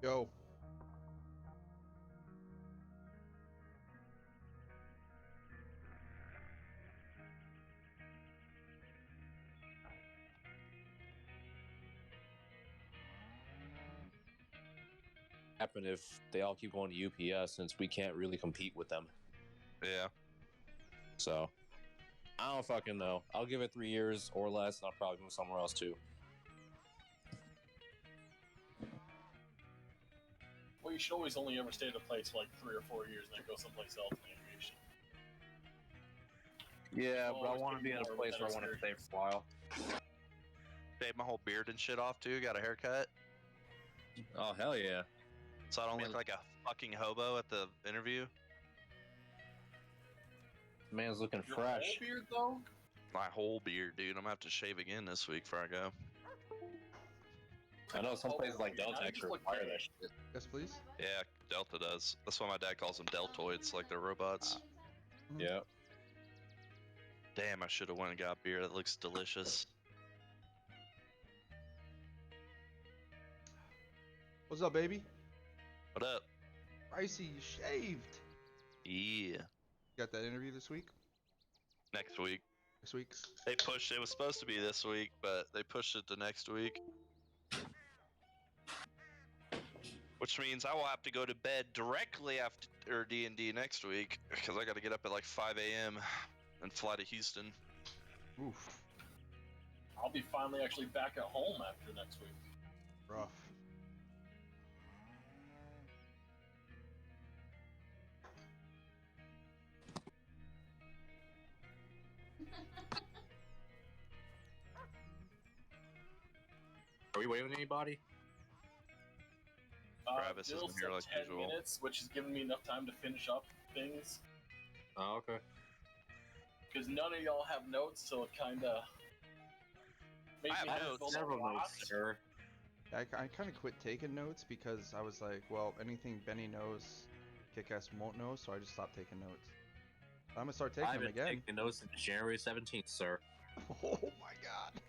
Yo. Happen if they all keep going to UPS since we can't really compete with them. Yeah. So I don't fucking know. I'll give it 3 years or less, and I'll probably move somewhere else too. Well, you should always only ever stay at a place for like 3 or 4 years and then go someplace else in aviation. Yeah, but I want to be in a place where I want to stay for a while. Shave my whole beard and shit off too. Got a haircut. Oh hell yeah! So I don't look like a fucking hobo at the interview. Man's looking Your fresh. whole beard, though? My whole beard, dude. I'm gonna have to shave again this week before I go. I know some places like Delta actually require that shit. Yes, please. Yeah, Delta does. That's why my dad calls them deltoids, like they're robots. Yeah. Damn, I should have went and got beer. That looks delicious. What's up, baby? What up? Pricey, you shaved. Yeah. Got that interview this week? Next week. Next week? They pushed. It was supposed to be this week, but they pushed it to next week. Which means I will have to go to bed directly after D&D next week because I got to get up at like 5 a.m. and fly to Houston. Oof. I'll be finally actually back at home after next week. Rough. Are we waiting on anybody? Travis Bill isn't here said like 10 usual. minutes, which has given me enough time to finish up things. Oh, okay. Because none of y'all have notes, so it kind of makes I me have have to notes. build Several a lot. notes, sir. I kind of quit taking notes because I was like, well, anything Benny knows, Kick-Ass won't know, so I just stopped taking notes. I'm gonna start taking I've them been again. taking notes since January 17th, sir. Oh my god.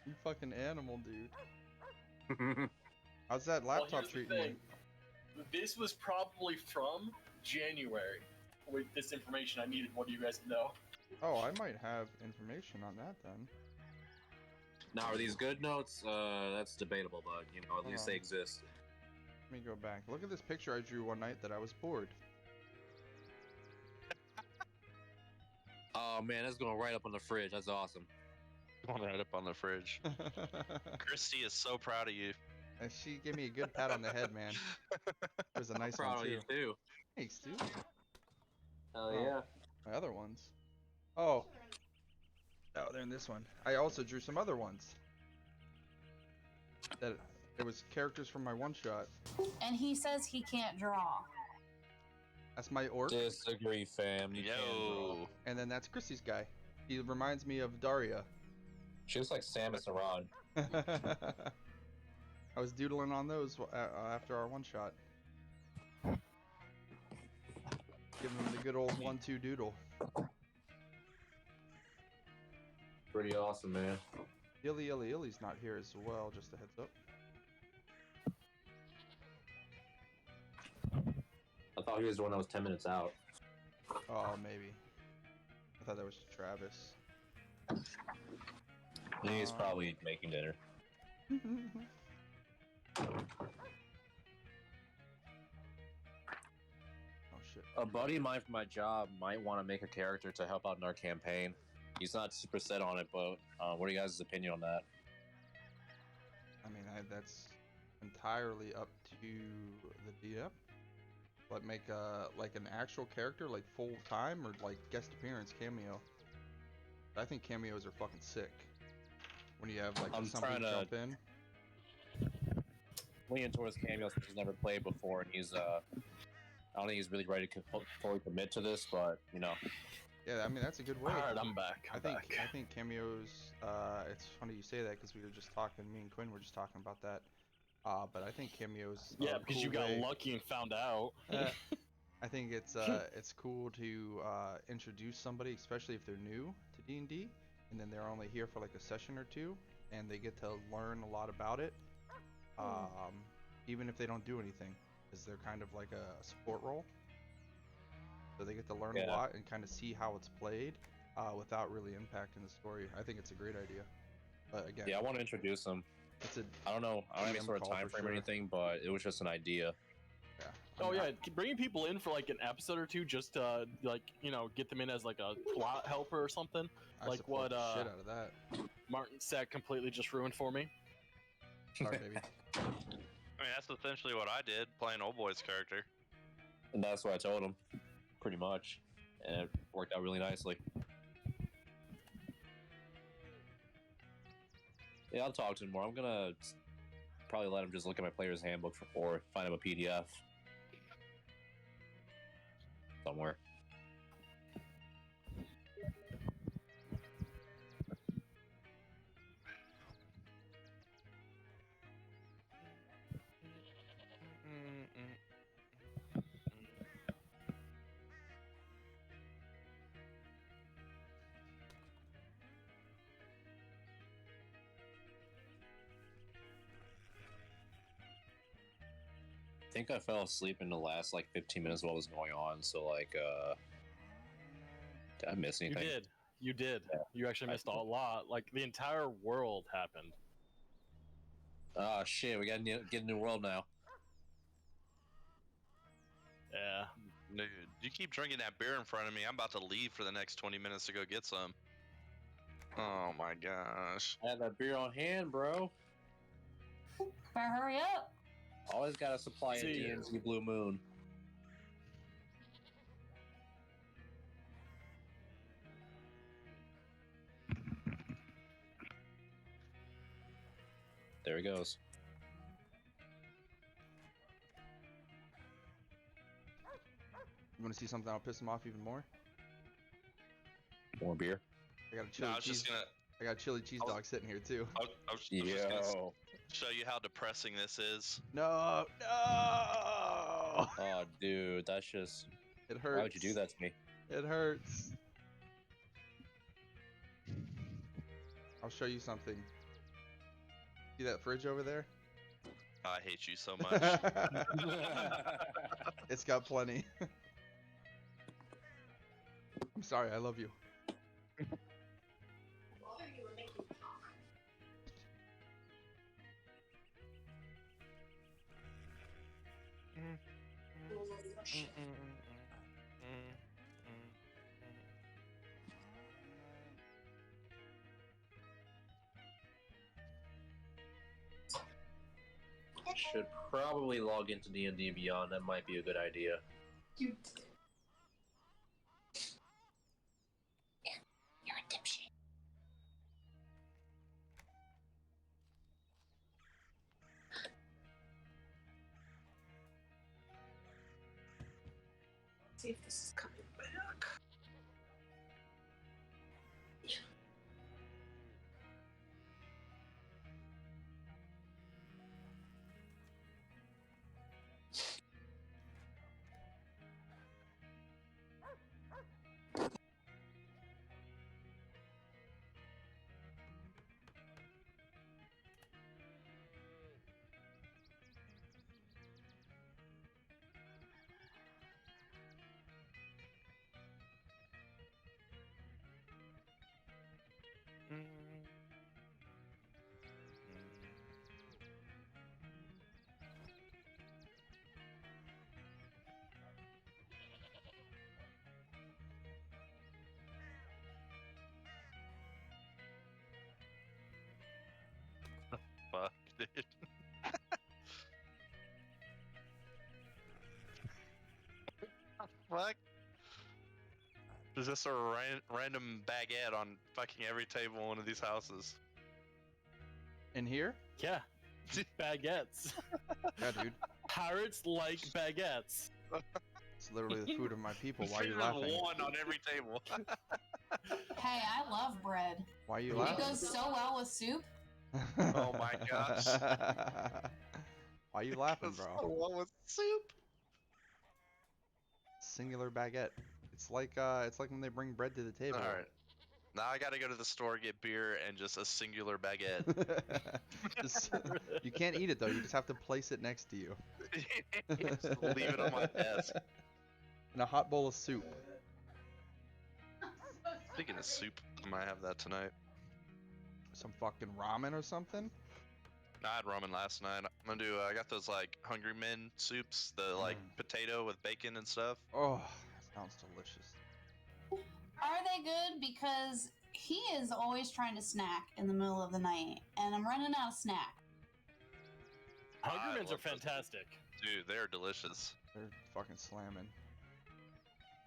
You fucking animal, dude. How's that laptop here's the treating you? thing. This was probably from January. With this information I needed, what do you guys know? Oh, I might have information on that then. Now, are these good notes? That's debatable, but you know, at Hold least on. they exist. Let me go back. Look at this picture I drew one night that I was bored. Oh man, that's going right up on the fridge. That's awesome. Going right up on the fridge. Christy is so proud of you. And she gave me a good pat on the head, man. It was a nice Proud one of you too. too. Thanks, dude. Hell Oh. yeah. My other ones. Oh. Oh, they're in this one. I also drew some other ones. That it was characters from my one shot. And he says he can't draw. That's my orc. Disagree, fam. You can't draw. Yo. And then that's Chrissy's guy. He reminds me of Daria. She looks like Samus Aran. I was doodling on those after our one shot. Giving them the good old 1-2 doodle. Pretty awesome, man. Illy's not here as well, just a heads up. I thought he was the one that was 10 minutes out. Oh, maybe. I thought that was Travis. He's probably making dinner. Oh shit. A buddy of mine from my job might want to make a character to help out in our campaign. He's not super set on it, but what are you guys' opinion on that? I mean, that's entirely up to the DM. But make like an actual character, like full time, or like guest appearance cameo. I think cameos are fucking sick. When you have like I'm somebody trying to- jump in. Leaning towards cameos, which he's never played before, and he's I don't think he's really ready to fully commit to this, but you know. Yeah, I mean that's a good way. Alright, I'm back. I think cameos. It's funny you say that because we were just talking. Me and Quinn were just talking about that. But I think cameos. Yeah, are a because cool you got way. lucky and found out. I think it's cool to introduce somebody, especially if they're new to D&D, and then they're only here for like a session or two, and they get to learn a lot about it. even if they don't do anything, because they're kind of like a support role. So they get to learn a Yeah. lot and kind of see how it's played without really impacting the story. I think it's a great idea. But again, Yeah, I want to introduce them. it's a I don't know. I don't have any DM sort of call time for frame or sure. anything, but it was just an idea. yeah. Oh yeah, bringing people in for like an episode or two just to like get them in as like a plot helper or something. I like support what the shit out of that. Martin said completely just ruined for me. Sorry, baby. I mean, that's essentially what I did playing Old Boy's character. And that's what I told him, pretty much. And it worked out really nicely. Yeah, I'll talk to him more. I'm gonna probably let him just look at my player's handbook or find him a PDF somewhere. I think I fell asleep in the last like 15 minutes of what was going on. So like, did I miss anything? You did. Yeah. You actually missed a lot. Like the entire world happened. Ah, shit, we gotta get a new world now. Yeah. Dude, you keep drinking that beer in front of me. I'm about to leave for the next 20 minutes to go get some. Oh my gosh. I have that beer on hand, bro. Better hurry up. Always got a supply of See. DMZ Blue Moon. There he goes. You want to see something that'll piss him off even more? More beer. I got a No, chili I was cheese. just gonna. I got a chili cheese dog sitting here too. I was just gonna Yo. show you how depressing this is. No, no. Oh, dude, that's just. It hurts. Why would you do that to me? It hurts. I'll show you something. See that fridge over there? I hate you so much. It's got plenty. I'm sorry, I love you. Should probably log into D&D Beyond. That might be a good idea. You're a dipshit. See if this is coming back. Fuck, dude. Fuck. There's just a random baguette on fucking every table in one of these houses. In here? Yeah. Baguettes. Yeah, dude. Pirates like baguettes. It's literally the food of my people. Why are you There's laughing? one on every table. Hey, I love bread. Why are you It laughing? goes so well with soup. Oh my gosh. Why are you laughing, That's bro? the one with soup. Singular baguette. It's like when they bring bread to the table. All right. Now I gotta go to the store, get beer, and just a singular baguette. Just, you can't eat it though. You just have to place it next to you. Just leave it on my desk. And a hot bowl of soup. Speaking of soup, I might have that tonight. Some fucking ramen or something. I had ramen last night. I'm gonna do. I got those like Hungry Men soups, the like potato with bacon and stuff. Oh, that sounds delicious. Are they good? Because he is always trying to snack in the middle of the night, and I'm running out of snack. Hungry Men's are love those. fantastic. Dude, they're delicious. They're fucking slamming.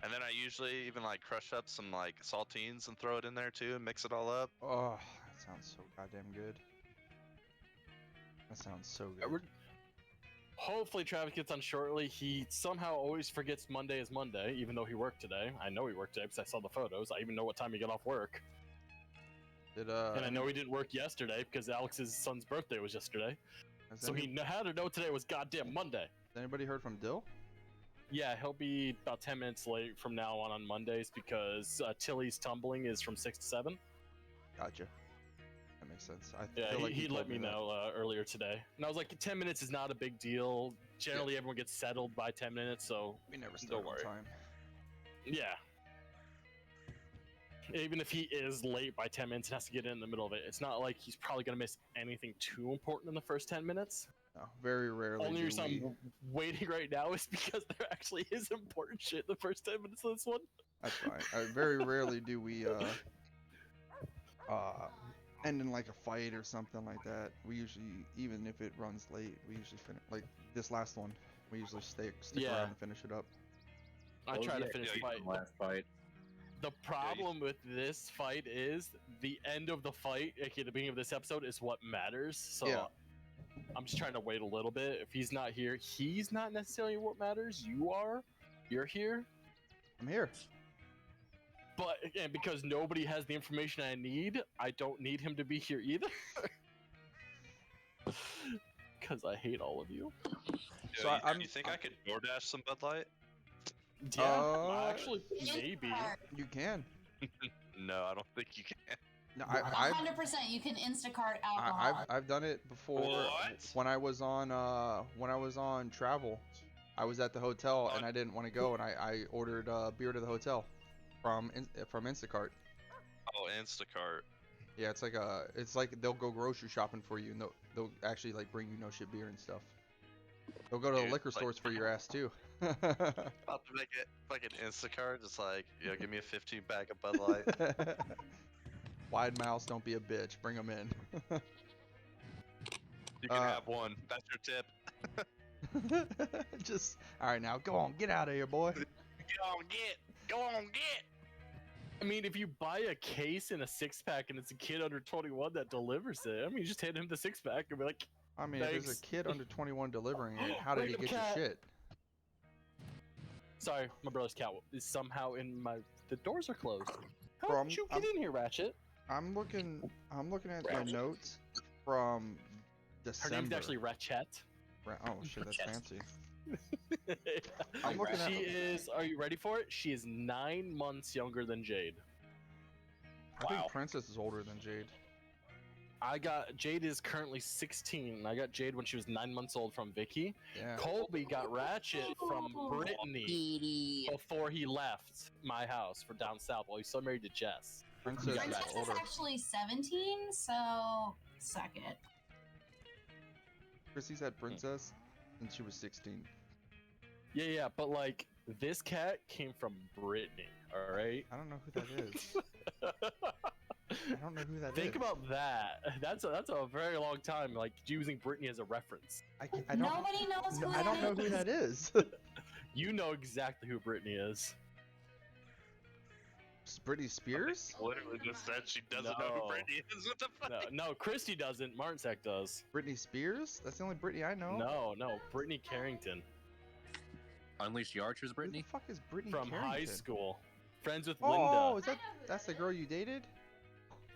And then I usually even like crush up some like saltines and throw it in there too and mix it all up. Oh, that sounds so goddamn good. That sounds so good. Hopefully Travis gets on shortly. He somehow always forgets Monday is Monday, even though he worked today. I know he worked today because I saw the photos. I even know what time he got off work. Did And I know he didn't work yesterday because Alex's son's birthday was yesterday. So he had to know today was goddamn Monday. Has anybody heard from Dill? Yeah, he'll be about 10 minutes late from now on Mondays because Tilly's tumbling is from 6 to 7. Gotcha. That makes sense. I Yeah, feel like he told let me that. know earlier today. And I was like, 10 minutes is not a big deal. Generally, everyone gets settled by 10 minutes, so We never start don't on worry. time. Yeah. Even if he is late by 10 minutes and has to get in the middle of it, it's not like he's probably going to miss anything too important in the first 10 minutes. No, very rarely. Only do reason we... I'm waiting right now is because there actually is important shit in the first 10 minutes of this one. That's fine. Very rarely do we end in like a fight or something like that. We usually, even if it runs late, we usually finish. Like this last one, we usually stick Yeah. around and finish it up. I try to finish the Yeah, fight. last fight. The problem with this fight is the end of the fight, aka the beginning of this episode, is what matters. So Yeah. I'm just trying to wait a little bit. If he's not here, he's not necessarily what matters. You are. You're here. I'm here. But again, because nobody has the information I need, I don't need him to be here either. Because I hate all of you. So I'm- you think I could DoorDash some Bud Light? Yeah, actually, maybe. You can. No, I don't think you can. No, 100% you can Instacart alcohol. I've done it before. What? When I was on travel, I was at the hotel and I didn't want to go, and I ordered beer to the hotel from Instacart. Oh, Instacart. Yeah, it's like they'll go grocery shopping for you, and they'll actually like bring you no shit beer and stuff. They'll go to the Dude, liquor like- stores for your ass too. About to make it like an Instacart, just like, give me a 15 pack of Bud Light. Wide mouths, don't be a bitch. Bring them in. You can have one. That's your tip. Just all right now. Go on, get out of here, boy. Go on, get. I mean, if you buy a case in a 6-pack and it's a kid under 21 that delivers it, I mean, you just hand him the 6-pack and be like, I mean, if there's Thanks. a kid under 21 delivering it, how did he Random get your cat. shit? sorry, my brother's cat is somehow in my. The doors are closed. How From- did you get in here, Ratchet? I'm looking at my notes from Her December. name's actually Ratchet. Oh shit, that's Ratchet. fancy. I'm looking at. She is. Are you ready for it? She is 9 months younger than Jade. I think Princess is older than Jade. Jade is currently 16. I got Jade when she was 9 months old from Vicky. Yeah. Colby got Ratchet from Brittany before he left my house for down south while he's still married to Jess. Princess got is Princess is older. actually 17, so suck it. Chrissy's had Princess since she was 16. Yeah, but like this cat came from Brittany. All right. I don't know who that is. I don't know who that is. Think about that. That's a very long time. Like using Brittany as a reference. I don't. Nobody knows who I don't know that who is. that is. You know exactly who Brittany is. It's Britney Spears? Literally just said she doesn't know No. who Brittany is. What the fuck? No, Christy doesn't. Martinsec does. Britney Spears? That's the only Britney I know. No, Brittany Carrington Unleash the Archers, Who the Brittany. fuck is Britney from high Carrington? school. Friends with Oh, Linda. that's the girl you dated?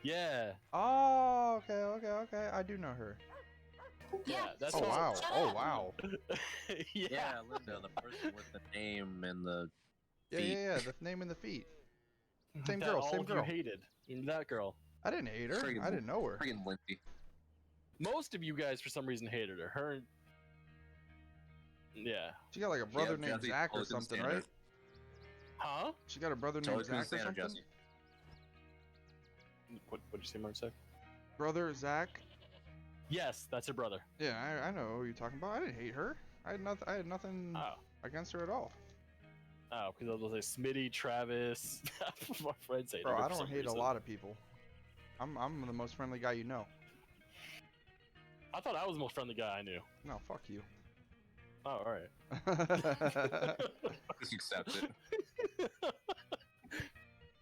Yeah. Oh, okay. I do know her. Yeah. That's Oh what- wow. Shut Oh up. wow. yeah. Linda, the person with the name and the. Yeah, Feet. yeah. The name and the feet. Same that girl, all same of you girl. hated. That girl. I didn't hate her. Friggin' I didn't know her. Friggin' Lindsay. Most of you guys, for some reason, hated her. Her. Yeah. She got like a brother named Jesse, Zach or totally couldn't something, stand her. right? Huh? She got a brother Totally named couldn't Zach or stand her, something. Jesse. What did you say, Mark? Say? Brother Zach. Yes, that's her brother. Yeah, I know who you're talking about. I didn't hate her. I had nothing Oh. against her at all. Oh, because I was like Smitty, Travis. My friends hated Bro, her I for don't some hate reason. a lot of people. I'm the most friendly guy you know. I thought I was the most friendly guy I knew. No, fuck you. Oh, alright. Just accept it.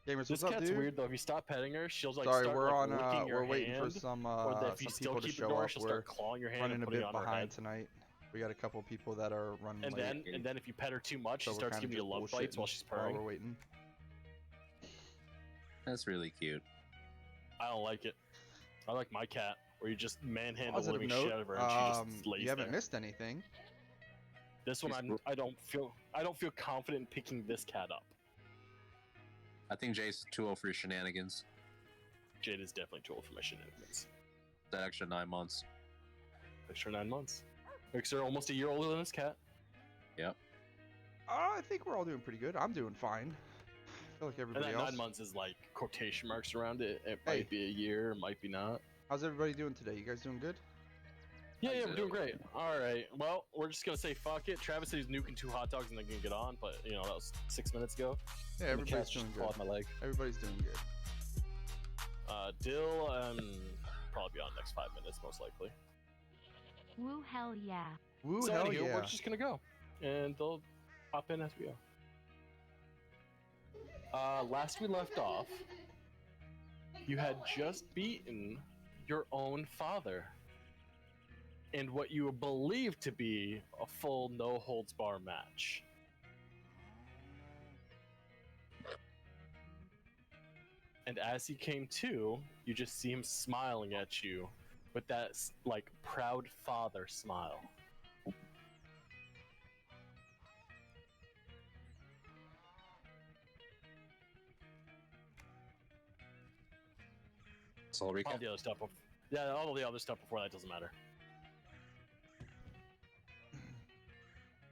Gamers, This what's up, cat's dude? weird though. If you stop petting her, she'll like Sorry, start we're like, on. licking your We're waiting for hand, some or if you still people to keep show ignoring, up. she'll We're start clawing your hand running and a putting bit it on her head. behind tonight. We got a couple people that are running And late. then if you pet her too much, so she we're starts kinda giving you just love bites while bullshitting she's while purring. we're waiting. That's really cute. I don't like it. I like my cat, where you just manhandle the Positive living note, shit out of her and she just lays you haven't there. missed anything. This one, I don't feel confident in picking this cat up. I think Jay's too old for your shenanigans. Jade is definitely too old for my shenanigans. That extra 9 months. Extra 9 months. Makes her almost a year older than this cat. Yep. I think we're all doing pretty good. I'm doing fine. I feel like And everybody that else. 9 months is like quotation marks around it. It Hey. might be a year, it might be not. How's everybody doing today? You guys doing good? Yeah, we're doing great. All right. Well, we're just gonna say fuck it. Travis said he's nuking 2 hot dogs and then gonna get on, but you know that was 6 minutes ago. Yeah, And the everybody's cat's doing just good. clawed my leg. Everybody's doing good. Dill, probably be on next 5 minutes most likely. Woo, hell yeah. Woo, So hell anywho, yeah. we're just gonna go, and they'll pop in as we go. Last we left off, you had just beaten your own father in what you believe to be a full no-holds-bar match. And as he came to, you just see him smiling at you with that, like, proud father smile. So I'll All recap. the other stuff, yeah, all the other stuff before that doesn't matter.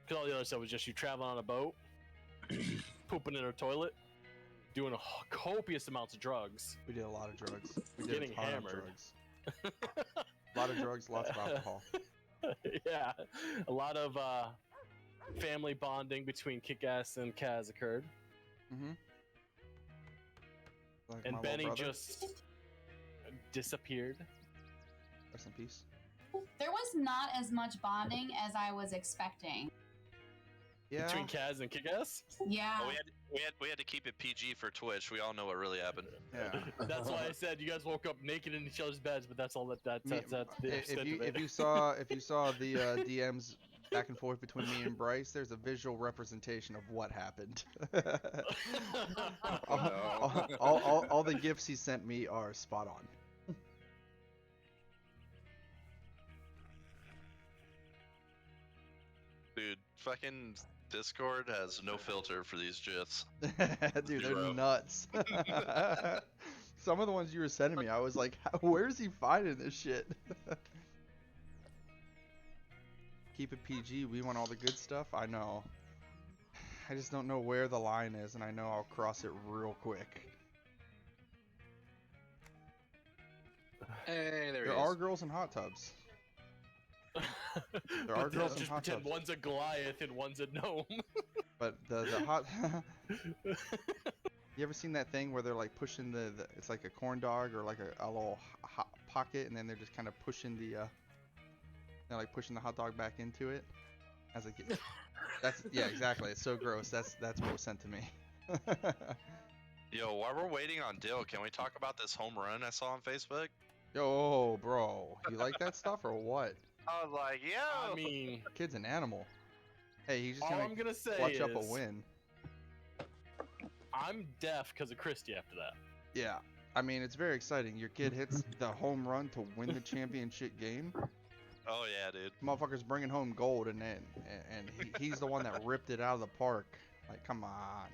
Because all the other stuff was just you traveling on a boat, pooping in a toilet, doing copious amounts of drugs. We did a lot of drugs. We did Getting a ton hammered. of drugs. A lot of drugs, lots of alcohol. Yeah, a lot of family bonding between Kick-Ass and Kaz occurred. Mm-hmm. Like And my little Benny brother. just disappeared. Rest in peace. There was not as much bonding as I was expecting. Yeah. Between Kaz and Kick-Ass? Yeah. Well, we had to keep it PG for Twitch. We all know what really happened. Yeah. That's why I said you guys woke up naked in each other's beds, but that's all that's the extent of it. If you saw the DMs back and forth between me and Bryce, there's a visual representation of what happened. all the gifs he sent me are spot on. Dude, fucking Discord has no filter for these gifs. Dude, they're Zero. nuts. Some of the ones you were sending me, I was like, where's he finding this shit? Keep it PG. We want all the good stuff. I know. I just don't know where the line is, and I know I'll cross it real quick. Hey, there There he are is. girls in hot tubs. There are girls in just hot pretend tubs. one's a Goliath and one's a gnome. But the hot. You ever seen that thing where they're like pushing the it's like a corn dog or like a little hot pocket, and then they're just kind of pushing they're like pushing the hot dog back into it. As like, that's yeah, exactly. It's so gross. That's what was sent to me. Yo, while we're waiting on Dill, can we talk about this home run I saw on Facebook? Yo, bro, you like that stuff or what? I was like, yo. I mean, Kid's an animal. Hey, he's just all gonna I'm gonna say clutch is up a win. I'm deaf because of Christy after that. Yeah, I mean it's very exciting. Your kid hits the home run to win the championship game. Oh yeah, dude. Motherfucker's bringing home gold, and he's the one that ripped it out of the park. Like, come on.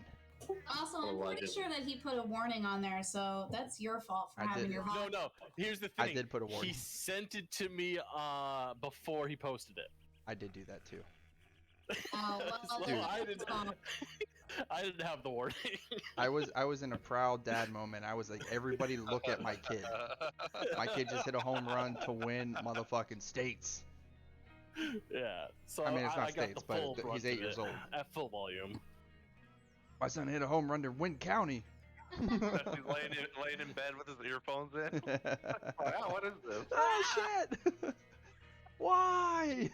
Also, Or I'm what pretty is sure that he put a warning on there, so that's your fault for I having did. your No, volume. no. Here's the I thing. did put a warning. He sent it to me before he posted it. I did do that too. Oh, well, So then I that's didn't. his fault. I didn't have the warning. I was in a proud dad moment. I was like, everybody look at my kid. My kid just hit a home run to win motherfucking states. Yeah. So I mean, it's not I got states, the but full he's brunt 8 of years it old. at full volume. My son hit a home run to win county. He's laying in bed with his earphones in. Wow, what is this? Oh shit! Why?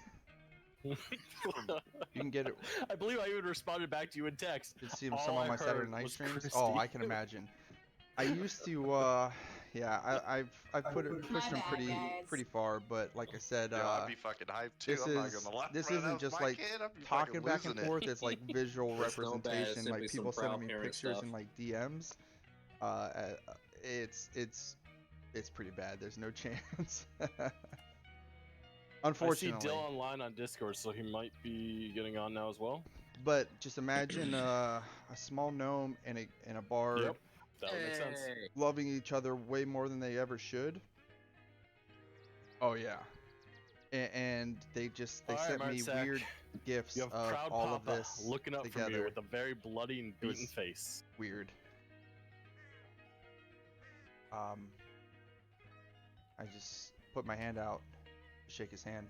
You can get it. I believe I even responded back to you in text. You see All some of I my Saturday heard night was streams. Christy. Oh, I can imagine. I used to, yeah, I've pushed them bad, guys. pretty far, but like I said, Yo, I'd be fucking hyped too. this I'm not is gonna lie. this bro. That isn't was just my like kid, I'd be talking fucking back and losing it. forth. It's like visual It's no bad, representation. simply Like people some sending proud me parent pictures stuff. in like DMs. It's pretty bad. There's no chance. I see Unfortunately, Dill online on Discord, so he might be getting on now as well. but just imagine a small gnome and a bard Yep, that would make sense. Hey. loving each other way more than they ever should. Oh yeah, and they All right, sent me Martzak, weird gifts You have of Proud all Papa of this looking up from together. you with a very bloody and It was- beaten face. Weird. I just put my hand out, shake his hand.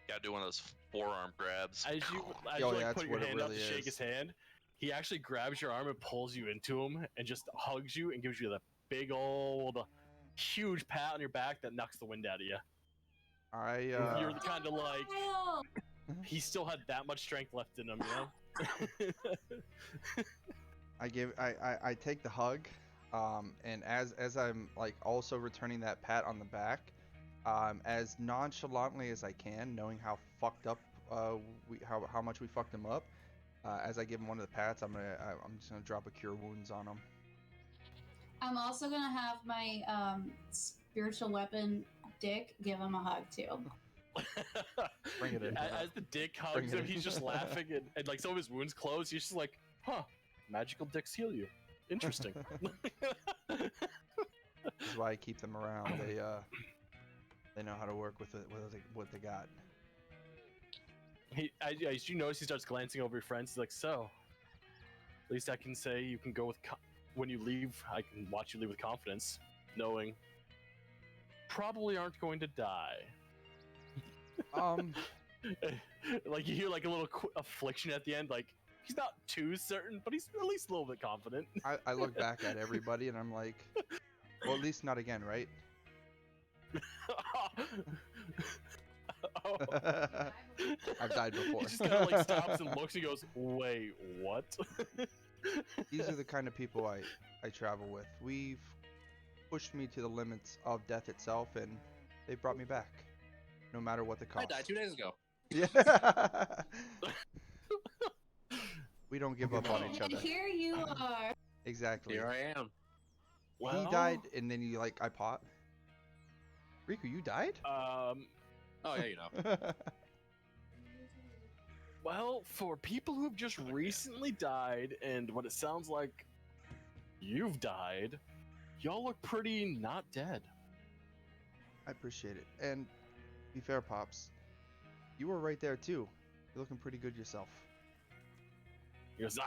Gotta do one of those forearm grabs. As you Oh, like yeah, put that's your what it hand out really to shake is. his hand, he actually grabs your arm and pulls you into him and just hugs you and gives you the big old, huge pat on your back that knocks the wind out of you. You're kind of like, Kyle! he still had that much strength left in him, you know? I take the hug, and as I'm like also returning that pat on the back, as nonchalantly as I can, knowing how fucked up how much we fucked him up, as I give him one of the pats, I'm just gonna drop a cure wounds on him. I'm also gonna have my spiritual weapon Dick give him a hug too. Bring it in. As the dick Bring hugs it him, in. he's just laughing and like some of his wounds close. He's just like, huh, magical dicks heal you. Interesting. This is why I keep them around. They know how to work with what they got. As you notice, he starts glancing over your friends. He's like, so, at least I can say you can go with, when you leave, I can watch you leave with confidence, knowing probably aren't going to die. Like you hear like a little affliction at the end, like he's not too certain, but he's at least a little bit confident. I look back at everybody and I'm like, well, at least not again, right? Oh. I've died before. He just kind of like stops and looks and goes, wait, what? These are the kind of people I travel with. We've pushed me to the limits of death itself, and they brought me back, no matter what the I cost. died 2 days ago. Yeah. We don't give up on each And other. here you are. Exactly. Here I am. He died, and then you like I pot. Riku, you died? Oh yeah, you know. Well, for people who've just recently died, and what it sounds like you've died, y'all look pretty not dead. I appreciate it. And be fair, Pops, you were right there too. You're looking pretty good yourself. He goes, nah,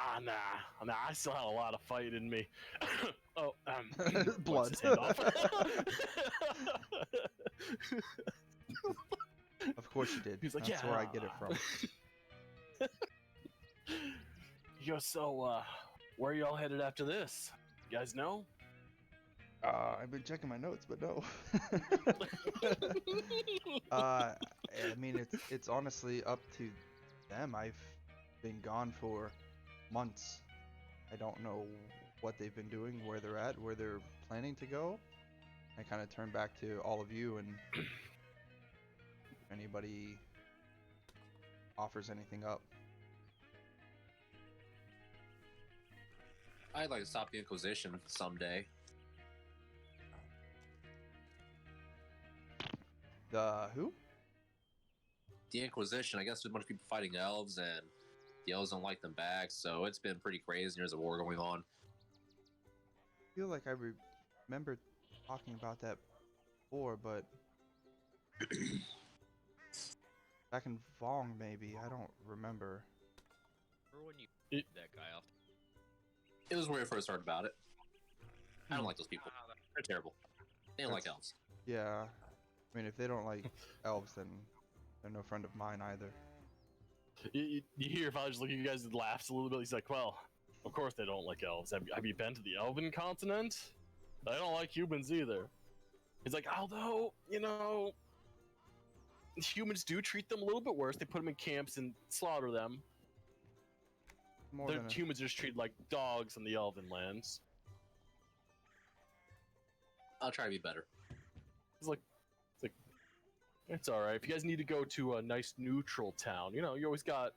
I still had a lot of fight in me. Oh, Blood. wipes his hand off. Of course you did. He's like, That's yeah. where I get it from. He goes, so, where are y'all headed after this? You guys know? I've been checking my notes, but no. I mean, it's honestly up to them. I've been gone for months. I don't know what they've been doing, where they're at, where they're planning to go. I kind of turn back to all of you, and if anybody offers anything up. I'd like to stop the Inquisition someday. The who? The Inquisition, I guess there's a bunch of people fighting elves, and The elves don't like them back, so it's been pretty crazy. There's a war going on. I feel like I remember talking about that before, but back in Vong, maybe. I don't remember. Remember when you that guy off? It was when we first heard about it. I don't like those people. Ah, They're terrible. They don't like That's- elves. Yeah. I mean, if they don't like elves, then they're no friend of mine either. You hear Father just look at you guys and laughs a little bit. He's like, well, of course they don't like elves. Have you been to the Elven continent? They don't like humans either. He's like, although, you know, humans do treat them a little bit worse. They put them in camps and slaughter them. More Their than a, humans are just treated like dogs in the Elven lands. I'll try to be better. It's all right. If you guys need to go to a nice neutral town, you know, you always got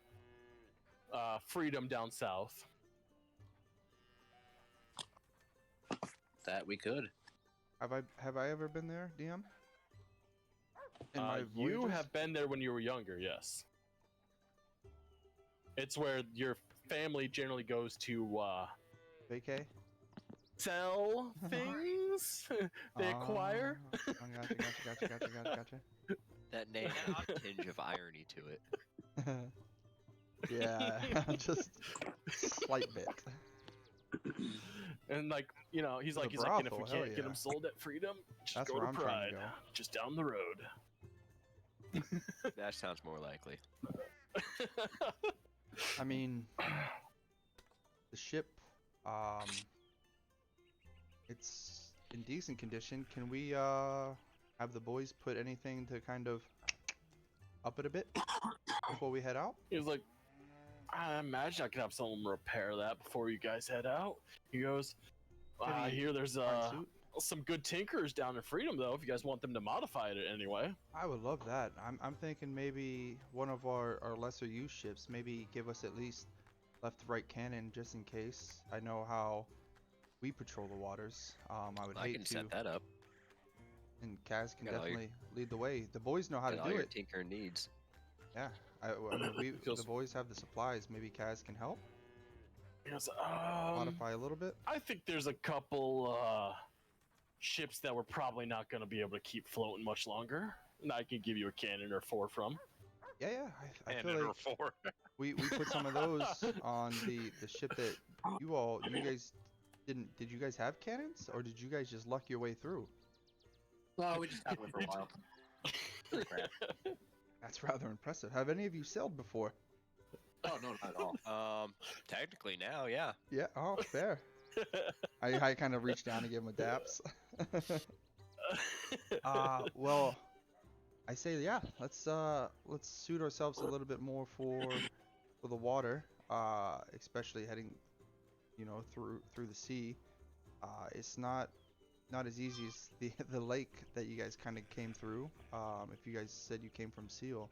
freedom down south. That we could. have I ever been there, DM? In my You voyages? have been there when you were younger, yes. It's where your family generally goes to vacay? sell things they acquire. Gotcha. that name has a tinge of irony to it. Yeah, just slight bit. And like, you know, he's The like, and if we brothel, can't hell get yeah. them sold at Freedom, just That's go where to I'm trying Pride, to go. just down the road. That sounds more likely. I mean, the ship, it's in decent condition. Can we have the boys put anything to kind of up it a bit before we head out? He's like, I imagine I could have someone repair that before you guys head out. He goes, I Maybe hear there's Hard suit? some good tinkers down in Freedom, though, if you guys want them to modify it anyway. I would love that. I'm thinking maybe one of our lesser used ships, maybe give us at least left right cannon just in case. I know how we patrol the waters. I would I hate can to, set that up. and Kaz can Got all your- definitely lead the way. The boys know how Got to all do your it. tinker needs. Yeah, I mean, Feels- the boys have the supplies. Maybe Kaz can help He goes, modify a little bit. I think there's a couple ships that we're probably not going to be able to keep floating much longer. And I can give you a cannon or 4 from. Yeah, I And feel number like 4. we put some of those on the ship that you guys didn't. Did you guys have cannons, or did you guys just luck your way through? Well, we just had one for a while. Holy crap. That's rather impressive. Have any of you sailed before? Oh, no, not at all. Technically now, yeah. Yeah. Oh, fair. I kind of reached down to give him a daps. Well, I say yeah. Let's suit ourselves a little bit more for the water. Especially heading, you know, through the sea. It's not as easy as the lake that you guys kind of came through. If you guys said you came from Seal.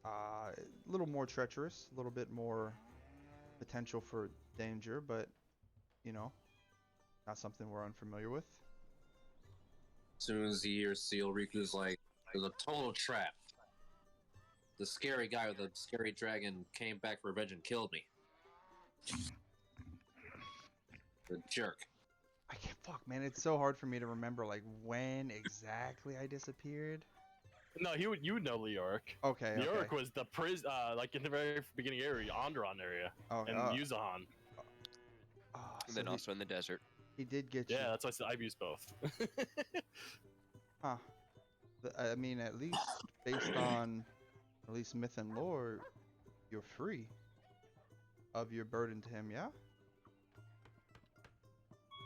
A little more treacherous, a little bit more potential for danger, but you know, not something we're unfamiliar with. As soon as he hears Seal, Riku's like, it was a total trap. The scary guy with the scary dragon came back for revenge and killed me. The jerk. I can't fuck, man. It's so hard for me to remember like when exactly I disappeared. No, you would know Leoric. Okay. Leoric was the like in the very beginning area, Onderon area, Oh, and Yuzahan. And then so also in the desert. he did get you. Yeah, that's why I said I've used both. Huh. I mean, at least based on at least myth and lore, you're free of your burden to him, yeah?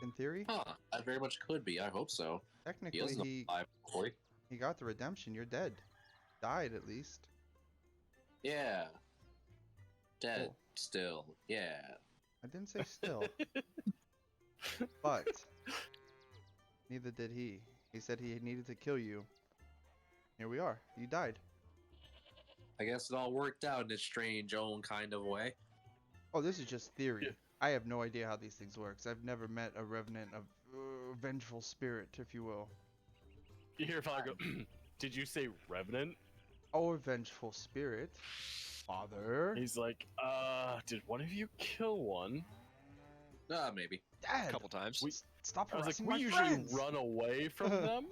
In theory? Huh, I very much could be. I hope so. He Technically, doesn't he alive, boy. got the redemption. You're dead. Died, at least. Yeah. Dead. Cool. Still. Yeah. I didn't say still. But neither did he. He said he needed to kill you. Here we are. You died. I guess it all worked out in a strange own kind of way. Oh, this is just theory. Yeah. I have no idea how these things work. 'Cause I've never met a revenant of vengeful spirit, if you will. You hear Father go, did you say Revenant? Or vengeful spirit. Father. He's like, did one of you kill one? Maybe. A Dad. couple times. Stop I was like, harassing we my usually friends. run away from them.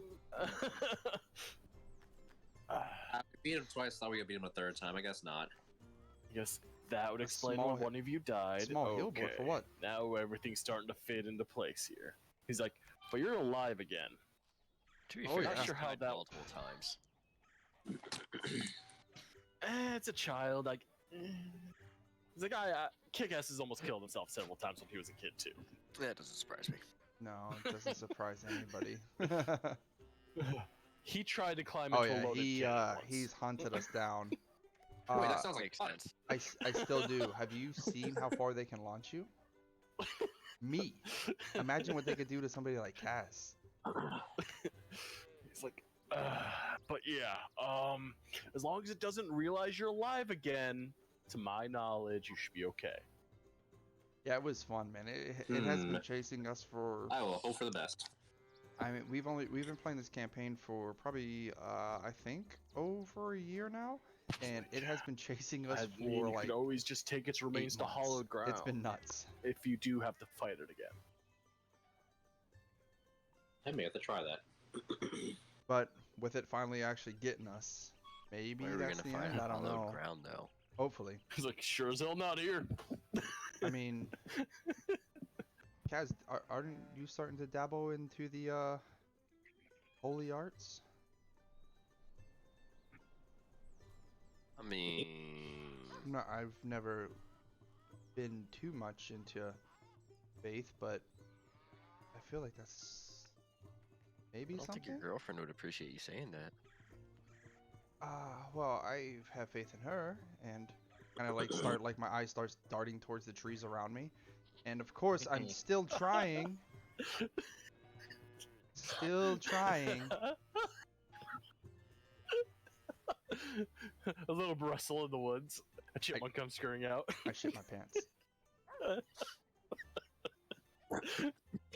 We beat him twice, thought we could beat him a third time. I guess not. I guess that would A explain small why one of you died. small okay. hillboard for what? Now everything's starting to fit into place here. He's like, but you're alive again. To be Oh, fair, yeah. he's Not sure how died that- multiple times. It's a child. Like, he's like, Kick-Ass has almost killed himself several times when he was a kid too. That doesn't surprise me. No, it doesn't surprise anybody. He tried to climb Oh into a yeah, loaded cannon once. he's hunted us down. Wait, that sounds like Makes fun. sense. I still do. Have you seen how far they can launch you? Me. Imagine what they could do to somebody like Cass. He's like, but yeah, as long as it doesn't realize you're alive again, to my knowledge, you should be okay. Yeah, it was fun, man. It has been chasing us for. I will hope for the best. I mean, we've been playing this campaign for probably I think over a year now, and it has been chasing us I mean, for you like could always just take its remains 8 to months. hollowed ground. It's been nuts. if you do have to fight it again. I may have to try that. But with it finally actually getting us, maybe Where are we that's gonna the find end. I don't hallowed know. ground though? Hopefully. He's like, sure as hell not here. I mean, Kaz, aren't you starting to dabble into the holy arts? I mean, No, I've never been too much into faith, but I feel like that's maybe I don't something. think your girlfriend would appreciate you saying that. Well, I have faith in her, and kind of like start like my eye starts darting towards the trees around me, and of course I'm still trying. Still trying. A little rustle in the woods. A chipmunk comes scurrying out. I shit my pants.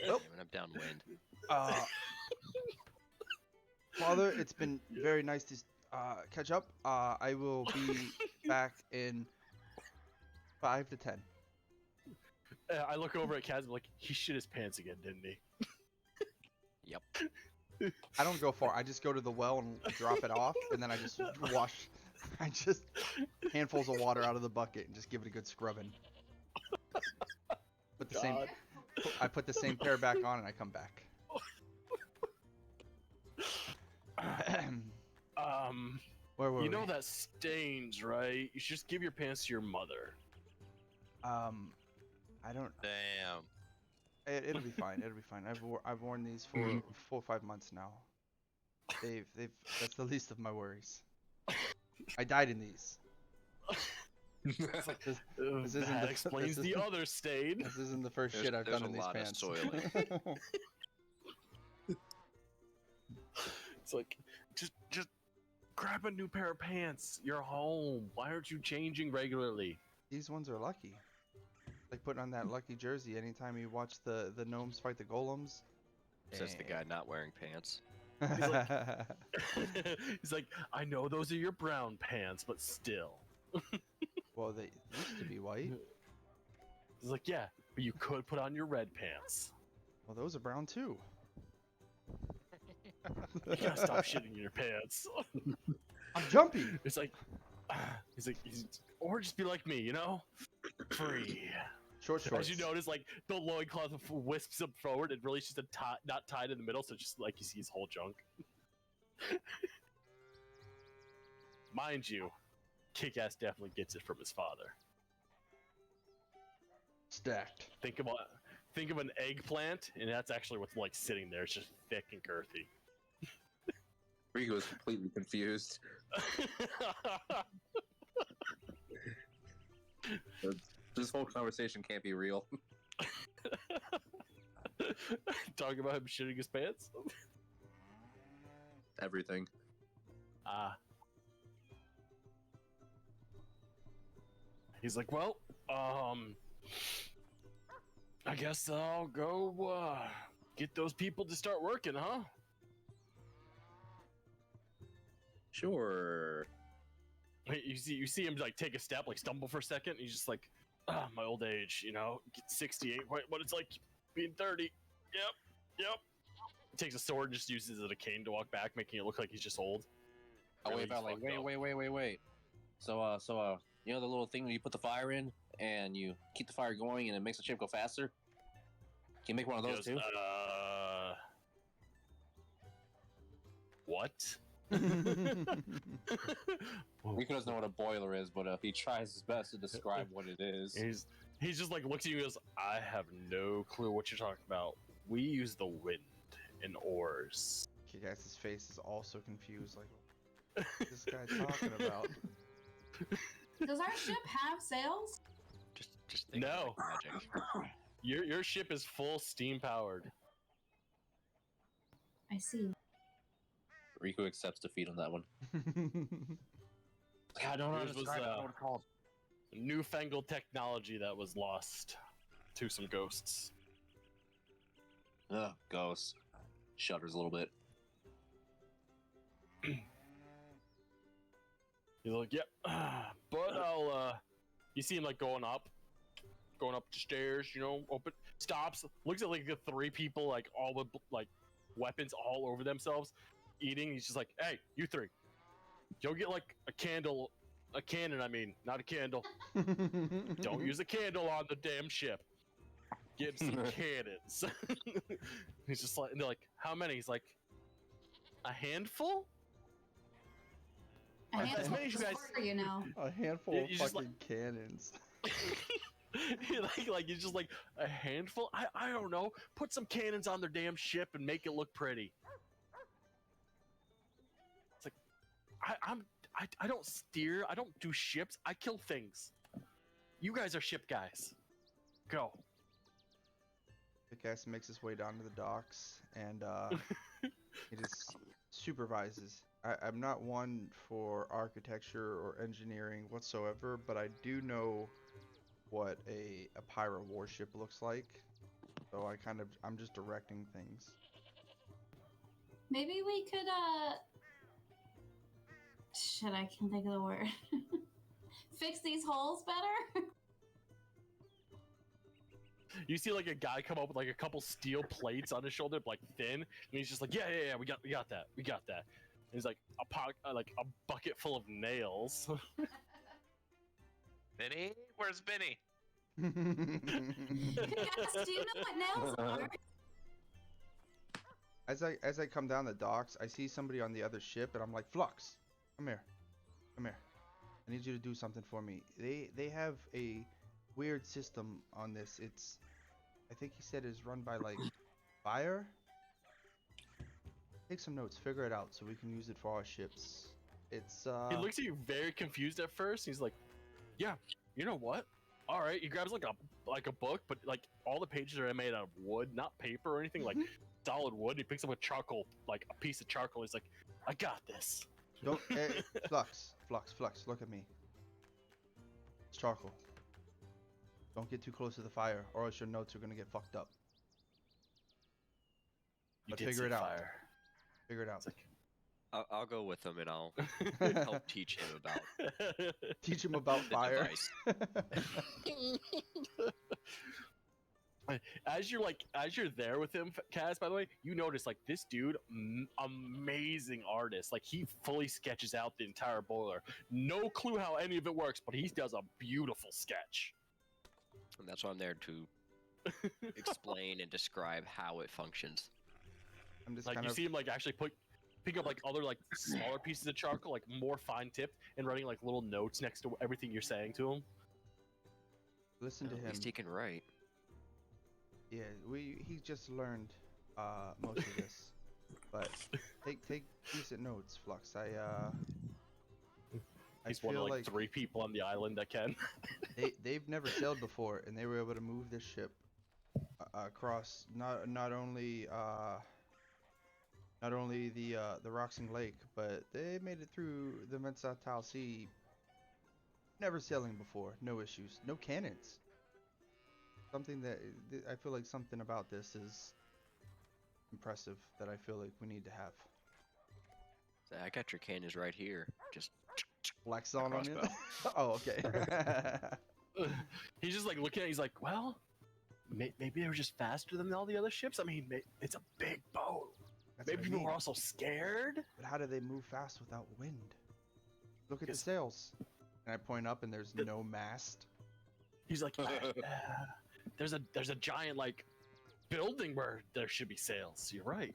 Yeah, when I'm downwind. Father, it's been very nice to catch up. I will be back in 5 to 10. I look over at Kaz and I'm like, he shit his pants again, didn't he? Yep. I don't go far. I just go to the well and drop it off, and then I just wash. I just handfuls of water out of the bucket and just give it a good scrubbing. Put the same. I put the same pair back on and I come back. Where were You we? know that stains, right? You should just give your pants to your mother. I don't. Damn. It'll be fine. It'll be fine. I've worn these for 4 or 5 months now. They've that's the least of my worries. I died in these. This isn't That the- explains this the isn't- other stain. This isn't the first There's- shit I've there's done in a these lot of pants. soiling. It's like, just grab a new pair of pants. You're home. Why aren't you changing regularly? These ones are lucky. Like putting on that lucky jersey anytime you watch the gnomes fight the golems. Says the guy not wearing pants. He's like, I know those are your brown pants, but still. Well, they used to be white. He's like, yeah, but you could put on your red pants. Well, those are brown too. You gotta stop shitting in your pants. I'm jumpy. It's like, or just be like me, you know? Free. Short shorts. As you notice, like, the loincloth wisps up forward and really it's just not tied in the middle, so it's just like you see his whole junk. Mind you, Kick-Ass definitely gets it from his father. Stacked. Think of an eggplant, and that's actually what's like sitting there. It's just thick and girthy. Rigo is completely confused. This whole conversation can't be real. Talking about him shitting his pants? Everything. He's like, well, I guess I'll go get those people to start working, huh? Sure. You see him like take a step, like stumble for a second. And he's just like, ah, my old age, you know, 68, what it's like being 30. Yep. He takes a sword and just uses it as a cane to walk back, making it look like he's just old. Oh, Really, wait, about he's like, fucked up. wait. So, you know the little thing where you put the fire in and you keep the fire going and it makes the ship go faster? Can you make one of He those goes, too? What? Rico doesn't know what a boiler is, but he tries his best to describe what it is. He's just like looks at you and goes, I have no clue what you're talking about. We use the wind and oars. Kick-Ass's face is also confused, like, what is this guy talking about? Does our ship have sails? Just think No. of like magic. Your ship is full steam powered. I see. Riku accepts defeat on that one. I don't know how to Yours was, describe it. I don't know what it's called. Newfangled technology that was lost to some ghosts. Ugh, ghosts. Shudders a little bit. He's like, yep, but I'll, you see him like going up the stairs, you know, stops, looks at like the three people, like all with like weapons all over themselves, eating. He's just like, hey, you three, go get like a cannon, I mean, not a candle. Don't use a candle on the damn ship. Get some cannons. He's just like, and they're like, how many? He's like, a handful? A handful many as you is guys- for you know. A handful You of just fucking cannons. like you're just like a handful. I don't know. Put some cannons on their damn ship and make it look pretty. It's like I don't steer. I don't do ships. I kill things. You guys are ship guys. Go. Kick-Ass makes his way down to the docks, and he just supervises. I'm not one for architecture or engineering whatsoever, but I do know what a pirate warship looks like. So I'm just directing things. Maybe we could shit, I can't think of the word. Fix these holes better? You see like a guy come up with like a couple steel plates on his shoulder, like thin, and he's just like, yeah, we got that. And he's like a bucket full of nails. Benny? Where's Benny? Yes, do you know what nails are? As I come down the docks, I see somebody on the other ship, and I'm like, Flux, come here. I need you to do something for me. They have a weird system on this. I think he said it's run by like fire. Take some notes, figure it out, so we can use it for our ships. It's He looks at you very confused at first. He's like, yeah, you know what? All right. He grabs like a book, but like all the pages are made out of wood, not paper or anything, like solid wood. He picks up a charcoal, like a piece of charcoal. He's like, I got this. Don't Flux, look at me. It's charcoal. Don't get too close to the fire, or else your notes are gonna get fucked up. But figure it out. Figure it out. It's like, I'll go with him and I'll help teach him about Teach him about the fire. device. As you're there with him, Kaz, by the way, you notice like this dude, amazing artist. Like he fully sketches out the entire boiler. No clue how any of it works, but he does a beautiful sketch. And that's why I'm there to explain and describe how it functions. I'm just Like kind you of see him like actually pick up like other like smaller pieces of charcoal, like more fine tipped, and writing like little notes next to everything you're saying to him. listen to At him. least he can write. Yeah, he just learned most of this, but take decent notes, Flux. He's I one of feel like 3 people on the island that can. they've never sailed before, and they were able to move this ship across not only the Roxing Lake, but they made it through the Mensatal Sea. Never sailing before, no issues, no cannons. Something that I feel like something about this is impressive that I feel like we need to have. I got your cannons right here. Just Flex on you. crossbow. Oh, okay. He's just like looking at it, he's like, well, maybe they were just faster than all the other ships. I mean, it's a big boat. That's Maybe what I people mean. were also scared. But how do they move fast without wind? Look at the Yes. sails. And I point up, and there's no mast. He's like, there's a giant like building where there should be sails. You're right.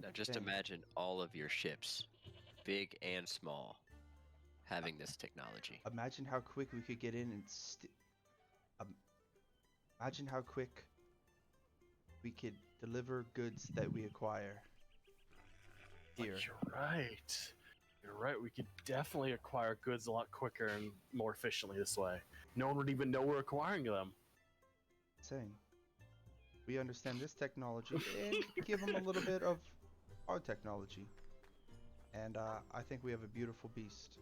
Now just Dang. imagine all of your ships, big and small, having this technology. Imagine how quick we could get in and imagine how quick we could deliver goods that we acquire here. You're right. You're right. We could definitely acquire goods a lot quicker and more efficiently this way. No one would even know we're acquiring them. Saying we understand this technology and give them a little bit of our technology, and I think we have a beautiful beast.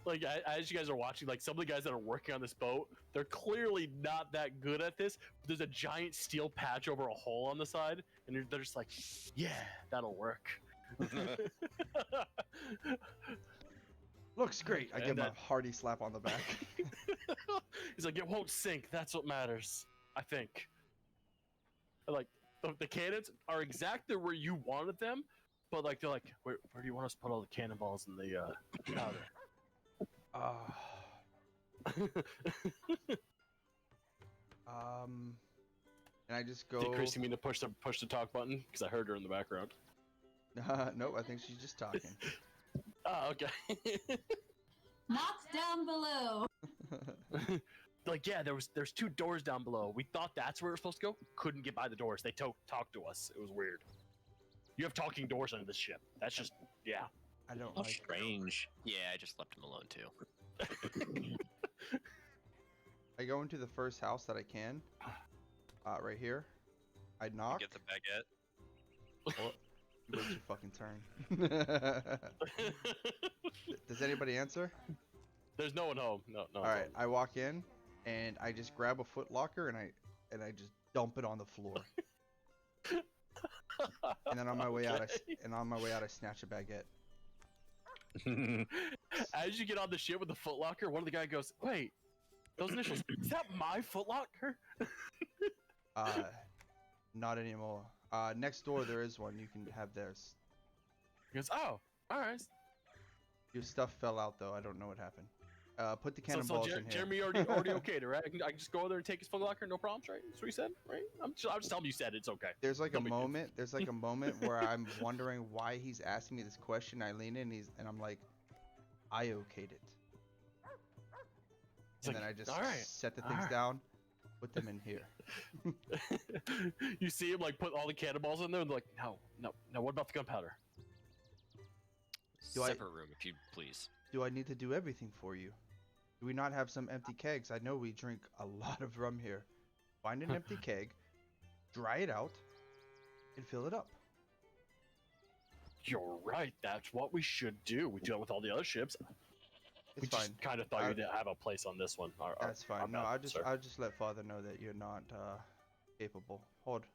Like as you guys are watching, like some of the guys that are working on this boat, they're clearly not that good at this. But there's a giant steel patch over a hole on the side, and they're just like, "Yeah, that'll work." Looks great. I And give him that- a hearty slap on the back. He's like, "It won't sink. That's what matters, I think." And, like the cannons are exactly where you wanted them, but like they're like, "Where do you want us to put all the cannonballs and the powder?" And I just go. Did Chrissy mean to push the talk button? Because I heard her in the background. Nope, I think she's just talking. Oh, okay. Knocked down below. Like, yeah, there's 2 doors down below. We thought that's where we're supposed to go. Couldn't get by the doors. They talked to us. It was weird. You have talking doors on this ship. That's just, yeah. I don't How like. strange. Yeah, I just left him alone too. I go into the first house that I can. Right here. I knock. Get the baguette. Oh, wait your fucking turn. Does anybody answer? There's no one home. No. All right, I walk in and I just grab a foot locker and I just dump it on the floor. And then on my way out, I snatch a baguette. As you get on the ship with the footlocker, one of the guy goes, "Wait, those initials, is that my footlocker?" Not anymore. Next door there is one. You can have theirs. He goes, "Oh, all right." Your stuff fell out though. I don't know what happened. Put the So cannonballs in here. Jeremy already okayed it, right? I can just go there and take his footlocker, no problems, right? That's what he said, right? I'm just telling you said it's okay. There's like a No big deal. moment. There's like a moment where I'm wondering why he's asking me this question. I lean in, and I'm like, I okayed it. It's And like, then I just all right, set the all things right. down, put them in here. You see him like put all the cannonballs in there, and they're like, no. What about the gunpowder? Do I- Separate room, if you please. Do I need to do everything for you? Do we not have some empty kegs? I know we drink a lot of rum here. Find an empty keg, dry it out, and fill it up. You're right. That's what we should do. We do it with all the other ships. It's We fine. just kind of thought I- you didn't have a place on this one. That's fine. our No, bad, sir. I'll just let Father know that you're not capable. Hold.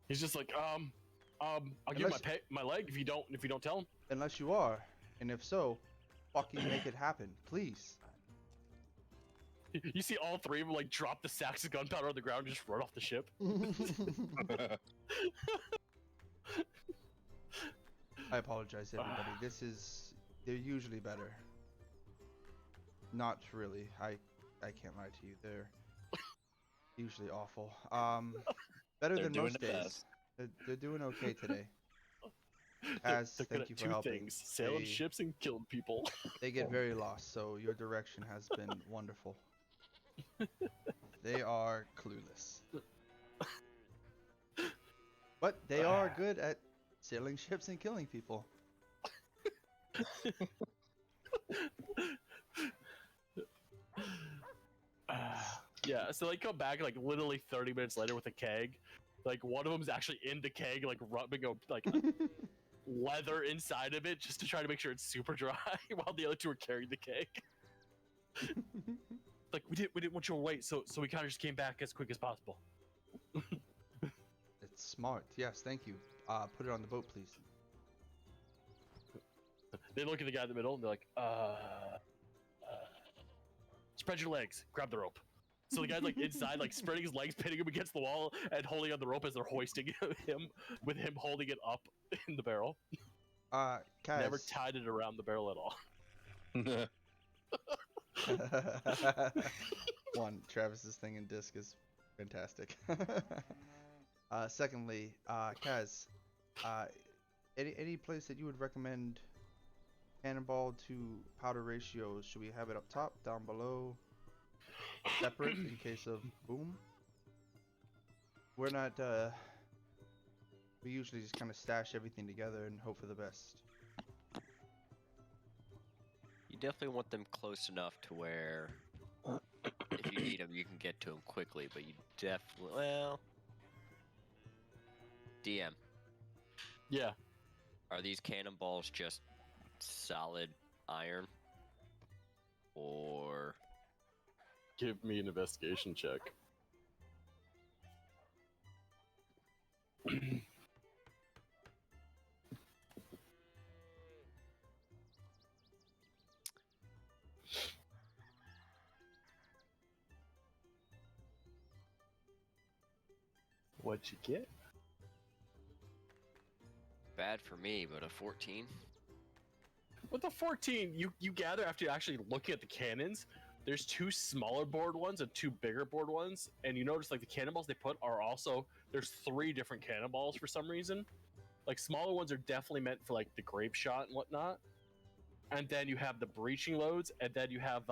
He's just like, I'll give Unless- my leg if you don't tell him. Unless you are, and if so, fucking make it happen, please. You see all 3 of them like drop the sacks of gunpowder on the ground and just run off the ship. I apologize, everybody. They're usually better. Not really. I can't lie to you. They're usually awful. Better They're than doing most the days. best. They're doing okay today. They're As good thank at you for 2 helping. things: sailing They- ships and killing people. They get very lost, so your direction has been wonderful. They are clueless. But they are good at sailing ships and killing people. Yeah, so they come back like literally 30 minutes later with a keg. Like one of them's actually in the keg, like rubbing like leather inside of it just to try to make sure it's super dry, while the other 2 are carrying the keg. Like we didn't want you to wait, so we kind of just came back as quick as possible. It's smart. Yes, thank you. Put it on the boat, please. They look at the guy in the middle and they're like, spread your legs, grab the rope. So the guy's like inside, like spreading his legs, pinning him against the wall, and holding on the rope as they're hoisting him, with him holding it up in the barrel. Kaz. Never tied it around the barrel at all. One, Travis's thing in disc is fantastic. Secondly, Kaz, any place that you would recommend cannonball to powder ratios? Should we have it up top, down below, separate in case of boom? We're not. We usually just kind of stash everything together and hope for the best. You definitely want them close enough to where if you need them, you can get to them quickly. But you definitely, well, DM. Yeah. Are these cannonballs just solid iron, or Give me an investigation check. What'd you get? bad for me, but a 14? With the 14, you gather after actually looking at the cannons, there's 2 smaller board ones and 2 bigger board ones, and you notice like the cannonballs they put are also, there's 3 different cannonballs for some reason. Like smaller ones are definitely meant for like the grape shot and whatnot. And then you have the breaching loads, and then you have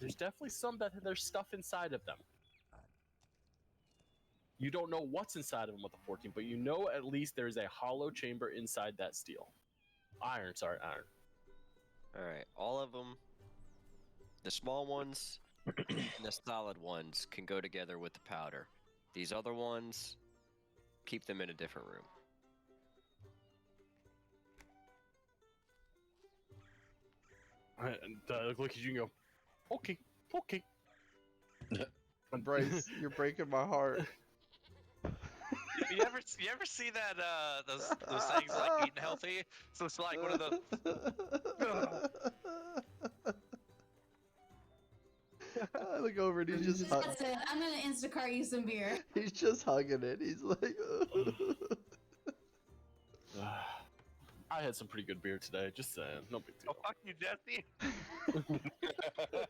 there's definitely some that there's stuff inside of them. You don't know what's inside of them with the 14, but you know at least there's a hollow chamber inside that steel. Iron. Alright, all of them, the small ones and the solid ones can go together with the powder. These other ones, keep them in a different room. And look at you and go, okay. Bryce, you're breaking my heart. You ever see that those things like eating healthy? So it's like one of the. I look over and he's just That's it. I'm gonna Instacart you some beer. he's just hugging it. He's like, I had some pretty good beer today, just saying. No big deal. Oh, fuck you, Jesse.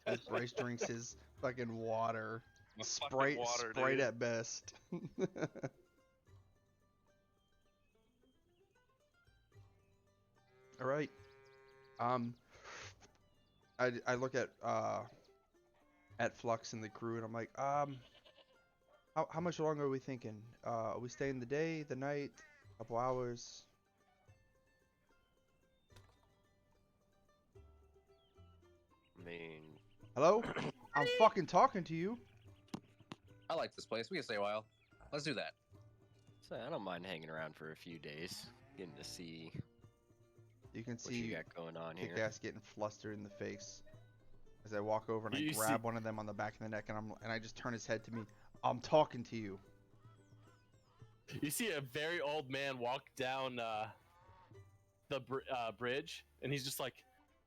as Bryce drinks his fucking water, My Sprite, fucking water, Sprite dude. at best. All right. I look at Flux and the crew, and I'm like, how much longer are we thinking? Are we staying the day, the night, couple hours? I mean, Hello? I'm fucking talking to you. I like this place. We can stay a while. Let's do that. so I don't mind hanging around for a few days, getting to see You can what see you got going on here. Kick-Ass getting flustered in the face as I walk over and I You grab see- one of them on the back of the neck, and I just turn his head to me. I'm talking to you. You see a very old man walk down the bridge, and he's just like,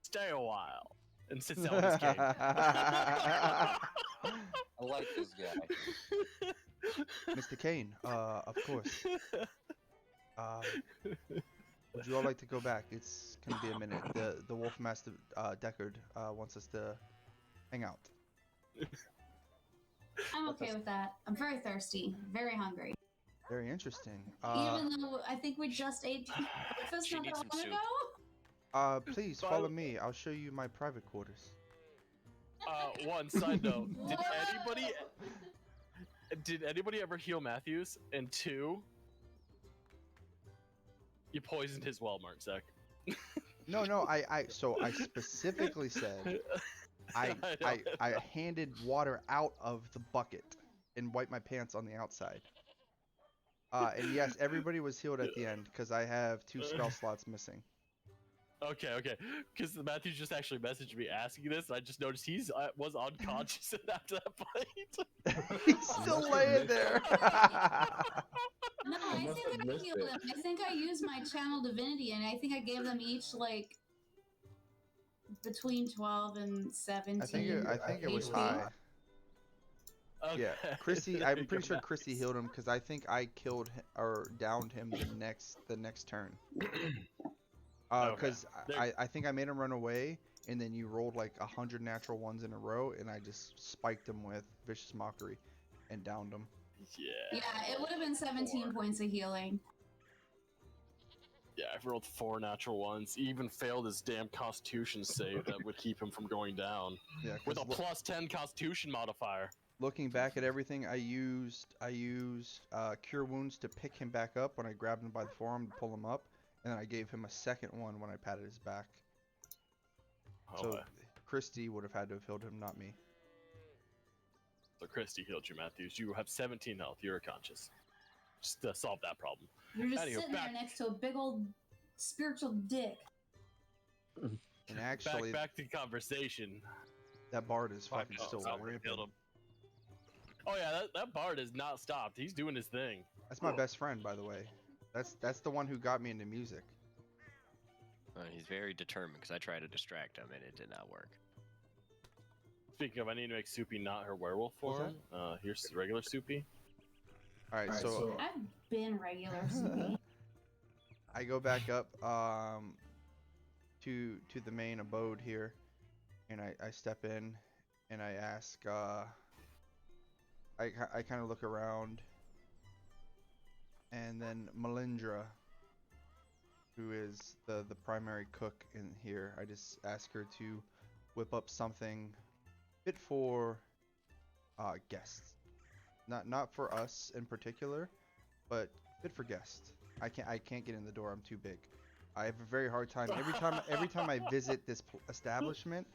stay a while, and sits down with his cane. I like this guy. Mr. Kane, of course. Would you all like to go back? It's gonna be a minute. The Wolfmaster Deckard wants us to hang out. I'm okay with that. I'm very thirsty, very hungry. Very interesting. Even though I think we just ate breakfast She not needs that some long soup. ago. Please follow me. I'll show you my private quarters. One side note: What? did anybody ever heal Matthews? And 2, you poisoned his well, Mark Zach. No, I specifically said I handed water out of the bucket and wiped my pants on the outside. And yes, everybody was healed at the end because I have 2 spell slots missing. Okay, because Matthew just actually messaged me asking this, and I just noticed he's was unconscious after that fight. He's still laying there. No, I think I healed them. I think I used my channel divinity, and I think I gave them each like between 12 and 17. I think it was HP. high. Okay. Yeah, Chrissy. There I'm you pretty go, sure Max. Chrissy healed him because I think I killed or downed him the next turn. Because There- I think I made him run away, and then you rolled like 100 natural ones in a row, and I just spiked him with vicious mockery, and downed him. Yeah. Yeah, it would have been 17 points of healing. Yeah, I've rolled 4 natural ones. He even failed his damn Constitution save that would keep him from going down. Yeah, With a 'cause plus 10 Constitution modifier. looking back at everything, I used Cure Wounds to pick him back up when I grabbed him by the forearm to pull him up, and then I gave him a second one when I patted his back. So Okay. Christy would have had to have healed him, not me. So Christy healed you, Matthews. You have 17 health. You're conscious. Just to solve that problem. You're just Anyway, sitting back- there next to a big old spiritual dick. And actually, Back to conversation. that bard is fucking Oh, still killed rampant. him. Oh yeah, that bard has not stopped. He's doing his thing. That's my best friend, by the way. That's the one who got me into music. He's very determined because I tried to distract him and it did not work. Speaking of, I need to make Soupy not her werewolf What's form. Here's regular Soupy. All right, so I've been regular, Soupy. I go back up to the main abode here, and I step in, and I ask. I kind of look around, and then Melindra, who is the primary cook in here, I just ask her to whip up something fit for guests. Not for us in particular, but fit for guests. I can't get in the door. I'm too big. I have a very hard time. Every time I visit this establishment,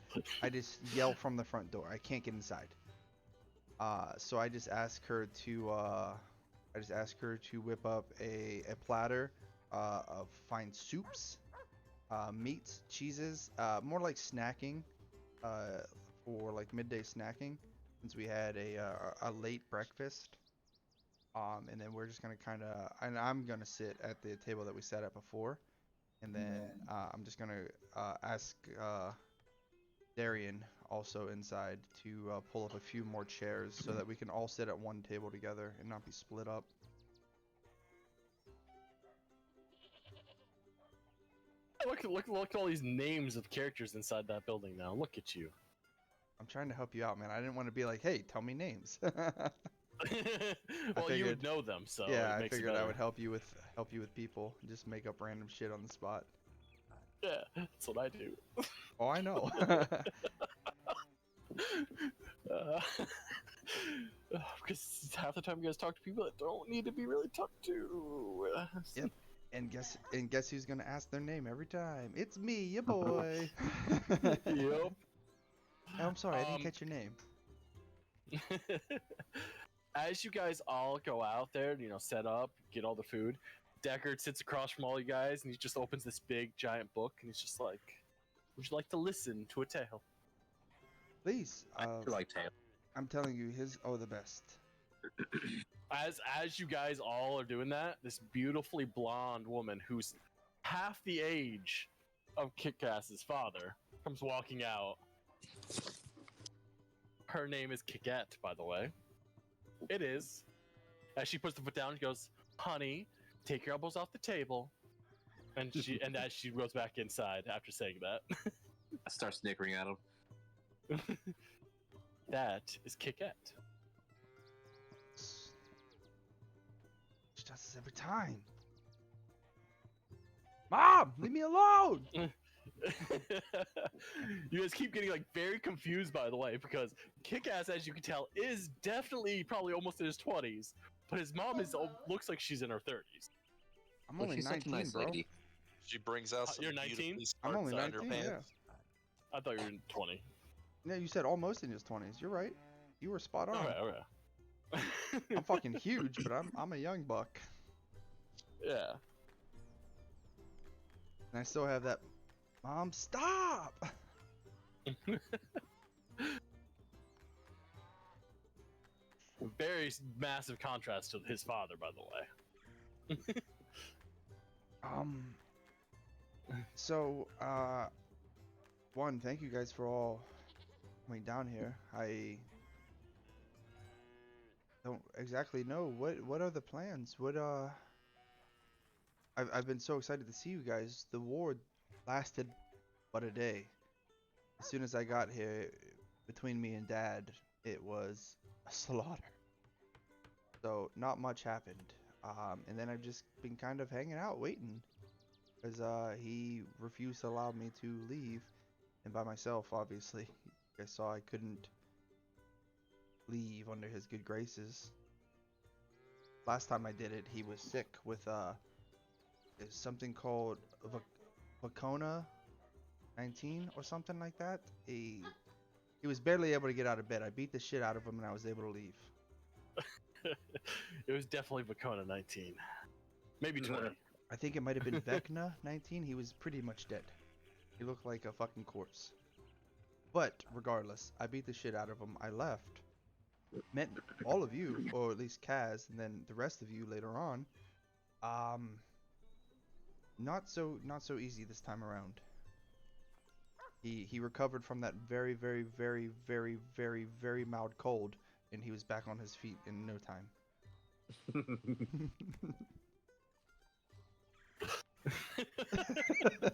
I just yell from the front door. I can't get inside. So I just ask her to whip up a platter of fine soups, meats, cheeses, more like snacking, for like midday snacking, since we had a late breakfast. And then we're just gonna and I'm gonna sit at the table that we sat at before, and then I'm just gonna ask Darian also inside to pull up a few more chairs so that we can all sit at one table together and not be split up. Look at all these names of characters inside that building now. Look at you. I'm trying to help you out, man. I didn't want to be like, hey, tell me names. Well, you figured- would know them, so Yeah, it I makes figured it I better. would help you with people. Just make up random shit on the spot. Yeah, that's what I do. Oh, I know. Because half the time you guys talk to people that don't need to be really talked to. Yep. And guess who's gonna ask their name every time? It's me, your boy. Yep. Oh, I'm sorry, I didn't catch your name. As you guys all go out there, set up, get all the food, Deckard sits across from all you guys and he just opens this big giant book and he's just like, would you like to listen to a tale? Please. I feel like tail. I'm telling you, the best. As you guys all are doing that, this beautifully blonde woman who's half the age of Kick-Ass's father comes walking out. Her name is Kikette, by the way. It is. As she puts the foot down, she goes, "Honey, take your elbows off the table." And as she goes back inside after saying that. I start snickering at him. That is Kikette. She does this every time. Mom, leave me alone. You guys keep getting very confused, by the way, because Kick-Ass, as you can tell, is definitely probably almost in his 20s, but his mom looks like she's in her 30s. I'm Well, only she's such a 19, nice bro. lady. She brings out some You're 19? beautifully I'm only smart 19, underpants. yeah. I thought you were in 20. No, you said almost in his 20s. You're right. You were spot on. Okay. I'm fucking huge, but I'm a young buck. Yeah. And I still have that. Mom, stop! Very massive contrast to his father, by the way. So, one, thank you guys for all coming down here. I don't exactly know what are the plans. I've been so excited to see you guys. The war lasted but a day. As soon as I got here, between me and Dad, it was a slaughter. So not much happened. And then I've just been kind of hanging out, waiting, because he refused to allow me to leave, and by myself, obviously. You guys saw I couldn't leave under his good graces. Last time I did it, he was sick with something called Vacona 19 or something like that. He was barely able to get out of bed. I beat the shit out of him and I was able to leave. It was definitely Vacona 19. Maybe 20. I think it might have been Vecna 19. He was pretty much dead. He looked like a fucking corpse. But regardless, I beat the shit out of him. I left. Met all of you, or at least Kaz, and then the rest of you later on. Not so easy this time around. He recovered from that very, very, very, very, very, very mild cold, and he was back on his feet in no time.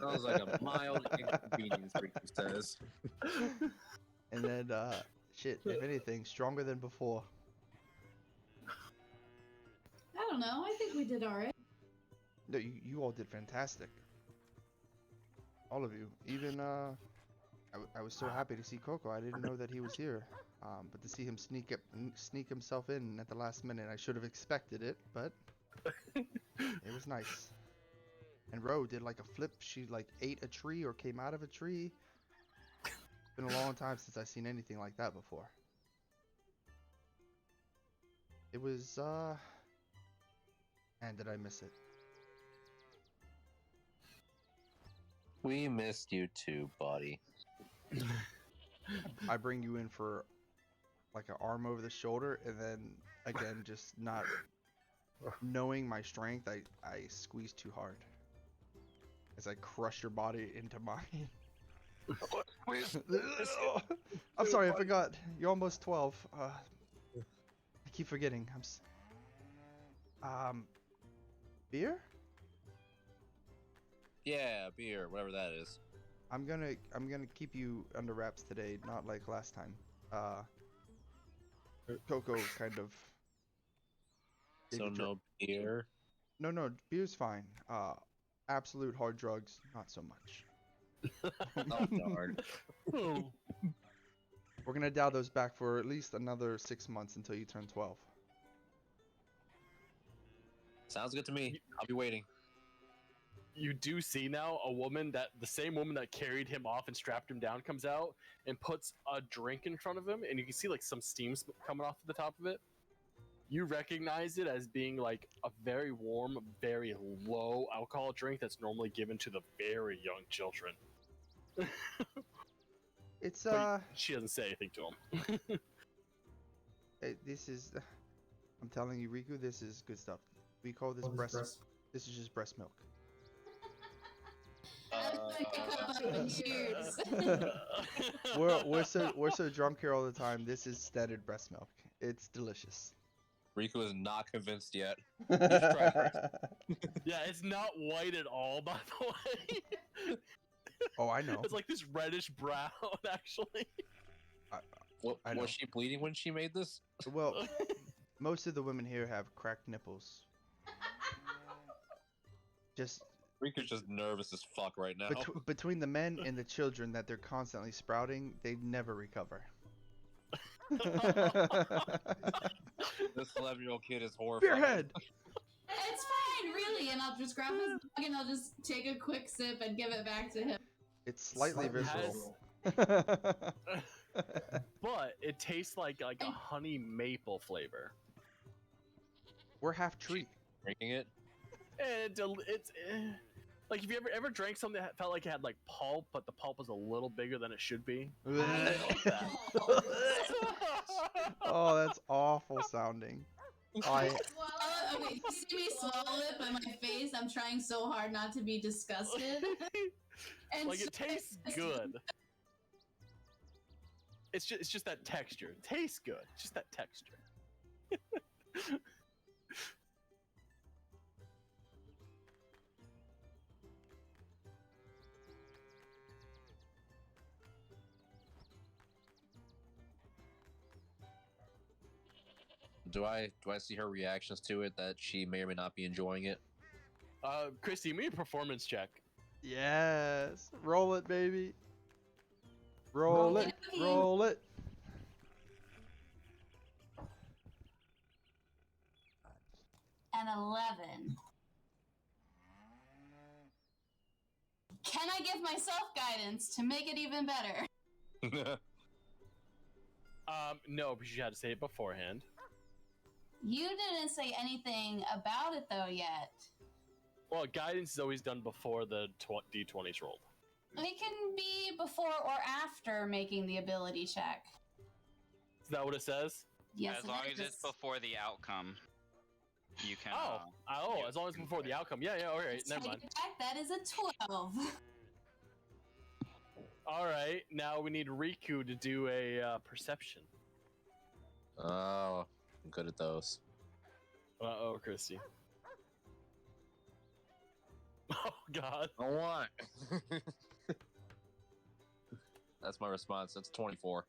Sounds like a mild inconvenience, Riku says. And then, shit, if anything, stronger than before. I don't know. I think we did alright. No, you all did fantastic. All of you. Even, I was so happy to see Coco. I didn't know that he was here. But to see him sneak himself in at the last minute, I should have expected it, but it was nice. And Ro did like a flip. She like ate a tree or came out of a tree. It's been a long time since I've seen anything like that before. It was, and did I miss it? We missed you too, buddy. I bring you in for like an arm over the shoulder, and then again, just not knowing my strength, I squeeze too hard as I crush your body into mine. I'm sorry, I forgot. You're almost 12. I keep forgetting. Beer? Yeah, beer, whatever that is. I'm gonna keep you under wraps today, not like last time. Coco kind of. So no beer? No, beer's fine. Absolute hard drugs, not so much. Oh, darn. We're gonna dial those back for at least another 6 months until you turn 12. Sounds good to me. I'll be waiting. You do see now the same woman that carried him off and strapped him down comes out and puts a drink in front of him, and you can see like some steam coming off the top of it. You recognize it as being like a very warm, very low alcohol drink that's normally given to the very young children. It's But she doesn't say anything to him. this is, I'm telling you, Riku, this is good stuff. We call this breast. This is just breast milk. Cheers. we're so drunk here all the time. This is standard breast milk. It's delicious. Riku is not convinced yet. You should try first. Yeah, it's not white at all, by the way. Oh, I know. It's like this reddish brown, actually. Was she bleeding when she made this? Well, most of the women here have cracked nipples. Just Riku's just nervous as fuck right now. between the men and the children that they're constantly sprouting, they never recover. This 11-year-old kid is horrified. Spearhead! It's fine, really. And I'll just grab his mug and I'll just take a quick sip and give it back to him. It's slightly visceral. But it tastes like a honey maple flavor. We're half tree. Drinking it? And it's like, if you ever drank something that felt like it had like pulp, but the pulp was a little bigger than it should be. Oh, that's awful sounding. Okay, you see me swallow it by my face. I'm trying so hard not to be disgusted. And Like, it tastes good. it's just that texture. It tastes good. It's just that texture. Do I see her reactions to it that she may or may not be enjoying it? Christy, give me a performance check. Yes. Roll it, baby. Roll it. Okey-dokey. Roll it. An 11. Can I give myself guidance to make it even better? No, because you had to say it beforehand. You didn't say anything about it though yet. Well, guidance is always done before the d20's rolled. It can be before or after making the ability check. Is that what it says? Yes, As long as it's before the outcome, you can. As long as it's before the outcome. Yeah, all right, never mind. That is a 12. All right, now we need Riku to do a perception. Oh, I'm good at those. Uh-oh, Christy. Oh, God. I want. That's my response. That's 24.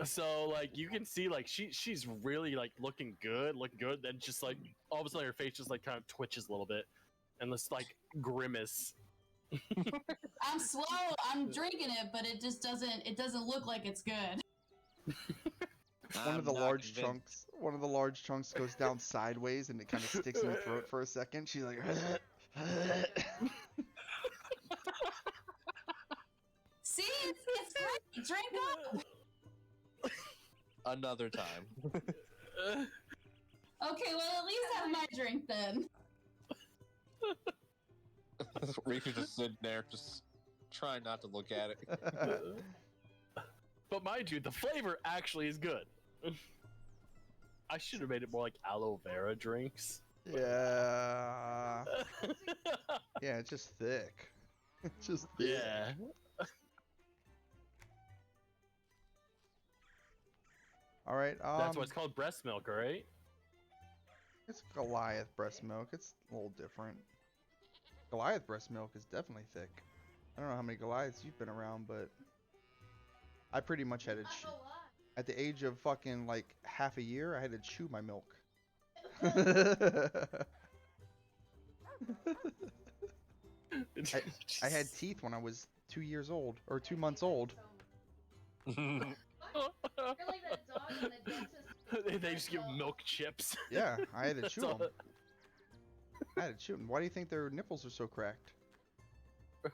So, like, you can see, like, she's really, like, looking good, then just, like, all of a sudden her face just, like, kind of twitches a little bit. And this, like, grimace. I'm drinking it, but it just doesn't look like it's good. One of the large chunks goes down sideways and it kind of sticks in her throat for a second. She's like, See, it's great. Drink up. Another time. Okay, well at least have my drink then. Riku just sitting there, just trying not to look at it. But mind you, the flavor actually is good. I should have made it more like aloe vera drinks. yeah. Yeah, it's just thick. It's just thick. Yeah. All right. That's why it's called breast milk, right? It's Goliath breast milk. It's a little different. Goliath breast milk is definitely thick. I don't know how many Goliaths you've been around, but I pretty much had to at the age of fucking like half a year, I had to chew my milk. I had teeth when I was 2 years old or 2 months old. They just give milk chips. Yeah, I had to chew all- them. I had to chew them. Why do you think their nipples are so cracked?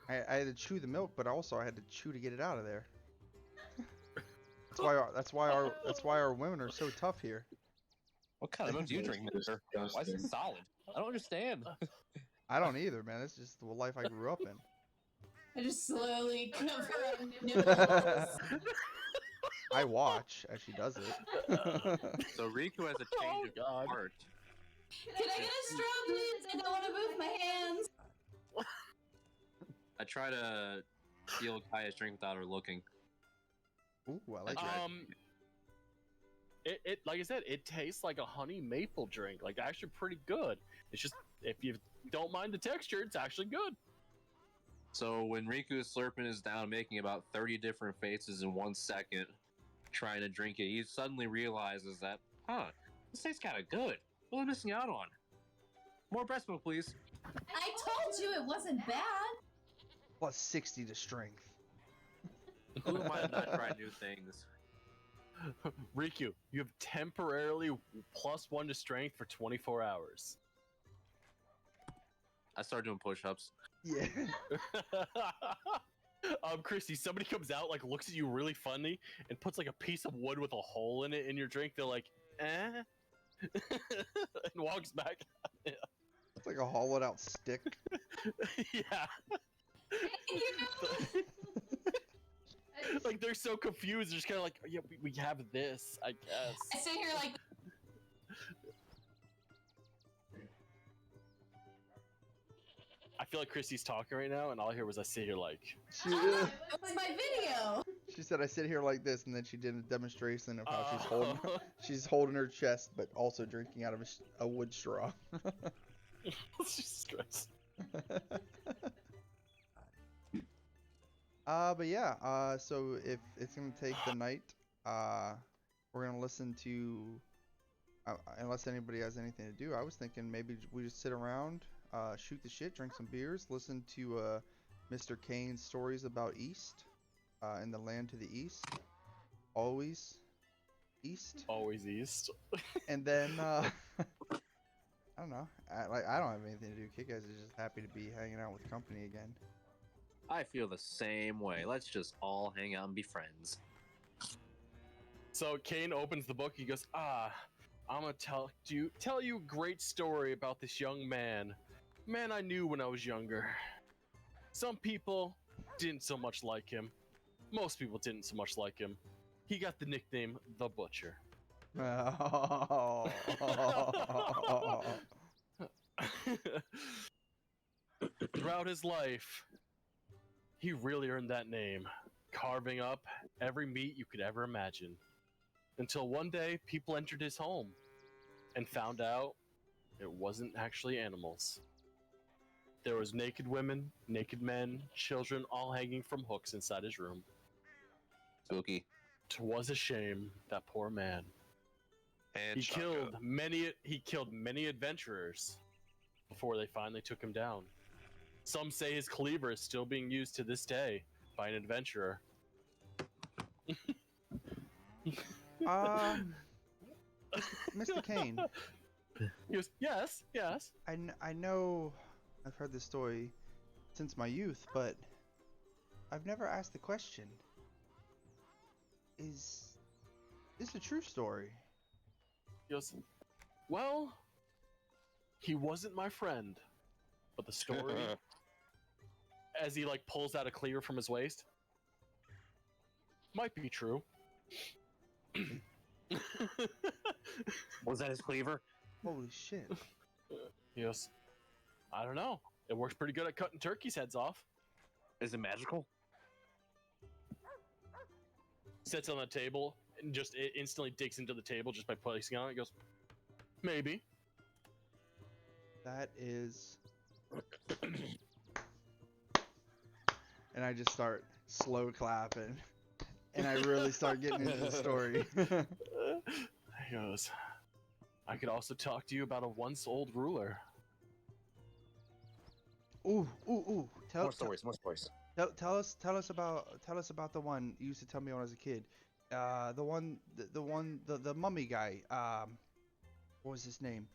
I had to chew the milk, but also I had to chew to get it out of there. That's why our women are so tough here. What kind of milk do you drink, mister? Why is it solid? I don't understand. I don't either, man. It's just the life I grew up in. I just slowly cover up nipples. I watch as she does it. So Riku has a change of heart. Can I get a straw, please? I don't want to move my hands. I try to steal Kaya's drink without her looking. Ooh, I like that. It like I said, it tastes like a honey maple drink. Like actually pretty good. It's just if you don't mind the texture, it's actually good. So when Riku is slurping his down, making about 30 different faces in 1 second, trying to drink it, he suddenly realizes that, this tastes kind of good. What am I missing out on? More breast milk, please. I told you it wasn't bad. Plus 60 to strength. Who am I to not try new things? Riku, you have temporarily +1 to strength for 24 hours. I started doing push-ups. Yeah. Christy, somebody comes out, like, looks at you really funny and puts, like, a piece of wood with a hole in it in your drink. They're like, eh? And walks back. Yeah. It's like a hollowed out stick. Yeah. Like, they're so confused. They're just kind of like, yeah, we have this, I guess. I sit here like... I feel like Christy's talking right now, and all I hear was I sit here like... It was my video! She said I sit here like this, and then she did a demonstration of how Oh. she's holding her chest, but also drinking out of a wood straw. Jesus Christ. But yeah, so if it's gonna take the night, we're gonna listen to, unless anybody has anything to do, I was thinking maybe we just sit around, shoot the shit, drink some beers, listen to Mr. Kane's stories about East, in the land to the east, always East, Always East. and then I don't know, I don't have anything to do. Kick-Ass is just happy to be hanging out with company again. I feel the same way. Let's just all hang out and be friends. So Kane opens the book. He goes, I'm gonna tell you a great story about this young man I knew when I was younger. Some people didn't so much like him. Most people didn't so much like him. He got the nickname the Butcher. Oh. Throughout his life, he really earned that name, carving up every meat you could ever imagine. Until one day, people entered his home and found out it wasn't actually animals. There was naked women, naked men, children, all hanging from hooks inside his room. Spooky. 'Twas a shame, that poor man. And He killed many adventurers before they finally took him down. Some say his cleaver is still being used to this day by an adventurer. Mr. Kane. He goes, yes. I know I've heard this story since my youth, but I've never asked the question. Is this a true story? He goes, well, he wasn't my friend, but the story, as he like pulls out a cleaver from his waist, might be true. Was that his cleaver? Holy shit. He goes, I don't know. It works pretty good at cutting turkeys' heads off. Is it magical? Sits on the table and just instantly digs into the table just by placing it on it. He goes, maybe. That is... And I just start slow clapping. And I really start getting into the story. He goes, I could also talk to you about a once old ruler. Ooh. More stories. Tell us about the one you used to tell me when I was a kid. The mummy guy. What was his name?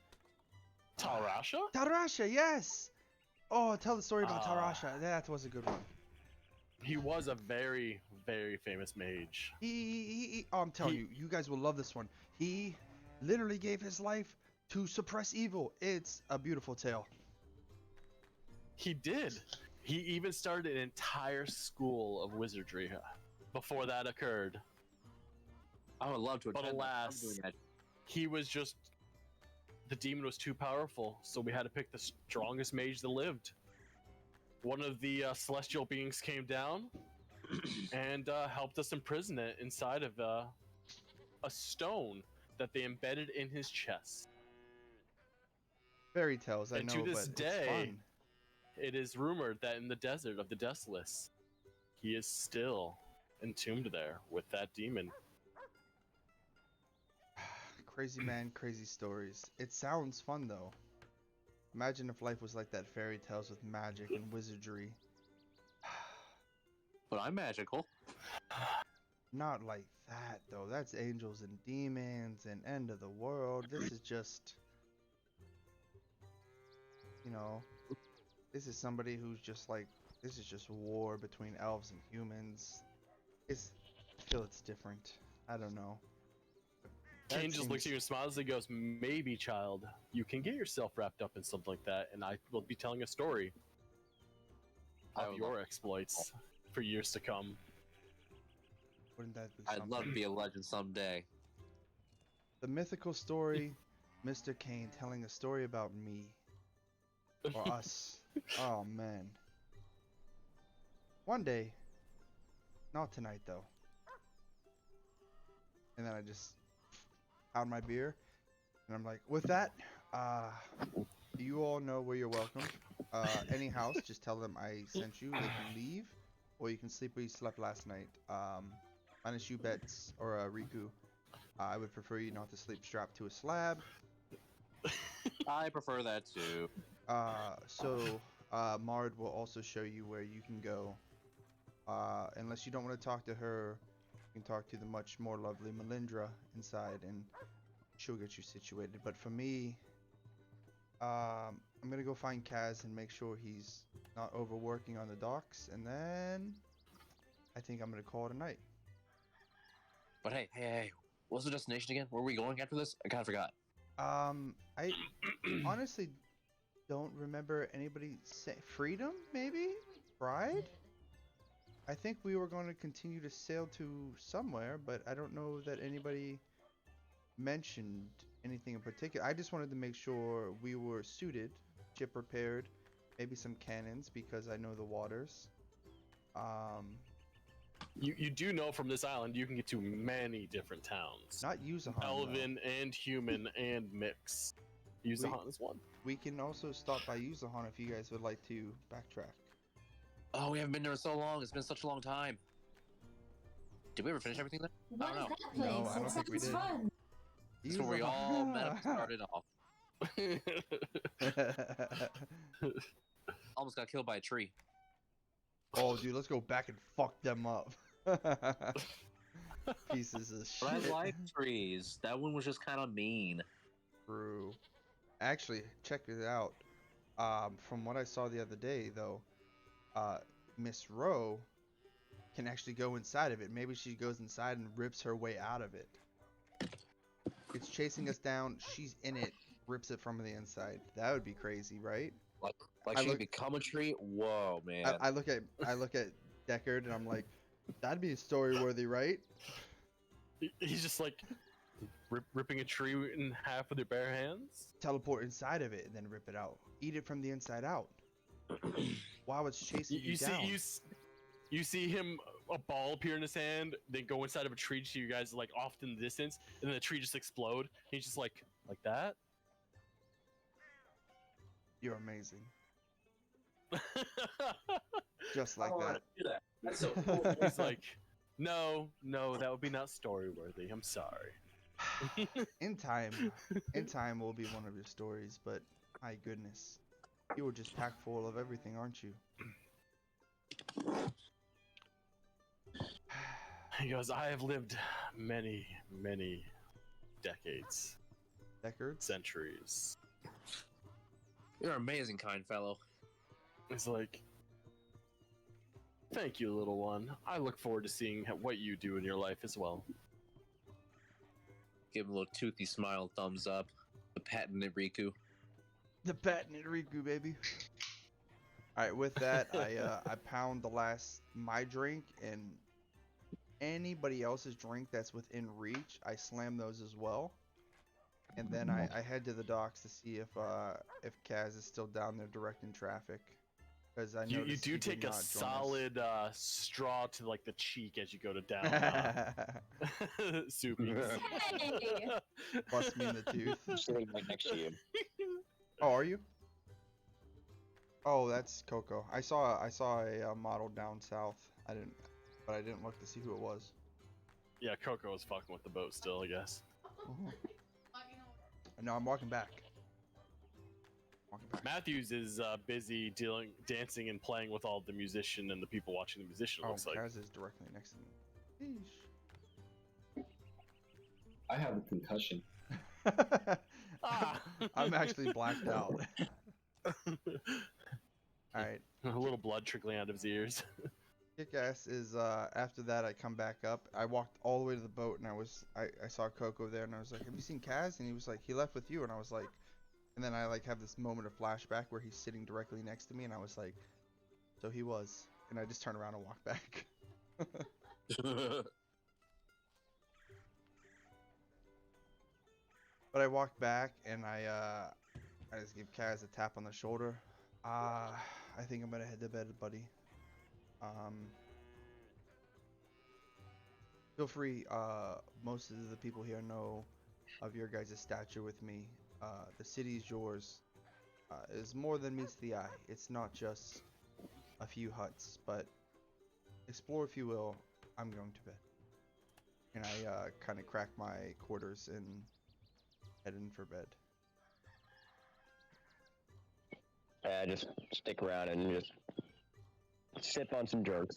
Talrasha? Talrasha, yes. Oh, tell the story about Talrasha. That was a good one. He was a very, very famous mage. I'm telling you, you guys will love this one. He literally gave his life to suppress evil. It's a beautiful tale. He did. He even started an entire school of wizardry before that occurred. I would love to attend. But alas, he was just... The demon was too powerful, so we had to pick the strongest mage that lived. One of the celestial beings came down and helped us imprison it inside of a stone that they embedded in his chest. Fairy tales, I know, to this but day, it's fun. It is rumored that in the desert of the Desolus, he is still entombed there with that demon. Crazy man, crazy stories. It sounds fun though. Imagine if life was like that, fairy tales with magic and wizardry. But I'm magical. Not like that though. That's angels and demons and end of the world. This is just, you know, this is somebody who's just like, this is just war between elves and humans. I feel it's different. I don't know. Kane just looks at you and smiles and goes, maybe, child, you can get yourself wrapped up in something like that, and I will be telling a story of your exploits for years to come. Wouldn't that be I'd something? love to be a legend someday. The mythical story, Mr. Kane telling a story about me. Or us. Oh, man. One day. Not tonight, though. and then I just pound my beer, and I'm like, with that, you all know where you're welcome. Any house, just tell them I sent you. They can leave, or you can sleep where you slept last night. Minus you, Bets, or Riku. I would prefer you not to sleep strapped to a slab. I prefer that too. Mard will also show you where you can go. Unless you don't want to talk to her, you can talk to the much more lovely Melindra inside, and she'll get you situated. But for me, I'm gonna go find Kaz and make sure he's not overworking on the docks, and then I think I'm gonna call it a night. But hey, what's the destination again? Where are we going after this? I kind of forgot. I honestly don't remember anybody say freedom, maybe? Pride? I think we were going to continue to sail to somewhere, but I don't know that anybody mentioned anything in particular. I just wanted to make sure we were suited, ship repaired, maybe some cannons because I know the waters. You do know from this island you can get to many different towns. Not Yuzahan, Elven and human and mix. Yuzahan is one. We can also stop by Yuzahan if you guys would like to backtrack. Oh, we haven't been there in so long. It's been such a long time. Did we ever finish everything there? What I don't is know. that place? No, I don't It think we sounds did. fun. That's where we all met up and started off. Almost got killed by a tree. Oh, dude, let's go back and fuck them up. Pieces of shit. But I like trees. That one was just kind of mean. True. Actually, check it out. From what I saw the other day, though, Miss Rowe can actually go inside of it. Maybe she goes inside and rips her way out of it. It's chasing us down. She's in it, rips it from the inside. That would be crazy, right? Like she become a tree? Whoa, man. I look at Deckard and I'm like, that'd be story worthy, right? He's just like ripping a tree in half with your bare hands. Teleport inside of it and then rip it out. Eat it from the inside out. While it's chasing you down. You see him, a ball appear in his hand, then go inside of a tree to you guys like off in the distance, and then the tree just explode. He's just like that. You're amazing. Just like that. Do that. That's so cool. He's like, no, that would be not story worthy. I'm sorry. In time will be one of your stories, but my goodness, you were just packed full of everything, aren't you? He goes, I have lived many, many decades, Deckard? centuries. You're an amazing, kind fellow. It's like, thank you, little one. I look forward to seeing what you do in your life as well. Give him a little toothy smile, thumbs up. The patented Riku. The patented Riku, baby. Alright, with that, I pound the last my drink, and anybody else's drink that's within reach, I slam those as well. And then I head to the docks to see if Kaz is still down there directing traffic. Because I know you do take a solid straw to like the cheek as you go to down. Soupy. Hey! Bust me in the tooth. I'm sitting right next to you. Oh, are you? Oh, that's Coco. I saw a model down south. I didn't look to see who it was. Yeah, Coco was fucking with the boat still, I guess. No, I'm walking back. Matthews is busy dancing and playing with all the musician and the people watching the musician. Looks like. Kaz is directly next to me. I have a concussion. I'm actually blacked out. Alright. A little blood trickling out of his ears. Kick-ass is after that I come back up. I walked all the way to the boat and I saw Coco there and I was like, have you seen Kaz? And he was like, he left with you, and I was like, and then I like have this moment of flashback where he's sitting directly next to me and I was like, so he was. And I just turn around and walk back. But I walked back and I just give Kaz a tap on the shoulder. I think I'm gonna head to bed, buddy. Feel free. Most of the people here know of your guys' stature with me. The city is yours. Is more than meets the eye. It's not just a few huts, but explore if you will. I'm going to bed. And I kind of crack my quarters and head in for bed. I just stick around and just sip on some jerks.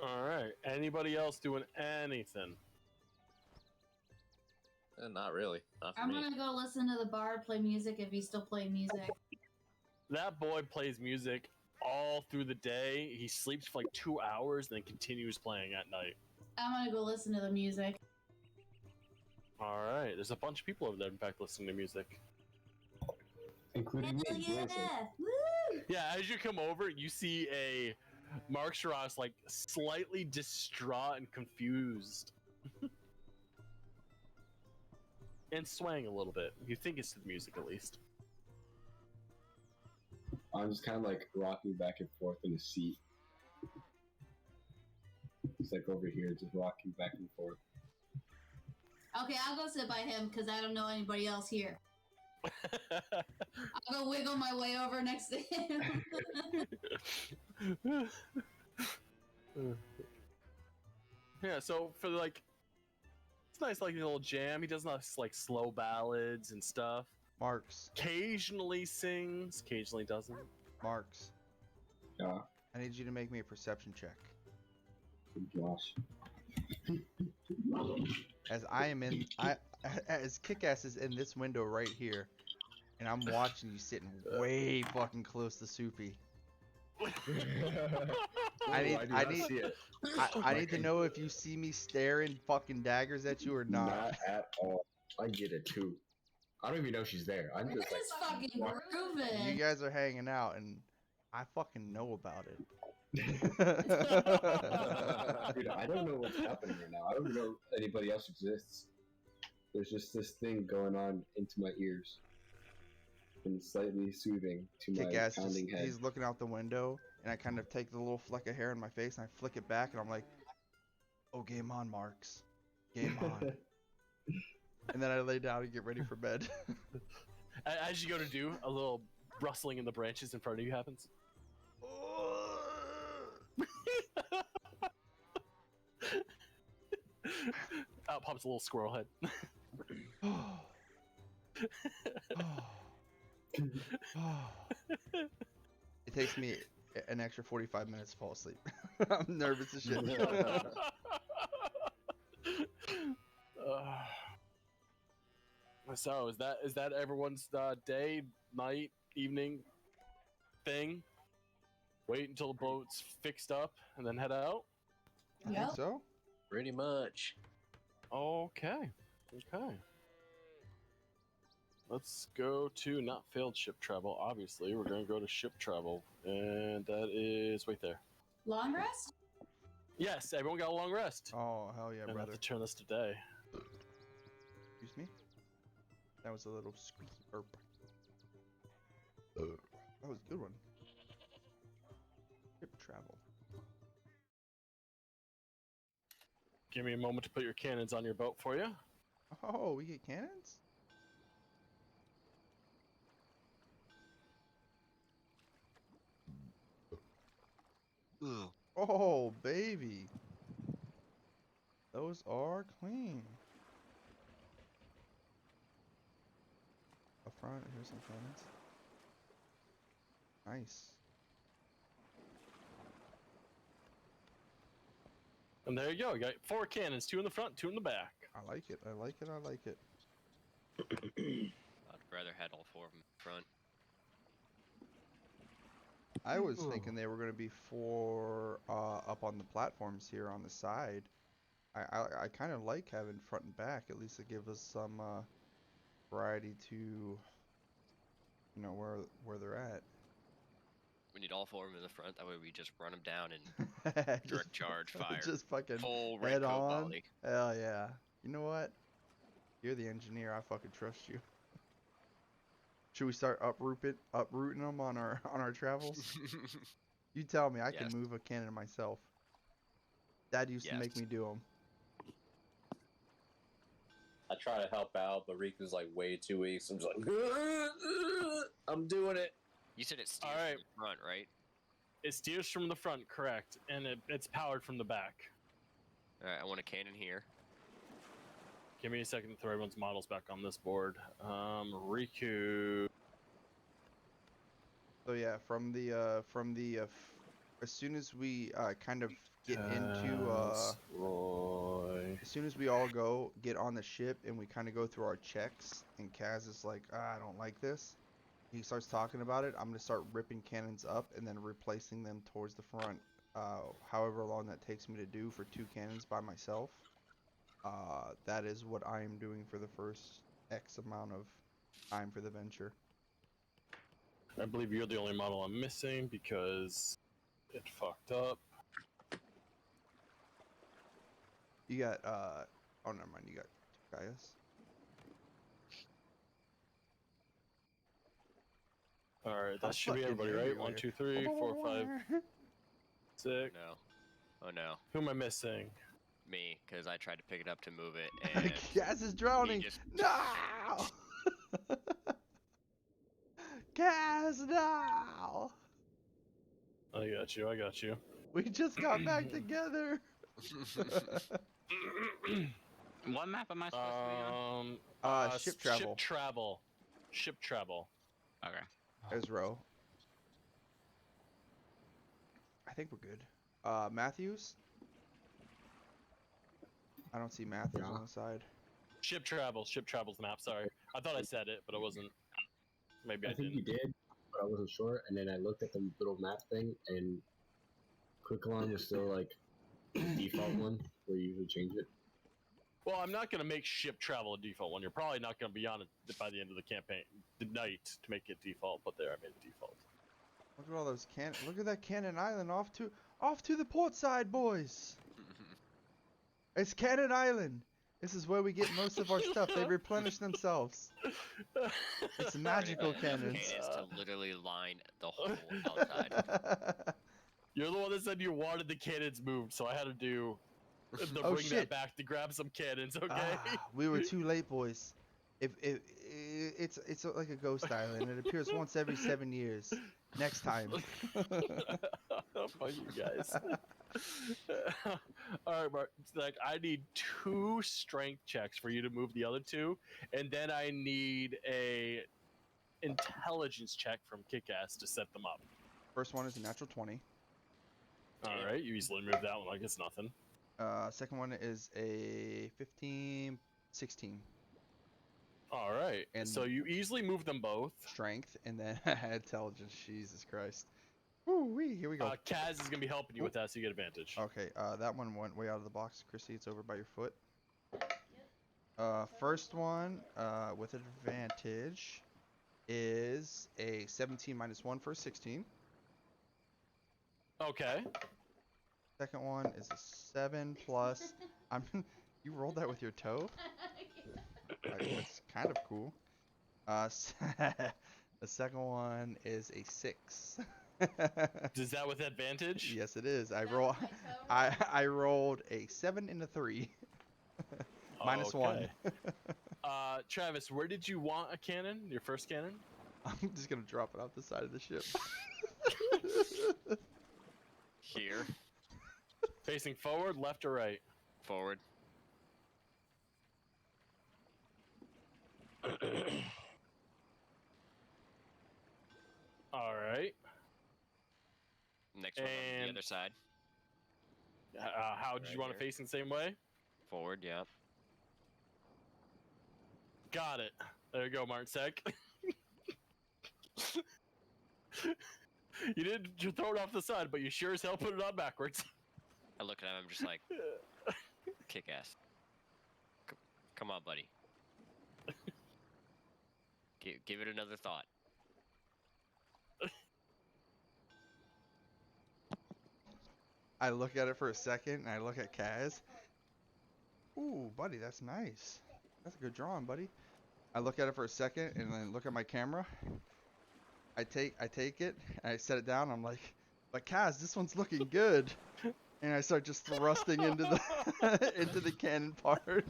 Alright. Anybody else doing anything? Not really. Not for I'm me. gonna go listen to the bard play music if he's still playing music. That boy plays music all through the day. He sleeps for like 2 hours, then continues playing at night. I'm gonna go listen to the music. Alright. There's a bunch of people over there, in fact, listening to music. Including me. Hell yeah! Listen. Woo! Yeah, as you come over, you see a Mark Shiras like slightly distraught and confused. And swaying a little bit. You think it's to the music at least. I'm just kind of like rocking back and forth in the seat. He's like over here, just rocking back and forth. Okay, I'll go sit by him because I don't know anybody else here. I'll go wiggle my way over next to him. Yeah, so for like, it's nice like a little jam. He does nice like slow ballads and stuff. Marks. Occasionally sings, occasionally doesn't. Marks. Yeah. I need you to make me a perception check. Josh. As I am in, as Kick-Ass is in this window right here, and I'm watching you sitting way fucking close to Soupy. I need to know if you see me staring fucking daggers at you or not. Not at all. I get it too. I don't even know she's there. I'm We're just like, just fucking You grooving. guys are hanging out, and I fucking know about it. dude, I don't know what's happening right now. I don't know if anybody else exists. There's just this thing going on into my ears. And slightly soothing to my Kick-Ass, pounding head. he's looking out the window, and I kind of take the little fleck of hair in my face, and I flick it back, and I'm like, oh, game on, Marks. Game on. And then I lay down and get ready for bed. As you go to do, a little rustling in the branches in front of you happens. Out pops a little squirrel head. It takes me an extra 45 minutes to fall asleep. I'm nervous as shit. So is that everyone's day, night, evening thing? Wait until the boat's fixed up and then head out? I think so. Pretty much. Okay. Let's go to not failed ship travel. Obviously, we're going to go to ship travel, and that is right there. Long rest? Yes, everyone got a long rest. Oh, hell yeah, I brother. have to turn this today. Excuse me? That was a little squeaky burp. That was a good one. Ship travel. Give me a moment to put your cannons on your boat for you. Oh, we get cannons? Ugh. Oh, baby. Those are clean. Up front, here's some cannons. Nice. And there you go. You got 4 cannons, 2 in the front, 2 in the back. I like it. I like it. I like it. I'd rather had all 4 of them in front. I was thinking they were going to be 4 up on the platforms here on the side. I kind of like having front and back. At least it gives us some variety to, you know, where they're at. We need all 4 of them in the front. That way we just run them down and direct charge fire. Just fucking full head red coat on. volley. Hell yeah. You know what? You're the engineer. I fucking trust you. Should we start uprooting them on our travels? You tell me. I can Yes. move a cannon myself. Dad used to make Yes. me do them. I try to help out, but Riku's like way too weak. So I'm just like, I'm doing it. You said it steers Alright. from the front, right? It steers from the front, correct, and it's powered from the back. All right, I want a cannon here. Give me a second to throw everyone's models back on this board. Riku. So yeah, as soon as we kind of get into Roy. as soon as we all get on the ship and we kind of go through our checks, and Kaz is like, I don't like this. He starts talking about it. I'm gonna start ripping cannons up and then replacing them towards the front. However long that takes me to do for 2 cannons by myself. That is what I am doing for the first X amount of time for the venture. I believe you're the only model I'm missing because it fucked up. You got oh never mind, you got 2 guys. Alright, I that should be fucking everybody, knew right? you 1, were. 2, 3, 4, 5, 6. No. Oh no, Who am I missing? me, because I tried to pick it up to move it, and Kaz is drowning. just- No. Kaz, no. I got you. I got you. We just got back together. What map am I supposed to be on? Ship travel. Ship travel. Ship travel. Okay. There's Ro. I think we're good. Matthews? I don't see Matthews on the side. Ship travel. Ship travel's the map. Sorry, I thought I said it, but it wasn't. Maybe I think didn't. you did, but I wasn't sure. And then I looked at the little map thing, and Quick Alarm was still like the default one where you usually change it. Well, I'm not gonna make ship travel a default one. You're probably not gonna be on it by the end of the campaign, the night, to make it default. But there, I made it default. Look at all those Look at that Cannon Island off to the port side, boys. It's Cannon Island. This is where we get most of our stuff. They replenish themselves. It's magical cannons. Cannons to literally line the whole outside. You're the one that said you wanted the cannons moved, so I had to do the Oh, bring shit. that back to grab some cannons. Okay. We were too late, boys. It's like a ghost island. It appears once every 7 years. Next time. Fuck you guys. All right, Mark. Like, I need 2 strength checks for you to move the other 2, and then I need a intelligence check from Kickass to set them up. First one is a natural 20. All right, you easily move that one like it's nothing. Second one is a 15, 16. All right, And so you easily move them both. Strength, and then intelligence. Jesus Christ. Woo-wee, here we go. Kaz is gonna be helping you with that, so you get advantage. Okay, that one went way out of the box. Chrissy, it's over by your foot. First one, with advantage, is a 17 minus 1 for a 16. Okay. Second one is a 7 plus. You rolled that with your toe? That's kind of cool. The second one is a 6. Is that with advantage? Yes, it is. I rolled a 7 and a 3. Minus 1. Travis, where did you want a cannon? Your first cannon? I'm just gonna drop it off the side of the ship. Here. Facing forward, left, or right? Forward. All right. Next one on the And- other side. How did you Right want it here. facing the same way? Forward, yeah. Got it. There you go, Martsek. You didn't throw it off the side, but you sure as hell put it on backwards. I look at him, I'm just like, kick ass. Come on, buddy. Give it another thought. I look at it for a second, and I look at Kaz. Ooh, buddy, that's nice. That's a good drawing, buddy. I look at it for a second, and then look at my camera. I take it, and I set it down. I'm like, but Kaz, this one's looking good. And I start just thrusting into the into the cannon part.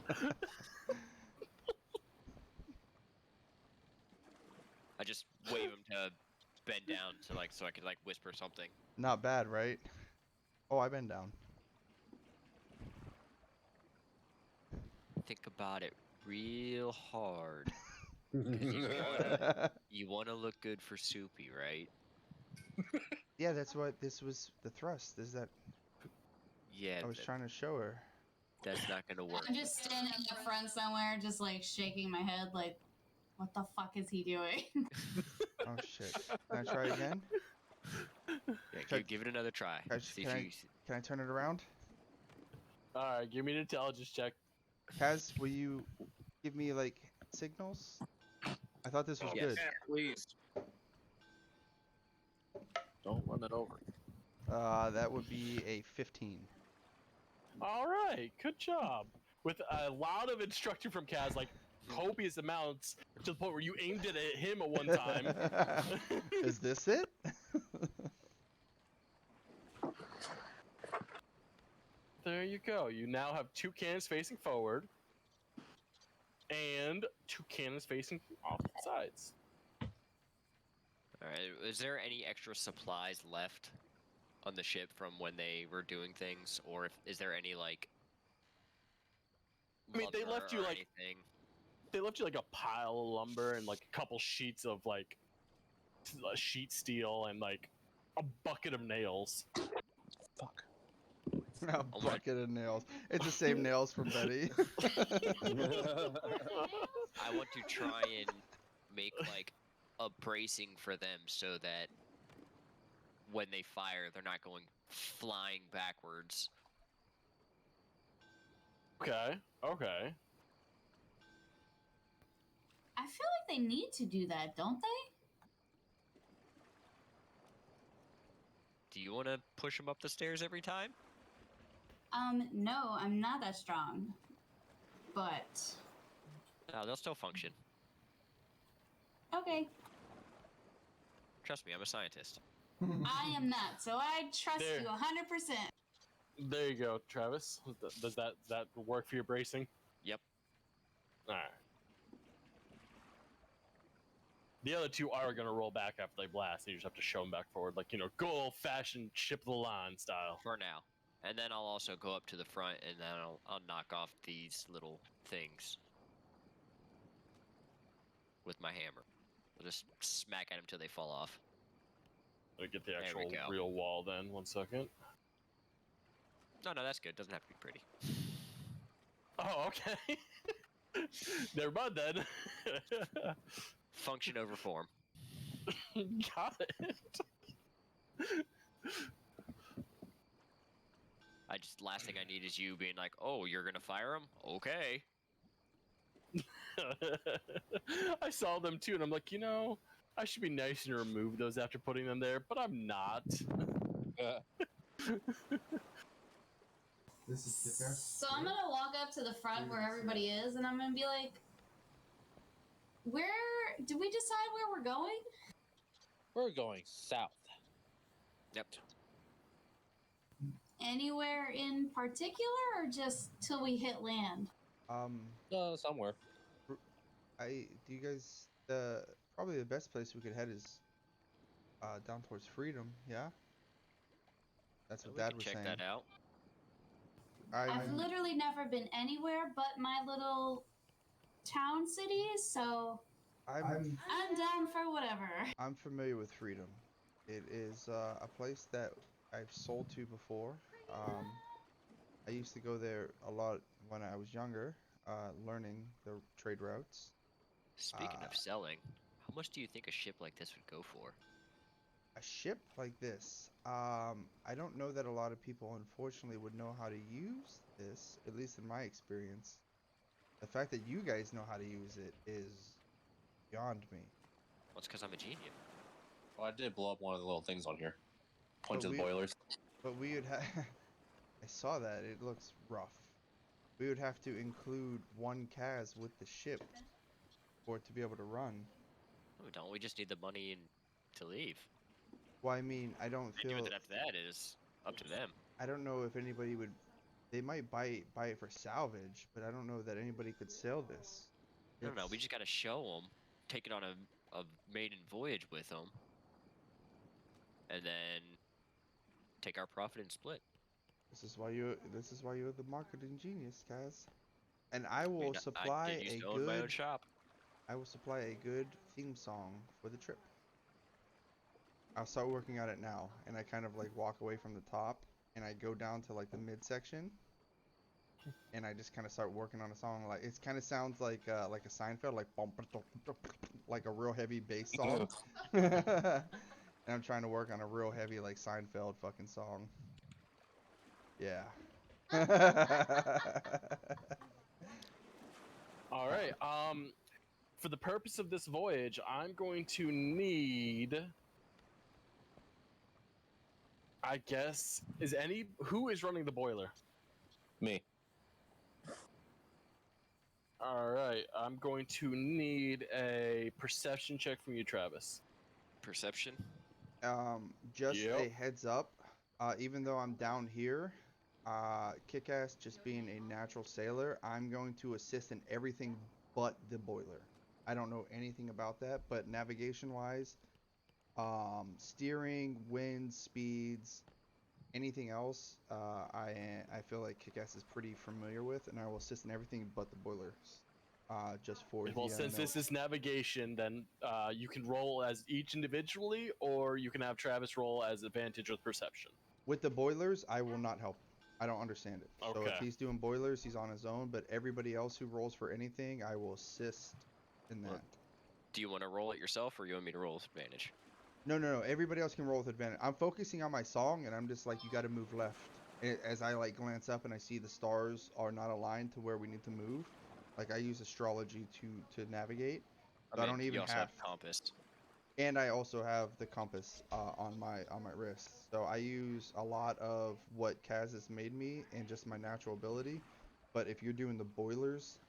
I just wave him to bend down to so I could whisper something. Not bad, right? Oh, I bend down. Think about it real hard. 'Cause you wanna look good for Soupy, right? Yeah, that's what this was. The thrust is that Yeah, I was trying to show her. that's not gonna work. I'm just standing in the front somewhere, just shaking my head, what the fuck is he doing? Oh shit! Can I try again? Yeah, give it another try. Can I turn it around? All right, give me an intelligence check. Kaz, will you give me signals? I thought this was Yes. good. Yeah, please. Don't run it over. That would be a 15. All right, good job. With a lot of instruction from Kaz, copious amounts, to the point where you aimed it at him at one time. Is this it? There you go. You now have 2 cannons facing forward, and 2 cannons facing opposite sides. Alright, is there any extra supplies left on the ship from when they were doing things? Or is there any, I mean, they left you, anything? They left you, a pile of lumber and, a couple sheets of, sheet steel and, a bucket of nails. Fuck. A bucket of nails. It's the same nails from Betty. I want to try and make a bracing for them so that when they fire, they're not going flying backwards. Okay. I feel like they need to do that, don't they? Do you want to push them up the stairs every time? No, I'm not that strong. But No, they'll still function. okay. Trust me, I'm a scientist. I am not, so I trust There. you 100%. There you go, Travis. Does that work for your bracing? Yep. All right. The other 2 are going to roll back after they blast, and you just have to show them back forward, good old-fashioned ship of the line style. For now. And then I'll also go up to the front, and then I'll knock off these little things with my hammer. I'll just smack at them till they fall off. Let me get the There we actual go. real wall then. 1 second. No, that's good. Doesn't have to be pretty. Oh, okay. Never mind then. Function over form. Got it. Last thing I need is you being like, oh, you're gonna fire them? Okay. I saw them too, and I'm like, I should be nice and remove those after putting them there, but I'm not. This is fair. So I'm gonna walk up to the front where everybody is, and I'm gonna be like, did we decide where we're going? We're going south. Yep. Anywhere in particular, or just till we hit land? Somewhere. Do you guys probably the best place we could head is down towards Freedom, yeah? That's what Dad was saying. Check that out. I've literally never been anywhere but my little town cities, so I'm down for whatever. I'm familiar with Freedom. It is a place that I've sold to before. I used to go there a lot when I was younger, learning the trade routes. Speaking of selling, how much do you think a ship like this would go for? A ship like this, I don't know that a lot of people, unfortunately, would know how to use this, at least in my experience. The fact that you guys know how to use it is beyond me. Well, it's because I'm a genius. Well, I did blow up one of the little things on here. Point But to the boilers. But we would have... I saw that. It looks rough. We would have to include 1 Kaz with the ship for it to be able to run. Oh, don't we just need the money to leave? Well, I mean, I don't They do feel... it after that is up to them. I don't know if anybody would. They might buy it for salvage, but I don't know that anybody could sell this. I don't know. We just gotta show them, take it on a maiden voyage with them, and then take our profit and split. This is why you're the marketing genius, guys. And I will supply I did a used to own my own shop. I will supply a good theme song for the trip. I'll start working on it now, and I kind of like walk away from the top, and I go down to like the midsection, and I just kind of start working on a song. Like it kind of sounds like a Seinfeld, like a real heavy bass song. And I'm trying to work on a real heavy like Seinfeld fucking song. Yeah. All right. For the purpose of this voyage, I'm going to need. I guess who is running the boiler? Me. All right. I'm going to need a perception check from you, Travis. Perception. Just a heads up. Even though I'm down here, Kick-Ass just being a natural sailor, I'm going to assist in everything but the boiler. I don't know anything about that, but navigation-wise, steering, wind, speeds, anything else, I feel like Kick-Ass is pretty familiar with, and I will assist in everything but the boilers. Just for well, since this is navigation, then you can roll as each individually, or you can have Travis roll as advantage with perception. With the boilers, I will not help. I don't understand it. Okay. So if he's doing boilers, he's on his own. But everybody else who rolls for anything, I will assist in that. Do you want to roll it yourself, or you want me to roll with advantage? No. Everybody else can roll with advantage. I'm focusing on my song, and I'm just like, you got to move left. As I like glance up and I see the stars are not aligned to where we need to move. Like I use astrology to navigate. So I don't even have compass. And I also have the compass on my wrist. So I use a lot of what Kaz has made me and just my natural ability. But if you're doing the boilers,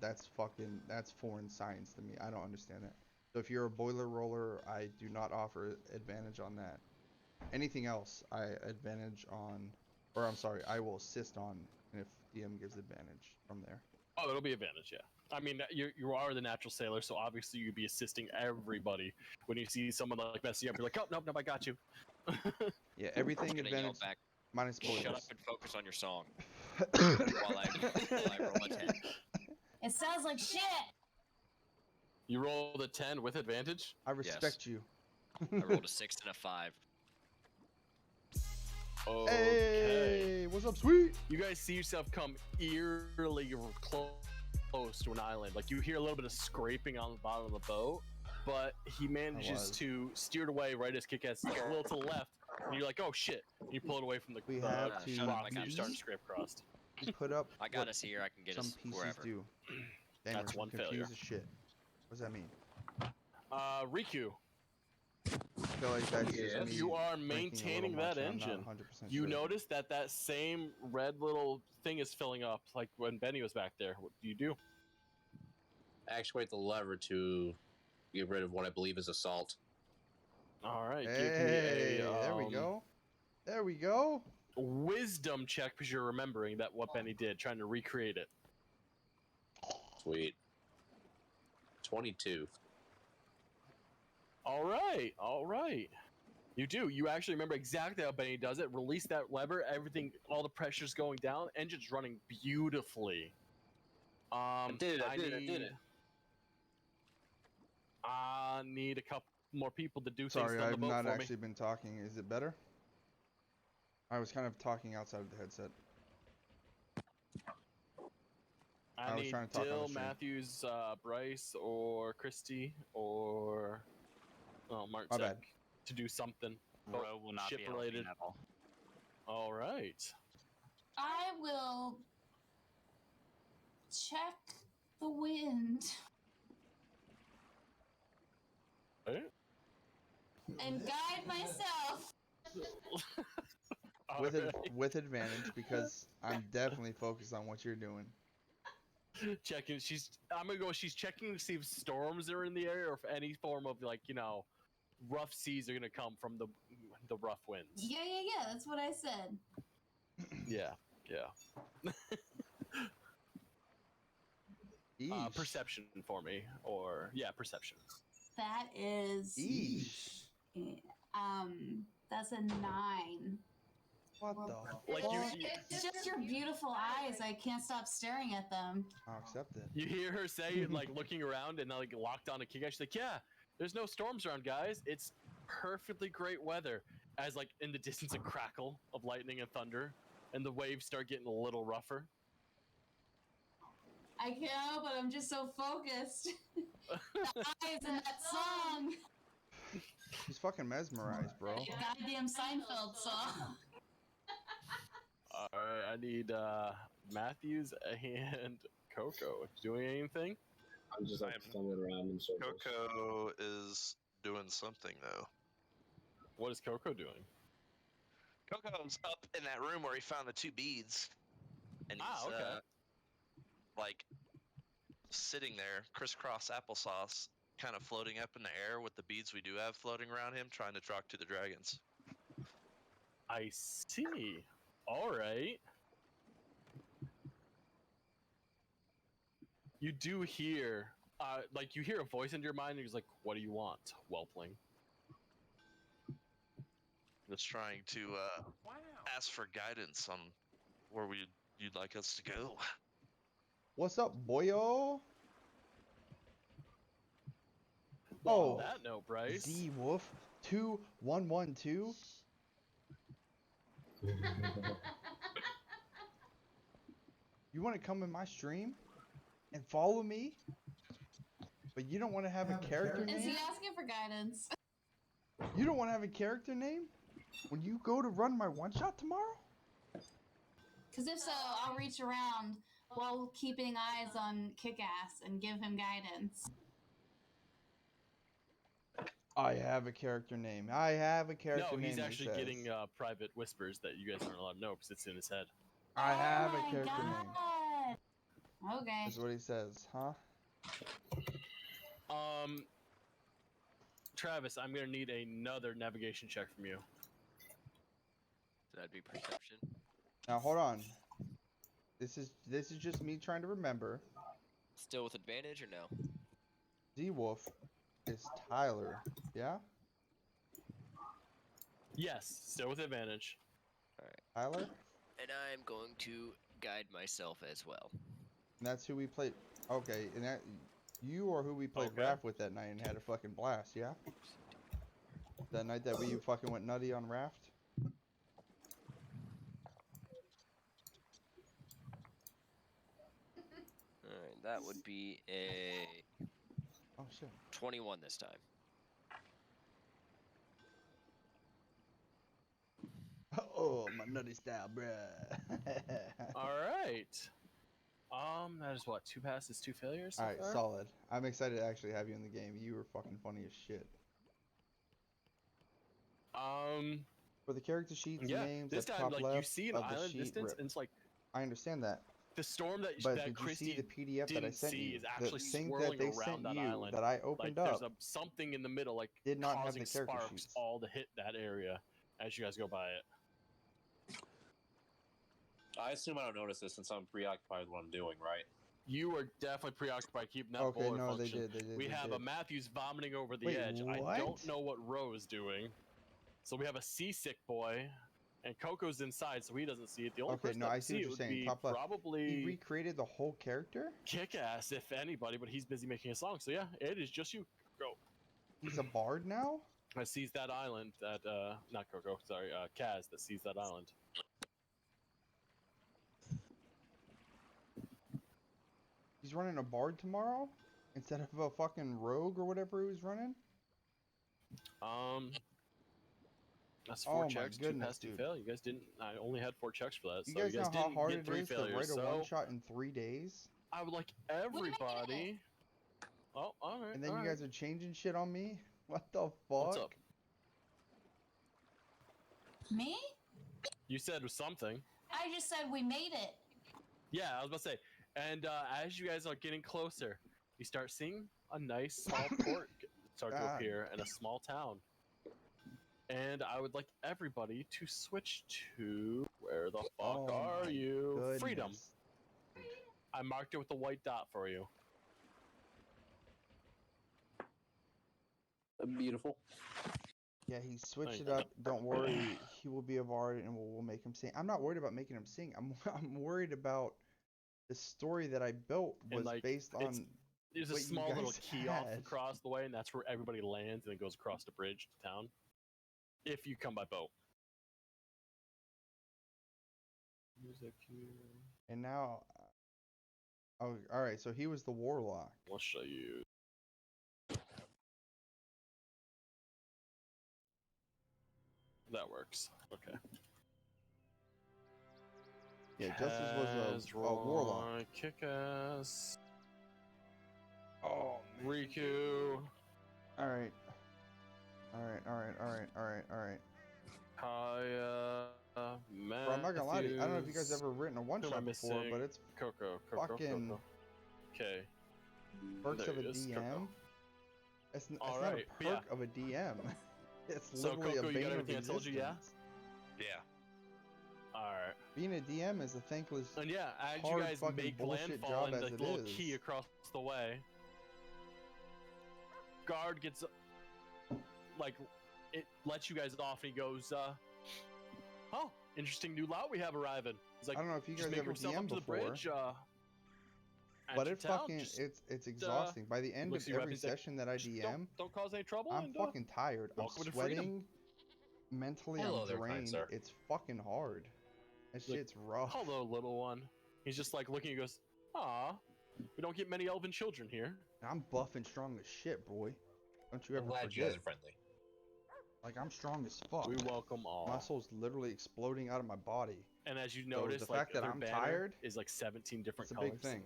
that's foreign science to me. I don't understand that. So if you're a boiler roller, I do not offer advantage on that. Anything else, I will assist on, and if DM gives advantage from there. Oh, it'll be advantage, yeah. I mean, you are the natural sailor, so obviously you'd be assisting everybody. When you see someone like messing up, you're like, oh, nope, I got you. Yeah, everything advantage back, minus boilers. Shut up and focus on your song while I roll a 10. It sounds like shit. You rolled a 10 with advantage? I respect you. I rolled a 6 and a 5. Okay. Hey, what's up, sweet? You guys see yourself come eerily close to an island. Like you hear a little bit of scraping on the bottom of the boat, but he manages to steer it away right as Kick-Ass is a little to the left, and you're like, oh shit! And you pull it away from the rock and you start to scrape across. Put up. I got us here. I can get some us pieces wherever. do. That's one failure. As shit. What does that mean? Riku. I feel like that's just me you are drinking maintaining a little that much, and I'm engine. not 100% You sure. notice that same red little thing is filling up, like when Benny was back there. What do you do? Actuate the lever to get rid of what I believe is assault. All right, Hey, give me a there we go. There we go. Wisdom check because you're remembering that what Benny did, trying to recreate it. Sweet. 22. All right. You do. You actually remember exactly how Benny does it. Release that lever. Everything, all the pressure's going down. Engine's running beautifully. I did it. I need a couple more people to do things on the Sorry, I've boat not for actually been talking. Is it better? I was kind of talking outside of the headset. I was need trying to talk on the Dill, stream. Matthews, Bryce, or Christy, or Martin My bad. to do something. Ro will not ship be related. helping at all. All right. I will check the wind and guide myself. With advantage because I'm definitely focused on what you're doing. Checking. I'm gonna go. She's checking to see if storms are in the area or if any form of rough seas are gonna come from the rough winds. Yeah. That's what I said. Yeah. Eesh. Perception for me, or yeah, perception. That is. Eesh. That's a 9. What the Like fuck? It's just your beautiful eyes. I can't stop staring at them. I'll accept it. You hear her say, like, looking around and like locked on a kick. She's like, "Yeah, there's no storms around, guys. It's perfectly great weather." As like in the distance, a crackle of lightning and thunder, and the waves start getting a little rougher. I can't help it. I'm just so focused. The eyes in that song. He's fucking mesmerized, bro. That goddamn Seinfeld song. All right, I need Matthews and Coco. Doing anything? I'm just like stumbling around in circles. Coco is doing something though. What is Coco doing? Coco's up in that room where he found the 2 beads, and he's okay. like sitting there, crisscross applesauce, kind of floating up in the air with the beads we do have floating around him, trying to talk to the dragons. I see. All right. You do hear, like, you hear a voice in your mind, and he's like, "What do you want, whelpling?" Just trying to ask for guidance on where you'd like us to go. What's up, boyo? Well, Oh, on that note, Bryce. Z Wolf 2112. You want to come in my stream and follow me, but you don't want to have a character Is he name? asking for guidance? You don't want to have a character name when you go to run my one shot tomorrow? Because if so, I'll reach around while keeping eyes on Kick-Ass and give him guidance. I have a character name. I have a character No, name. he's it actually says. getting private whispers that you guys aren't allowed to know because it's in his head. I have Oh a my character name. God. Okay. That's what he says, huh? Travis, I'm gonna need another navigation check from you. So that'd be perception. Now hold on. This is just me trying to remember. Still with advantage or no? Z Wolf is Tyler. Yeah? Yes, still with advantage. Tyler? And I'm going to guide myself as well. And that's who we played. Okay, and that you or who we played Okay. Raft with that night and had a fucking blast, yeah? That night that we fucking went nutty on Raft? Alright, that would be a Oh shit. 21 this time. Oh, my nutty style, bruh. Alright. That is what, 2 passes, 2 failures? So Alright, far? solid. I'm excited to actually have you in the game. You were fucking funny as shit. For the character sheets, Yeah, names this at time, top like, left you see an of the island sheet distance, rip. and it's like, I understand that. the storm that, But that did you see Christy the PDF that I didn't sent see you? is actually The thing swirling that they around sent that you island. that I Like, opened there's up something in the middle, like, did not have causing the character sparks sheets. all to hit that area as you guys go by it. I assume I don't notice this since I'm preoccupied with what I'm doing, right? You were definitely preoccupied keeping that Okay, boiler no, function. they did. We they have did. a Matthews vomiting over the Wait, edge. I what? don't know what Ro's doing. So we have a seasick boy, and Coco's inside, so he doesn't see it. The only Okay, person no, that I would see see what it you're would saying. be Top left. probably He recreated the whole character? Kick-Ass, if anybody, but he's busy making a song. So yeah, it is just you, Coco. He's a bard now? That sees that island, that, not Coco, sorry, Kaz, that sees that island. He's running a bard tomorrow? Instead of a fucking rogue or whatever he was running? That's 4 Oh my checks, 2 goodness, pass, 2 dude. fail. You guys didn't, I only had 4 checks for that, You so guys you guys know how didn't hard get it 3 is to failures, write a so one-shot in 3 days? I would like everybody... Oh, alright, And then you guys are changing shit on me? What the fuck? What's up? Me? You said it was something. I just said we made it. Yeah, I was about to say. And as you guys are getting closer, you start seeing a nice small port start to God. appear in a small town. And I would like everybody to switch to where the fuck Oh are my you? goodness. Freedom. I marked it with a white dot for you. Beautiful. Yeah, he switched Thank it up. Don't worry, he will be a bard, and we'll make him sing. I'm not worried about making him sing. I'm worried about the story that I built was like, based on. There's a what you small little guys key off had. across the way, and that's where everybody lands, and it goes across the bridge to town. If you come by boat. Music here. And now, oh, all right. So he was the warlock. I'll show you. That works. Okay. Yeah, Justice was a warlock. Kick-ass. Oh, Riku. All right. All right. All right. All right. All right. All right. Kaya. Bro, I'm not gonna lie to you. I don't know if you guys ever written a one shot before, but it's Coco. fucking Okay. perks There of a it is, DM. Coco. It's not Alright, a perk of a DM. It's So, literally Coco, a you got bane of everything I told you, yeah? existence. Yeah. Alright. Being a DM is a thankless, And yeah, as you hard guys fucking make bullshit landfall job and as the it little is. key across the way, guard gets like it lets you guys off and he goes, oh, interesting new lot we have arriving. He's like, I don't know if you just guys make ever himself up DM to the before, bridge, at but your it town, fucking just, it's exhausting. By the end looks of at your every weapons, like, session that I just DM, don't cause any trouble. I'm and, fucking tired. I'm welcome to freedom. sweating. Mentally, Hello I'm there, kind drained. sir. It's fucking hard. That Like, shit's rough. Hello, little one. He's just like looking and goes, aw, we don't get many elven children here. I'm buff and strong as shit, boy. Don't you ever I'm glad forget. you guys are friendly. Like, I'm strong as fuck. We welcome all. Muscles literally exploding out of my body. And as you So notice, the like, fact that their I'm banner tired is like 17 different It's a colors. big thing.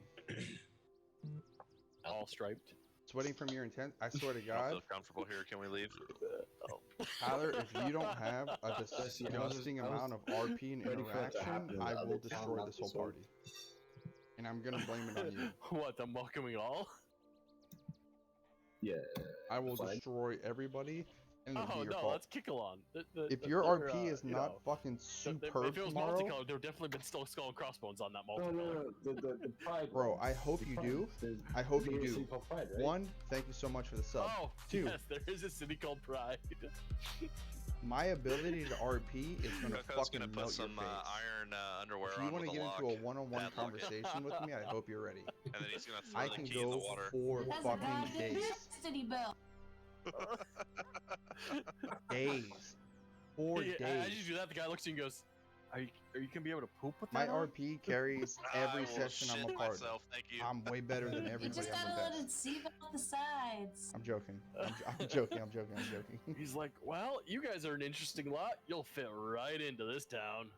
All striped. Sweating from your intent. I swear to I don't God, feel comfortable here. Can we leave? Tyler, if you don't have a disgusting amount of RP and ready for it to interaction, happen in I the will other town, destroy not this whole this one. party. And I'm gonna blame it on you. What, I'm welcoming all? Yeah. I will Fine. destroy everybody, and it'll Oh be your no, fault. let's kick along. If your RP is not fucking superb if it was tomorrow, multicolored, there would definitely been still skull and crossbones on that multicolor. No. The pride. bro, ones. I hope The you pride. do. There's I hope you a do. city called Pride, right? One, thank you so much for the sub. Oh, Two, yes, there is a city called Pride. my ability to RP is gonna Coco's fucking gonna put melt some your face. iron underwear If you on want with to a get lock, into a one-on-one padlock it. conversation with me, I hope you're ready. and then he's gonna throw I the can key in the go water. for That's a fucking goddamn days. city bell. Days. 4 Hey, days. as you do that, the guy looks at you and goes, are you gonna be able to poop with My that on?" RP carries I every will session I'm shit a part of. myself, thank you. I'm way better than You everybody. just I'm gotta the let it best. seep out the sides. I'm joking. I'm joking. I'm joking. I'm joking. He's like, well, you guys are an interesting lot. You'll fit right into this town.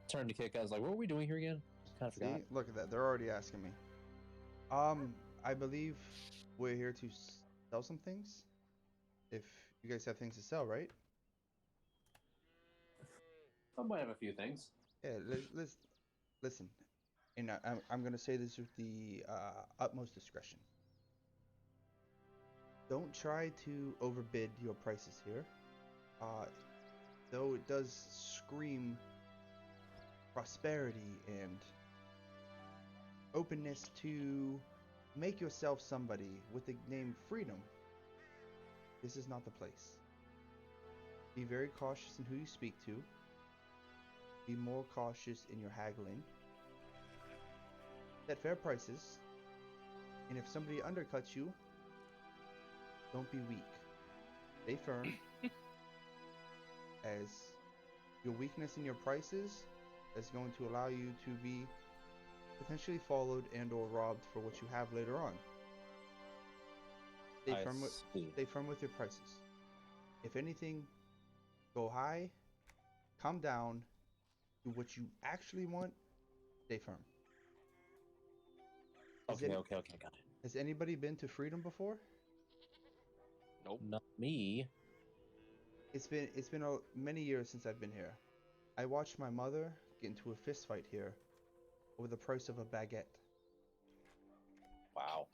Turned to kick. I was like, what are we doing here again? Kind of See, forgot. look at that. They're already asking me. I believe we're here to sell some things. If you guys have things to sell, right? I might have a few things. Yeah. Let's listen. And I'm gonna say this with the utmost discretion. Don't try to overbid your prices here. Though it does scream prosperity and openness to make yourself somebody with the name Freedom, this is not the place. Be very cautious in who you speak to. Be more cautious in your haggling. Set fair prices. And if somebody undercuts you, don't be weak. Stay firm. As your weakness in your prices is going to allow you to be potentially followed and or robbed for what you have later on. Stay firm with your prices. If anything, go high, come down, do what you actually want, stay firm. Okay, got it. Has anybody been to Freedom before? Nope. Not me. It's been many years since I've been here. I watched my mother get into a fist fight here over the price of a baguette. Wow.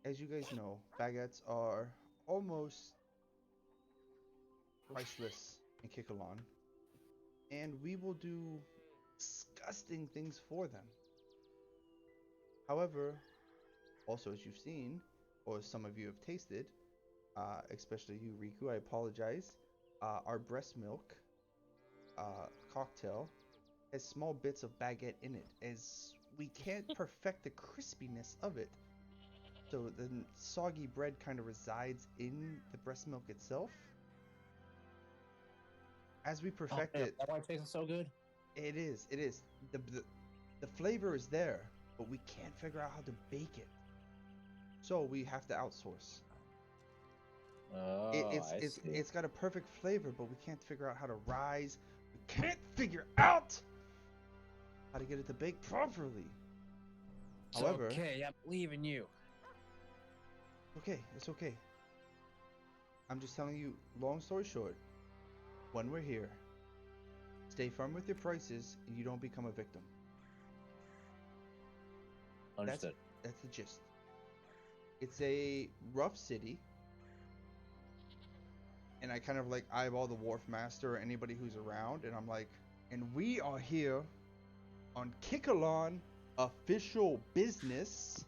As you guys know, baguettes are almost priceless in Kickalon, and we will do disgusting things for them. However, also as you've seen, or some of you have tasted, especially you, Riku, I apologize, our breast milk cocktail has small bits of baguette in it, as we can't perfect the crispiness of it. So the soggy bread kind of resides in the breast milk itself. As we perfect it, that's why it tastes so good. it is. The flavor is there, but we can't figure out how to bake it. So we have to outsource. Oh, It's got a perfect flavor, but we can't figure out how to rise. We can't figure out how to get it to bake properly. However, okay, I'm leaving you. okay, it's okay. I'm just telling you, long story short, when we're here, stay firm with your prices and you don't become a victim. Understood. That's the gist. It's a rough city, and I kind of like eyeball the wharf master or anybody who's around, and I'm like, and we are here on Kickalon official business.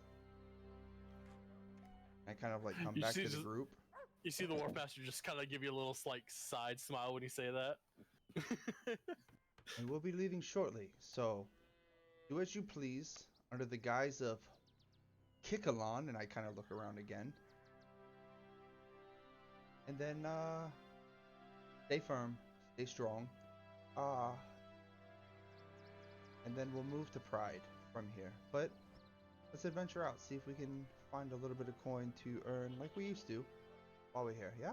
I kind of like come back to the group. You see the wharf master just kind of give you a little like side smile when you say that. And we'll be leaving shortly, so do as you please under the guise of Kickalon, and I kind of look around again. And then stay firm, stay strong. And then we'll move to Pride from here. But let's adventure out, see if we can find a little bit of coin to earn like we used to while we're here, yeah?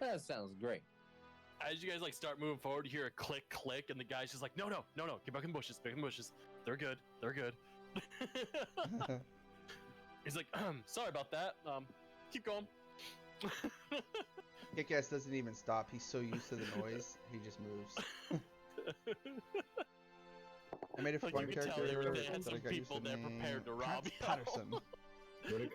That sounds great. As you guys like start moving forward, you hear a click, click, and the guy's just like, no, get back in the bushes, They're good. He's like, sorry about that. Keep going. Kick-Ass doesn't even stop. He's so used to the noise, he just moves. I made a fun character they had some people there prepared to rob you. Patterson.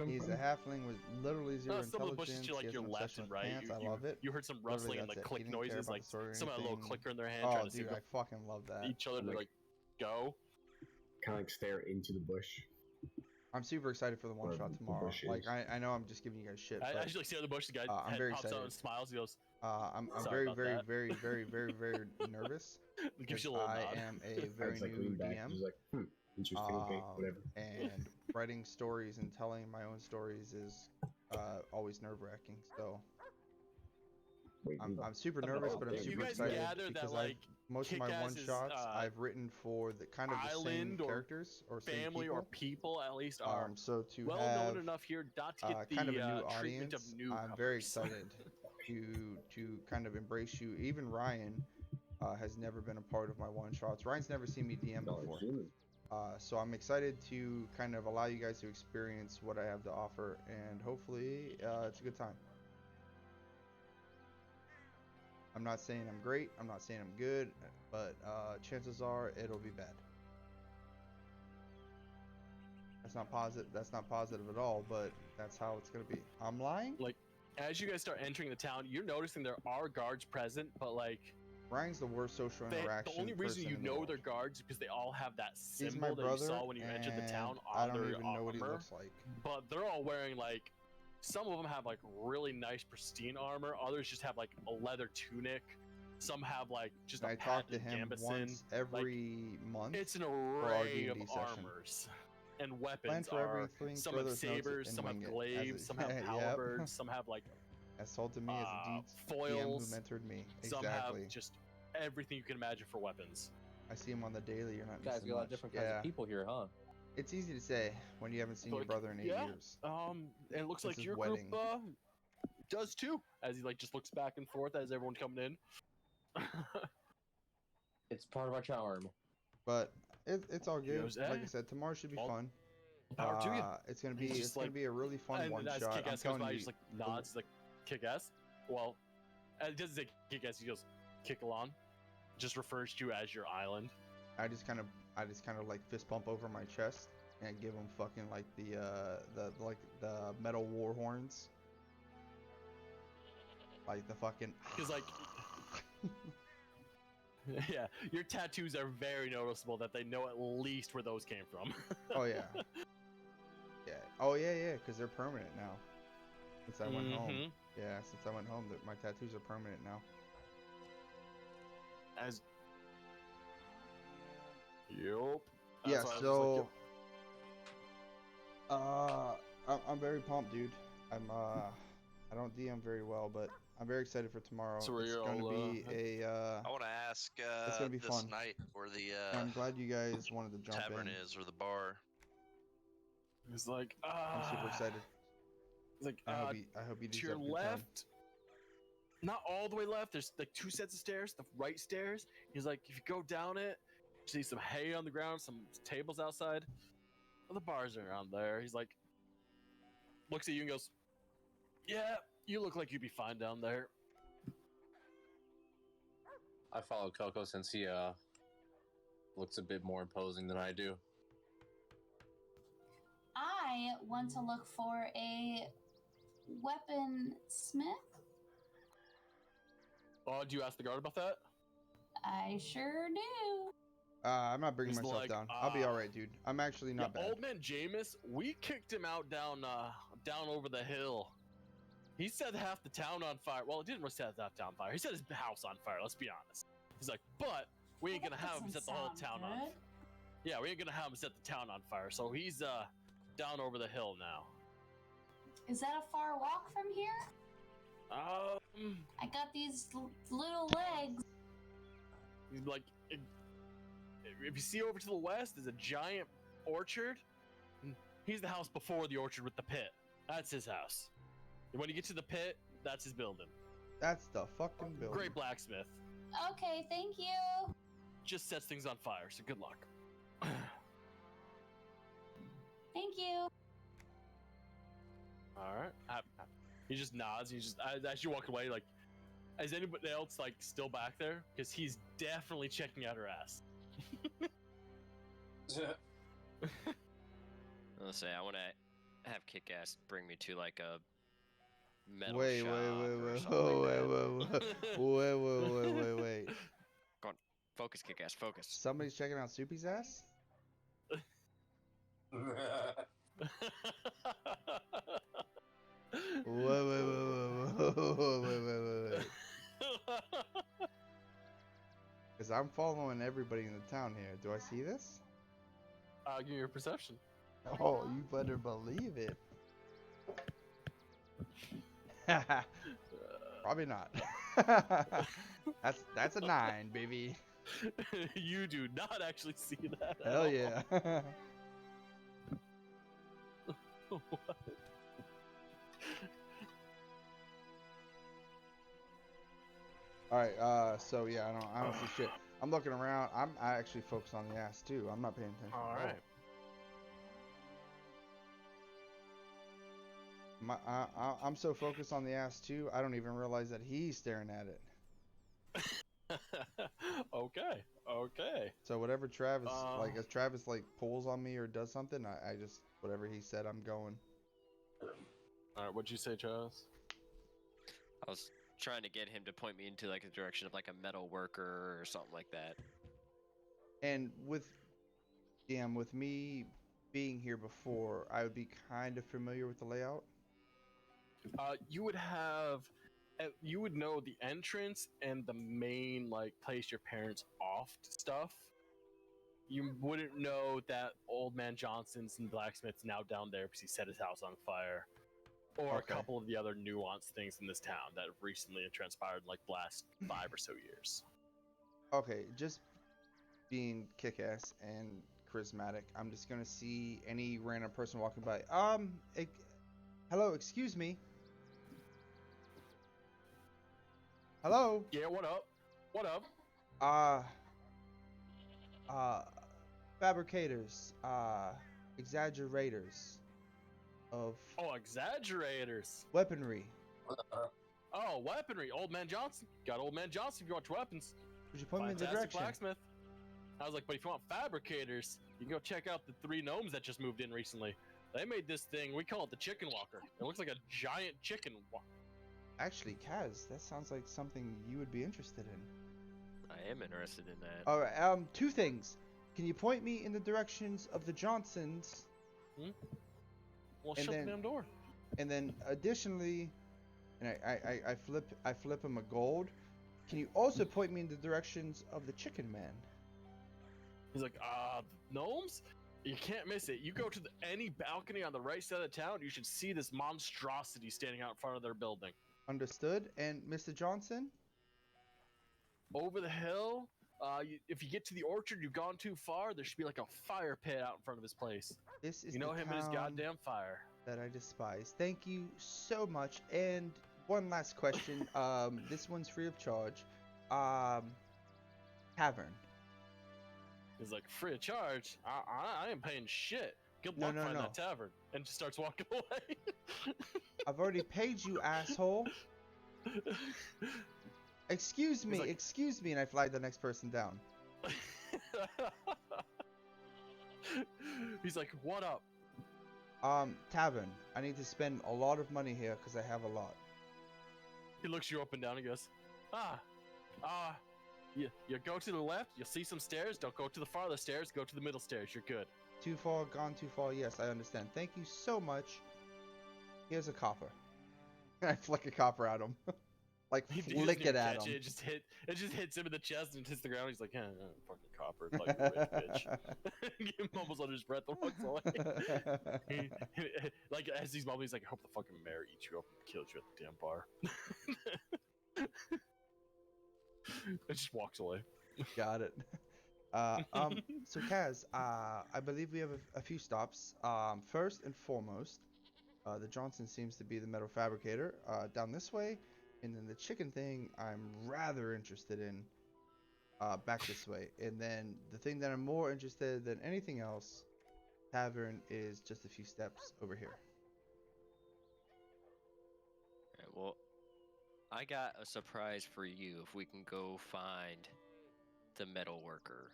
He's a halfling with literally zero some of the bushes intelligence. to like He has your an left obsession and with right. pants. I love it. You heard some Literally, rustling and that's the it. click He didn't care noises, about like the story or some had a little anything. clicker in their hand Oh, trying to dude, I fucking love that. each other to like go. Kind of like stare into the bush. I'm super excited for the one shot tomorrow. Like I know I'm just giving you guys shit. I But, actually see the bush. The guy I'm very pops excited. out and smiles. He goes, I'm Sorry very about very, that. very very very nervous. gives you a because little I nod. am a very like new lean back, DM. just like, interesting, okay, whatever. And writing stories and telling my own stories is always nerve-wracking. So I'm super nervous, but I'm You super guys excited gather that, because like, most of my Kick-Ass one is, shots I've written for the kind of the same island or characters or same family people. or people at least are So to well have known enough here not to get the kind of a new treatment of audience, newcomers. I'm very excited to kind of embrace you. Even Ryan has never been a part of my one shots. Ryan's never seen me DM before. So I'm excited to kind of allow you guys to experience what I have to offer, and hopefully it's a good time. I'm not saying I'm great, I'm not saying I'm good, but chances are it'll be bad. That's not positive at all, but that's how it's gonna be. I'm lying? Like, as you guys start entering the town, you're noticing there are guards present, but like Ryan's the worst social interaction. The only reason person you in the know world. they're guards is because they all have that He's my symbol that brother, you saw when you entered the town and on I don't their even know what he armor. looks like. But they're all wearing like, some of them have like really nice pristine armor. Others just have like a leather tunic. Some have like just a I talk to him gambesson. once every month. It's an for our array of D&D session. armors and Plan weapons. for everything, Some throw have those notes sabers, and some have wing it, as glaives, it- some have Yep. halberds, some have like As told to me as a DM who foils. mentored me. Some Exactly. have just everything you can imagine for weapons. I see him on the daily. You're not You guys missing got a lot much. of different kinds of people here, huh? It's easy to say when you haven't seen your Like, brother in 8 yeah, years. And it looks Since like his your wedding. group does too, as he like just looks back and forth as everyone's coming in. It's part of our charm. But it's all good. goes, Like "Eh, I said, tomorrow should be all fun. power to you." It's gonna And be he's it's just gonna like- be a really fun And one as shot. I'm Kick-Ass comes telling by, you. he just like nods, he's like, Kick-Ass? Well, it doesn't say Kick-Ass, he goes, Kick-Alon. Just refers to you as your island. I just kind of like fist bump over my chest. and give him fucking like the metal war horns. Like the fucking. Because like. Yeah, your tattoos are very noticeable that they know at least where those came from. Oh yeah. Yeah. Oh yeah, because they're permanent now. Since I went home. Yeah, since I went home, my tattoos are permanent now. As. Yup. Yeah. So. I'm very pumped, dude. I don't DM very well, but I'm very excited for tomorrow. So it's going to be I want to ask. It's gonna be this fun. night where the I'm glad you guys wanted to jump tavern in. is, or the bar. It's like. I'm super excited. It's like. I hope you do to your have a good left. time. Not all the way left. There's like 2 sets of stairs. The right stairs. He's like, if you go down it, you see some hay on the ground, some tables outside. Well, the bars are around there. He's like, looks at you and goes, "Yeah, you look like you'd be fine down there." I follow Coco since he looks a bit more imposing than I do. I want to look for a weaponsmith. Oh, do you ask the guard about that? I sure do. I'm not bringing He's myself like, down. I'll be all right, dude. I'm actually not bad. Old man Jameis, we kicked him out down over the hill. He set half the town on fire. Well, it didn't really set half the town on fire. He set his house on fire. Let's be honest. He's like, but we ain't gonna have him set the whole town on fire. Yeah, we ain't gonna have him set the town on fire. So he's down over the hill now. Is that a far walk from here? I got these little legs. Like, if you see over to the west, there's a giant orchard. He's the house before the orchard with the pit. That's his house. And when you get to the pit, that's his building. That's the fucking building. Great blacksmith. Okay, thank you. Just sets things on fire, so good luck. Thank you. Alright. He just nods. He just, as you walk away, like, is anybody else, like, still back there? Because he's definitely checking out her ass. Let's say I want to have Kick-Ass bring me to like a metal Wait. shop or something like that. Wait. Go on, focus, Kick-Ass, focus. Somebody's checking out Soupy's ass? Wait. Because I'm following everybody in the town here. Do I see this? Give me your perception. Oh, you better believe it. Probably not. That's a 9, baby. You do not actually see that. Hell yeah. What? All right. So yeah, I don't see shit. I'm looking around. I actually focus on the ass too. I'm not paying attention. All right. I'm so focused on the ass too. I don't even realize that he's staring at it. Okay. So whatever Travis like, if Travis like pulls on me or does something, I just whatever he said, I'm going. All right. What'd you say, Travis? I was trying to get him to point me into like the direction of like a metal worker or something like that. And with me being here before, I would be kind of familiar with the layout. You would know the entrance and the main like place your parents offed stuff. You wouldn't know that Old Man Johnson's and Blacksmith's now down there because he set his house on fire. Or Okay. a couple of the other nuanced things in this town that have recently transpired in like the last 5 or so years. Okay, just being kick-ass and charismatic, I'm just gonna see any random person walking by. Hello, excuse me. Hello. Yeah, what up? What up? Fabricators, exaggerators of Exaggerators. weaponry. Oh, weaponry. Old Man Johnson. Got Old Man Johnson if you want weapons. Would you point me in the Fantastic direction? Blacksmith. I was like, but if you want fabricators, You can go check out the 3 gnomes that just moved in recently. They made this thing, we call it the chicken walker. It looks like a giant chicken walker. Actually, Kaz, that sounds like something you would be interested in. I am interested in that. All right. 2 things. Can you point me in the directions of the Johnsons? Well, And shut then- the damn door. And then additionally, and I flip him a gold. Can you also point me in the directions of the Chicken Man? He's like, gnomes? You can't miss it. You go to any balcony on the right side of town, you should see this monstrosity standing out in front of their building. Understood. And Mr. Johnson? Over the hill, if you get to the orchard, you've gone too far. There should be like a fire pit out in front of his place. This is You know the him and his town goddamn fire. that I despise. Thank you so much. And one last question. This one's free of charge. Tavern. He's like, free of charge? I ain't paying shit. Good No, luck no, finding no. that tavern. And just starts walking away. I've already paid you, asshole. Excuse me, and I flag the next person down. He's like, what up? Tavern. I need to spend a lot of money here because I have a lot. He looks you up and down and goes, you go to the left, you'll see some stairs. Don't go to the farther stairs, go to the middle stairs. You're good. Too far, gone too far. Yes, I understand. Thank you so much. Here's a copper. And I flick a copper at him. Like, He doesn't flick even it at catch him. It just hits him in the chest and hits the ground. He's like, fucking copper. Like a rich bitch. He mumbles under his breath and walks away. Like, as he's mumbling, he's like, I hope the fucking mayor eats you up and kills you at the damn bar. It just walks away. Got it. So Kaz, I believe we have a few stops. First and foremost, the Johnson seems to be the metal fabricator. Down this way, and then the chicken thing, I'm rather interested in. Back this way, and then the thing that I'm more interested than anything else, tavern, is just a few steps over here. Alright, well, I got a surprise for you if we can go find the metal worker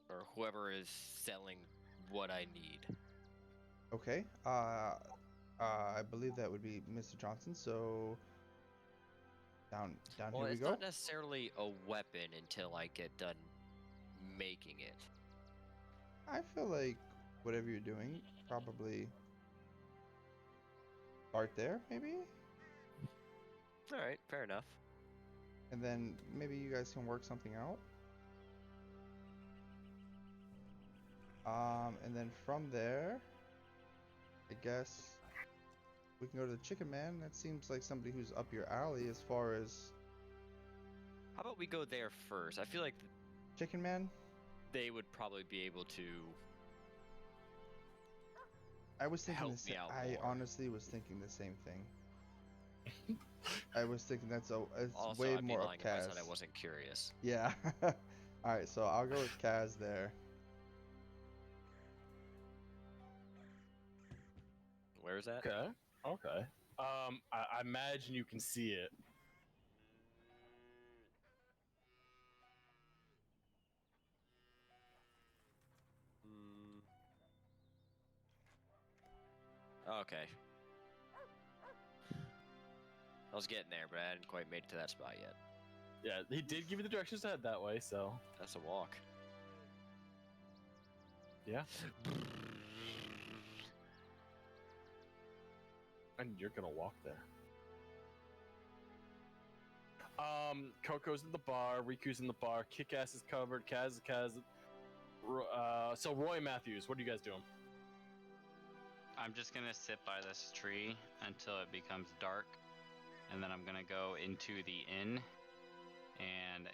or whoever is selling what I need. Okay. I believe that would be Mr. Johnson. So down Well, here we it's go. not necessarily a weapon until I get done making it. I feel like whatever you're doing, probably start there, maybe, Alright, fair enough. and then maybe you guys can work something out. And then from there, I guess we can go to the Chicken Man. That seems like somebody who's up your alley as far as How about we go there first? I feel like Chicken Man. they would probably be able to. I was thinking Help the me same. out I more. honestly was thinking the same thing. I was thinking it's Also, way I'd be more up lying if I Kaz. said I wasn't curious. Yeah. All right, so I'll go with Kaz there. Where is that? Okay. I imagine you can see it. Okay. I was getting there, but I hadn't quite made it to that spot yet. Yeah, he did give you the directions to head that way, so. That's a walk. Yeah. And you're gonna walk there. Coco's in the bar, Riku's in the bar, Kick-Ass is covered, Kaz. So Roy Matthews, what are you guys doing? I'm just gonna sit by this tree until it becomes dark, and then I'm gonna go into the inn and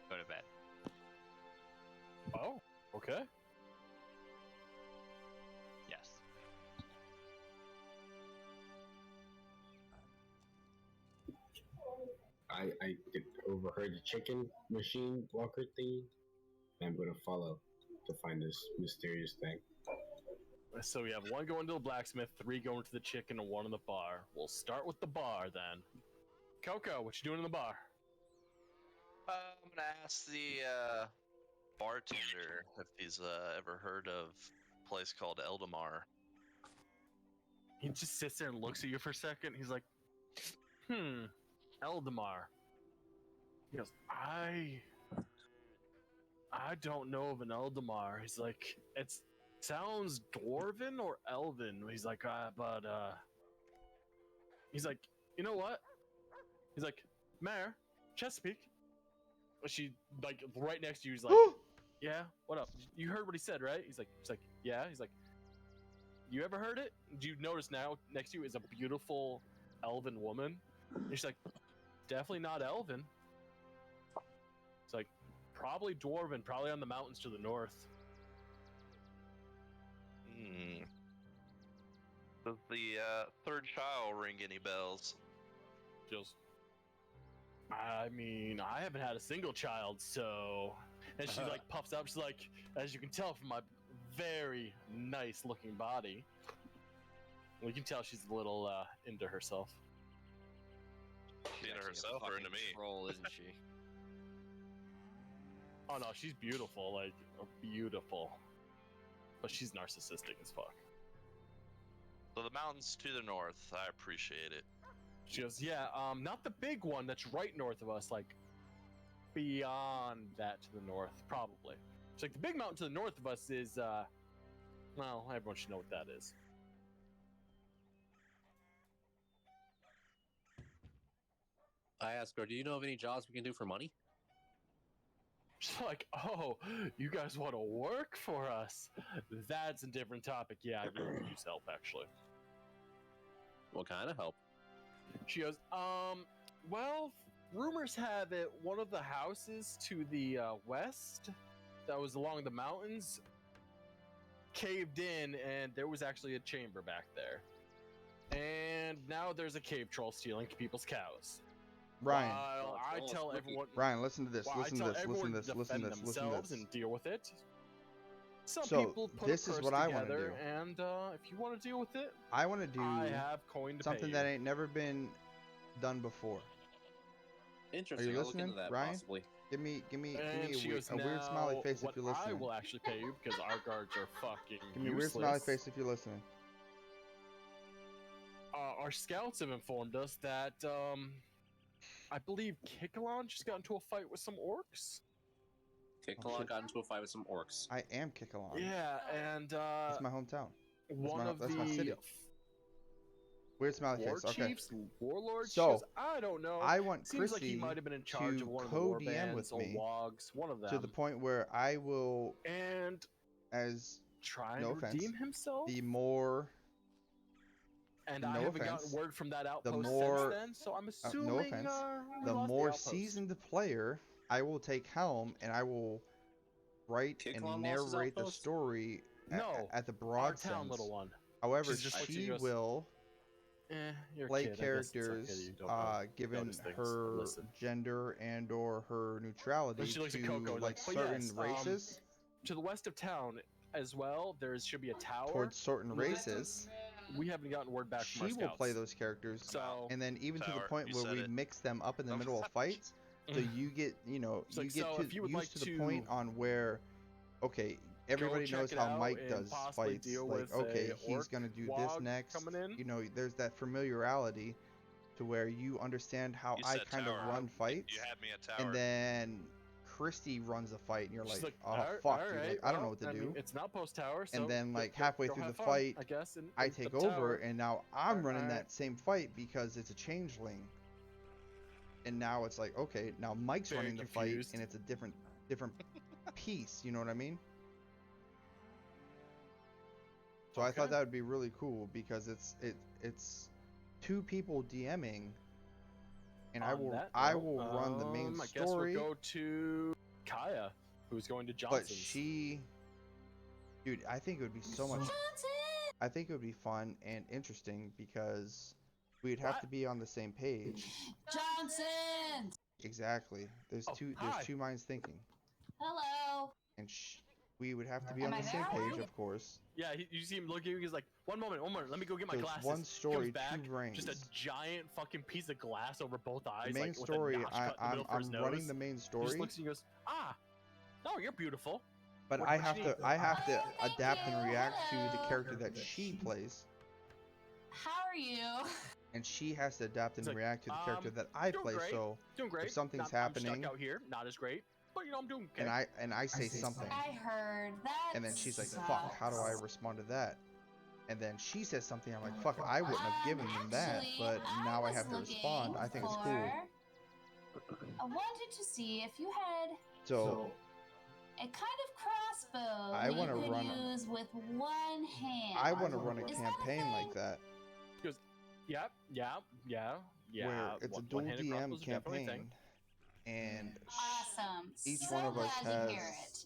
go to bed. Oh, okay. Yes. I overheard the chicken machine walker thing. And I'm gonna follow to find this mysterious thing. So we have 1 going to the blacksmith, 3 going to the chicken, and 1 in the bar. We'll start with the bar then. Coco, what you doing in the bar? I'm gonna ask the bartender if he's ever heard of a place called Eldamar. He just sits there and looks at you for a second. He's like, Eldamar. He goes, I don't know of an Eldamar. He's like, it sounds dwarven or elven. He's like, he's like, you know what? He's like, Mare, Chesapeake. She, like, right next to you, he's like, yeah, what up? You heard what he said, right? He's like, yeah. He's like, you ever heard it? Do you notice now next to you is a beautiful elven woman? And she's like, definitely not elven. It's like, probably dwarven, probably on the mountains to the north. Does the third child ring any bells? Just, I mean, I haven't had a single child, so... And she, like, puffs up. She's like, as you can tell from my very nice-looking body, we can tell she's a little into herself. Into herself or into me? Troll, isn't she? Oh, no, she's beautiful. Like, beautiful. But she's narcissistic as fuck. So the mountains to the north, I appreciate it. She goes, yeah, not the big one that's right north of us, like, beyond that to the north, probably. It's like, the big mountain to the north of us is, well, everyone should know what that is. I asked her, do you know of any jobs we can do for money? She's like, oh, you guys want to work for us? That's a different topic. Yeah, I really could use help, actually. What kind of help? She goes, well, rumors have it one of the houses to the west that was along the mountains caved in, and there was actually a chamber back there. And now there's a cave troll stealing people's cows. Ryan. While I tell everyone... Ryan, listen to this. Listen to this. Listen to this. Listen to this. Listen to this. And deal with it. Some So, people put this a is purse what I wanna together, do. and if you want to deal with it, I want to do I have coin to something pay that you. ain't never been done before. Interesting. Are you I'll look listening, into that, Ryan? possibly. Give me And she goes, a weird smiley "Now, face if what you're listening. I will actually pay you because our guards are fucking Give me a weird useless. smiley face if you're listening. Our scouts have informed us that I believe Kikalon just got into a fight with some orcs. Kikalon shit. got into a fight with some orcs. I am Kikalon. Yeah, and That's my hometown. that's my city. Weird smiley war face. Okay. chiefs, warlords. So, she goes, I don't know. I want Seems like he Chrissy might have been in charge to of one of the war co-DM bands with or me wogs, one of them, to the point where I will, and as try no and offense, redeem himself. the more And no I haven't offense, gotten word from that outpost more- since then, so I'm assuming no offense, we the lost more outpost. seasoned player I will take helm and I will write Kikalon and lost his narrate the outpost? story No, at the our broad town sense. little one. However, She's just like, she she goes, will You're a play kid, I guess it's okay characters that you don't know- given notice things. her Listen. gender and or her neutrality Then she looks at to Coco, like like, "But certain yes, races To the west of town as well, there should be a tower. towards certain races. We haven't gotten word back from our She will scouts. play those characters, So, and then even to the Tower, point you where said we it. mix them up in the middle of fights, so you get It's like, you get so to if you would used like to the to point on where okay, everybody check knows it how out Mike and does possibly fights. deal Like with okay, a he's orc gonna do this wog next. coming in. You know, there's that familiarity to where you understand how You I said kind tower. of run fights, You had me at tower. and then Christy runs a fight, and you're she's like, like, oh "Alright, fuck, dude, alright, like, I don't know well, what to I do. mean, it's not post tower, so And then go- like go- halfway go through the have fun, fight, I guess. I in take the over, tower. and now I'm running Alright. that same fight because it's a changeling. And now it's like, okay, now Mike's Very running the confused. fight, and it's a different piece. You know what I mean? So I thought Okay. that would be really cool because it's two people DMing, and I On will that I note, will run the main I guess story. we'll go to Kaya, who's going to But Johnson's. she, dude, I think it would be so much. I think it would be fun and interesting because we'd have What? to be on the same page. Johnson! Exactly. There's Oh, hi. there's two minds thinking, Hello. and we would have to be Am on I the same there? page, of course. Yeah, you see him looking. He's like, one moment. Let me go get my There's glasses. one story, Comes back, two brains. just a giant fucking piece of glass over both eyes. The main like, story, with a notch cut in the middle for his I'm running nose. the main He just story. looks and he goes, No, you're beautiful. But What I you have need? to thank adapt you. and react to the Hello. character that she plays, How are you? and she has to adapt and It's like, react to the character that I doing play. great. So Doing great. if something's I'm happening, stuck out here. Not as great, but you know I'm doing okay. and I say something, I heard that. and then she's like, "Fuck, how do I respond to that?" And then she says something, I'm like, "Fuck, I wouldn't have given them that, Actually, but now I was have to respond." I think it's looking cool. I wanted to see if you had So a kind of crossbow I want wanna to run use with one hand. I want to run a Is that a campaign thing? like that, He goes, yeah. where it's a dual one-handed DM crossbow's definitely a thing. campaign, and Awesome. each So one of us glad to hear has it.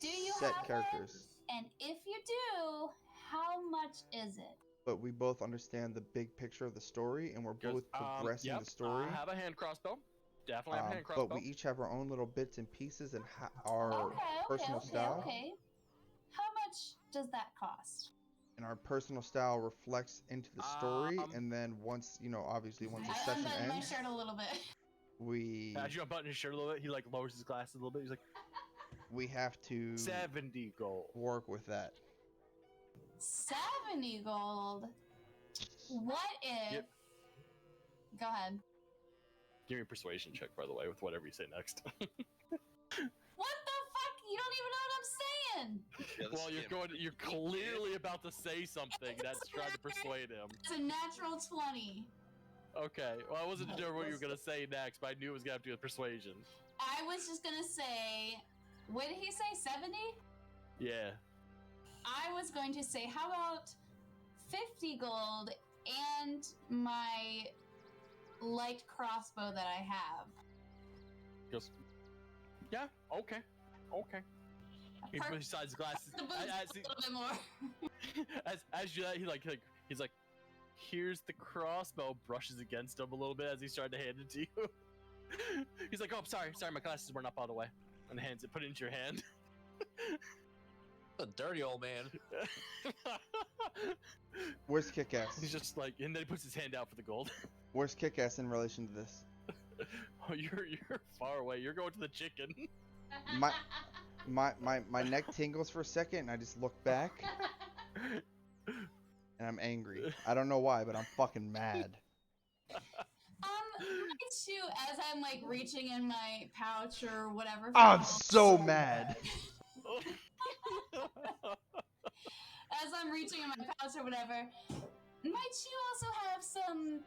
Do you set have characters. one? And if you do, how much is it? But we both understand the big picture of the story, and we're both progressing yep, the story. I have a hand crossbow. Definitely have a hand crossbow. But we each have our own little bits and pieces and our personal style. Okay. How much does that cost? And our personal style reflects into the story, and then once, obviously once the session unbuttoned my ends, shirt a little bit. As you unbutton his shirt a little bit, he like lowers his glasses a little bit. He's like, we have to 70 gold. work with that. 70 gold. What if? Yep. Go ahead. Give me a persuasion check, by the way, with whatever you say next. What the fuck? You don't even know what I'm saying. Well, you're clearly about to say something that's trying to persuade him. It's a natural 20. Okay, well, I wasn't sure what you were gonna say next, but I knew it was gonna have to do with persuasion. I was just gonna say, what did he say? 70? Yeah. I was going to say, how about 50 gold and my light crossbow that I have? He goes, yeah, okay. He besides glasses. The boobs a little bit more. as you he's like, here's the crossbow. Brushes against him a little bit as he's trying to hand it to you. He's like, oh, sorry, my glasses weren't up all the way, and hands it, put it into your hand. A dirty old man. Where's Kick-Ass? He's just like, and then he puts his hand out for the gold. Where's Kick-Ass in relation to this? Oh, you're far away. You're going to the chicken. My neck tingles for a second, and I just look back, and I'm angry. I don't know why, but I'm fucking mad. Me too, as I'm like reaching in my pouch or whatever. I'm so mad. As I'm reaching in my pouch or whatever, might you also have some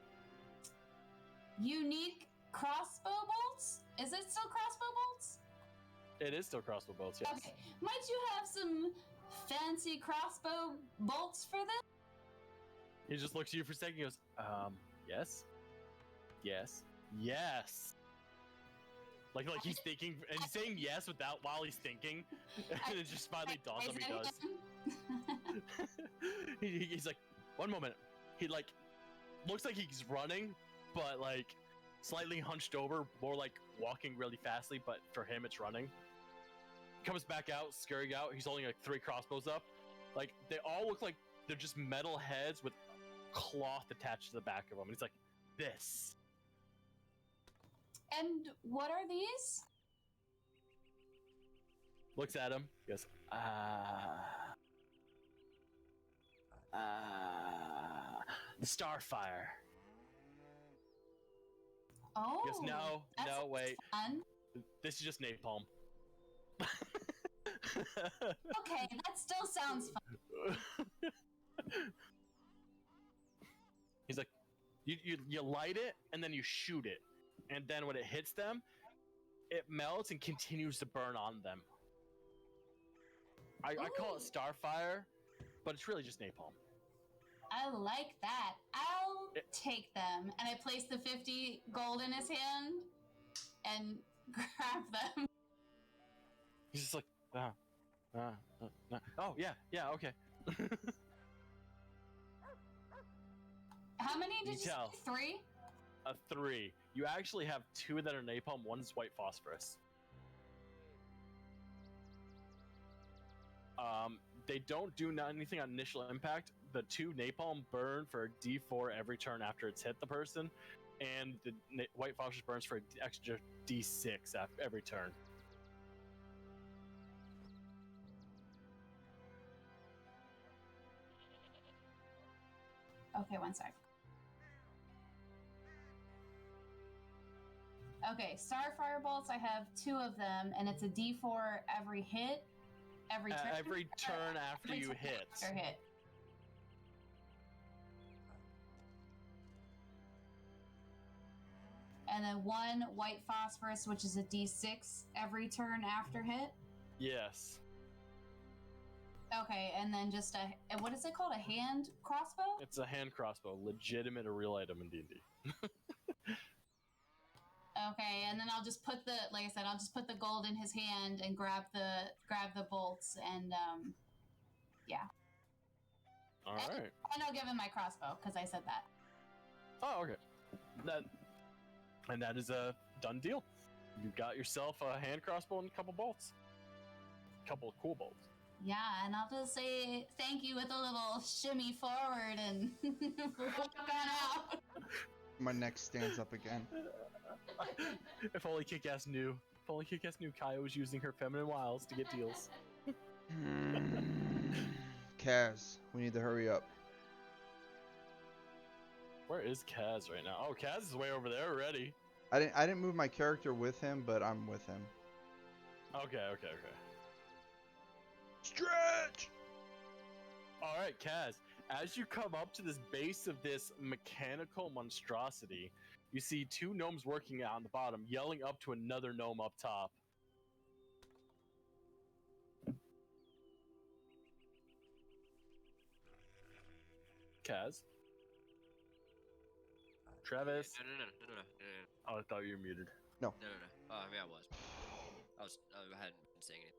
unique crossbow bolts? Is it still crossbow bolts? It is still crossbow bolts, yes. Okay. Might you have some fancy crossbow bolts for this? He just looks at you for a second and goes, yes. Like he's thinking, and he's saying yes while he's thinking, and it just finally dawns on him he does. He's like, one moment. He like, looks like he's running, but like, slightly hunched over, more like walking really fastly, but for him it's running. Comes back out, scurrying out. He's holding like 3 crossbows up. Like, they all look like they're just metal heads with cloth attached to the back of them. And he's like, this. And what are these? Looks at him, goes, the Starfire. Oh. He goes, no, wait. Fun. This is just napalm. Okay, that still sounds fun. He's like, you light it and then you shoot it, and then when it hits them, it melts and continues to burn on them. I call it Starfire, but it's really just napalm. I like that. I'll take them. And I place the 50 gold in his hand and grab them. He's just like, oh yeah, okay. How many did you say? 3? A 3. You actually have 2 that are napalm, 1 is white phosphorus. They don't do anything on initial impact. The 2 napalm burn for a D4 every turn after it's hit the person, and the white phosphorus burns for an extra D6 after every turn. Okay, one sec. Okay, Starfire bolts, I have 2 of them, and it's a D4 every hit, every turn. Every turn after you hit. After hit. And then 1 white phosphorus, which is a D6 every turn after hit. Yes. Okay, and then just what is it called? A hand crossbow? It's a hand crossbow, legitimate, a real item in D&D. Okay, and then I'll just put I'll just put the gold in his hand and grab the bolts and yeah. All right. And I'll give him my crossbow because I said that. Oh, okay. That is a done deal. You got yourself a hand crossbow and a couple bolts. A couple of cool bolts. Yeah, and I'll just say thank you with a little shimmy forward and walk on out. My neck stands up again. If only Kick-Ass knew. If only Kick-Ass knew Kaya was using her feminine wiles to get deals. Kaz, we need to hurry up. Where is Kaz right now? Oh, Kaz is way over there already. I didn't move my character with him, but I'm with him. Okay. Stretch! Alright, Kaz, as you come up to this base of this mechanical monstrosity, you see 2 gnomes working on the bottom, yelling up to another gnome up top. Kaz? Travis? No. Oh, I thought you were muted. No. No. Oh, I mean, I hadn't been saying anything.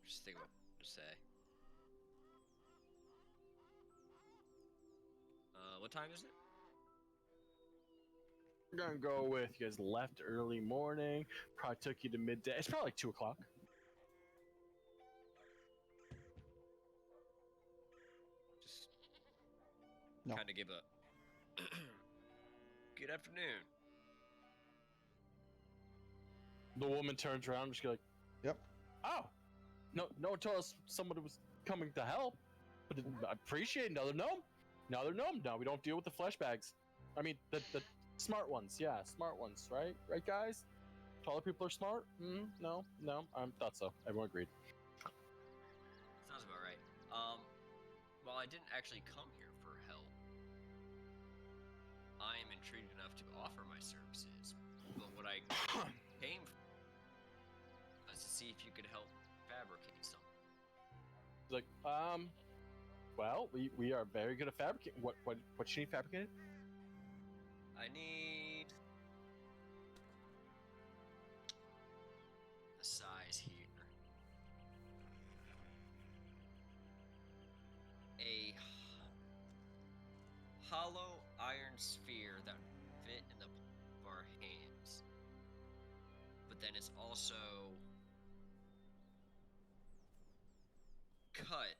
Just think what to say. What time is it? We're gonna go with you guys left early morning. Probably took you to midday. It's probably like 2 o'clock. Just No. kind of give a good afternoon. The woman turns around and she's like, Yep. "Oh, no one told us somebody was coming to help. But I appreciate another gnome. Another gnome. No, we don't deal with the flesh bags. I mean, the smart ones. Yeah, smart ones, right? Right, guys? Taller people are smart? No, I thought so. Everyone agreed. Sounds about right. Well, I didn't actually come here for help. I am intrigued enough to offer my services. But what I came for was to see if you could help fabricate something. It's like, well, we are very good at fabricating. What you need fabricated? I need the size here. A hollow iron sphere that would fit in the palm of our hands. But then it's also cut,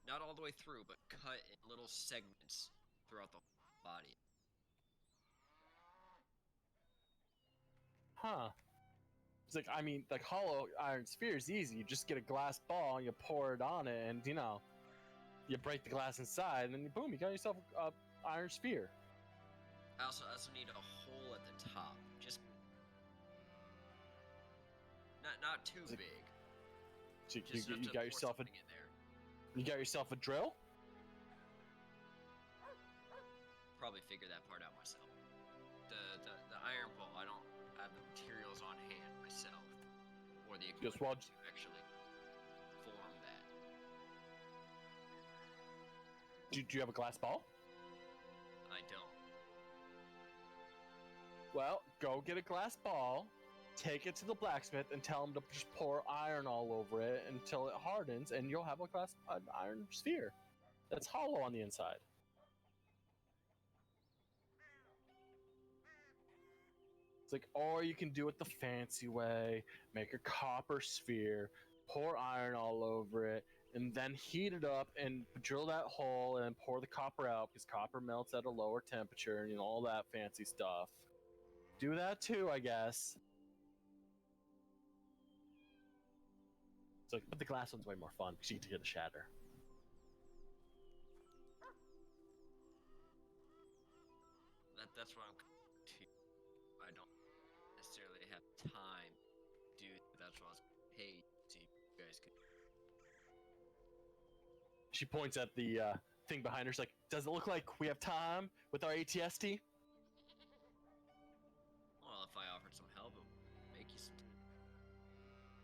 not all the way through, but cut in little segments throughout the body. Huh. It's like, I mean, like hollow iron sphere is easy. You just get a glass ball and you pour it on it, and you break the glass inside, and then boom, you got yourself a iron sphere. I also need a hole at the top, just not too big. So Just enough you to got pour yourself something in there. You got yourself a drill? Probably figure that part out myself. The iron bowl, I don't have the materials on hand myself, or the Just equipment to actually form that. Do you have a glass ball? I don't. Well, go get a glass ball, take it to the blacksmith, and tell him to just pour iron all over it until it hardens, and you'll have an iron sphere that's hollow on the inside. It's like, or you can do it the fancy way, make a copper sphere, pour iron all over it, and then heat it up and drill that hole and pour the copper out because copper melts at a lower temperature and all that fancy stuff. Do that too, I guess. It's like, but the glass one's way more fun because you get to hear the shatter. That's what I'm. I don't necessarily have time to do. That's what I was paid to see if you guys could. She points at the thing behind her. She's like, "Does it look like we have time with our ATST?" Well, if I offered some help, it would make you some.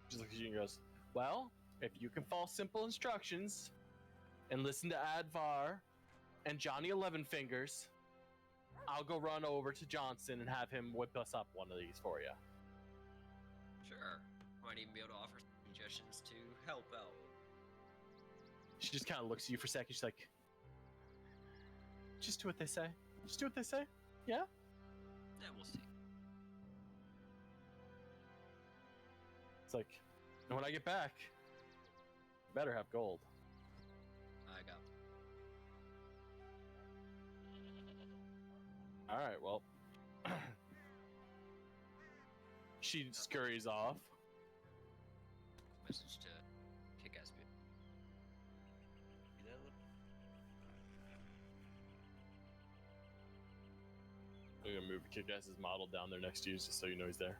She looks at you and goes, "Well, if you can follow simple instructions and listen to Advar and Johnny 11 Fingers, I'll go run over to Johnson and have him whip us up one of these for you." Sure. Might even be able to offer suggestions to help out. She just kind of looks at you for a second. She's like, "Just do what they say. Just do what they say. Yeah." Yeah, we'll see. It's like, and when I get back, you better have gold. I got. All right. Well, she scurries off. Message to Kick-Ass Beard. I'm gonna move Kick-Ass's model down there next to you, just so you know he's there.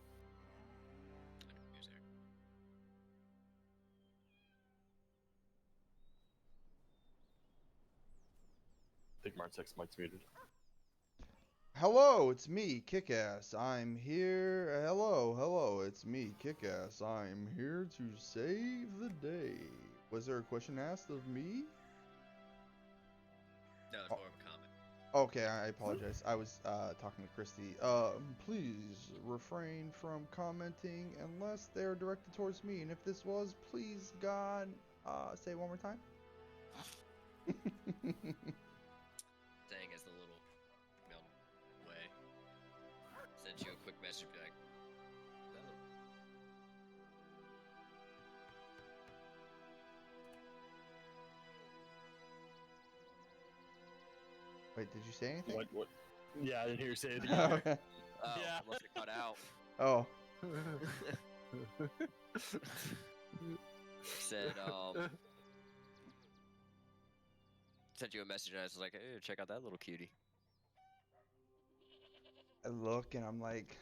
I think Martex might's muted. Hello, it's me, Kick-Ass. I'm here. Hello, it's me, Kick-Ass. I'm here to save the day. Was there a question asked of me? No, it's more of a comment. Okay, I apologize. I was talking to Christy. Please refrain from commenting unless they're directed towards me. And if this was, please, God, say it one more time. Saying as the little way. Sent you a quick message, be like, "Hello." Wait, did you say anything? What? Yeah, I didn't hear you say anything. Okay. Oh, Yeah. must have cut out. Oh. Said, sent you a message and I was like, "Hey, check out that little cutie." I look and I'm like,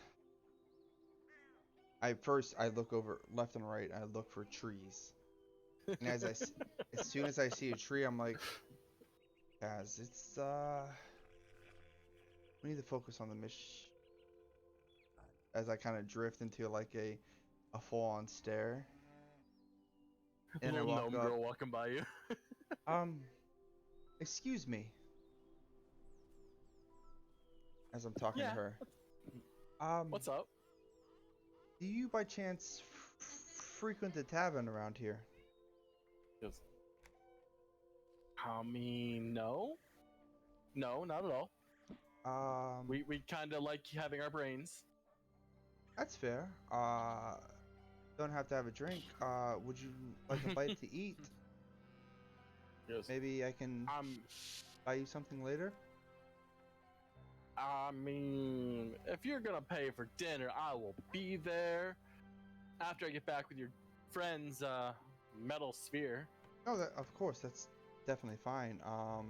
I look over left and right. I look for trees, and as soon as I see a tree, I'm like, guys, we need to focus on the mission. As I kind of drift into like a full-on stare, and I Little walk gnome up. girl walking by you. Excuse me. As I'm talking to her. What's up? Do you by chance frequent the tavern around here? Yes. I mean, no. No, not at all. We kind of like having our brains. That's fair. Don't have to have a drink. Would you like a bite to eat? Yes. Maybe I can buy you something later? I mean, if you're gonna pay for dinner, I will be there after I get back with your friend's metal sphere. Oh, of course, that's definitely fine. Oh,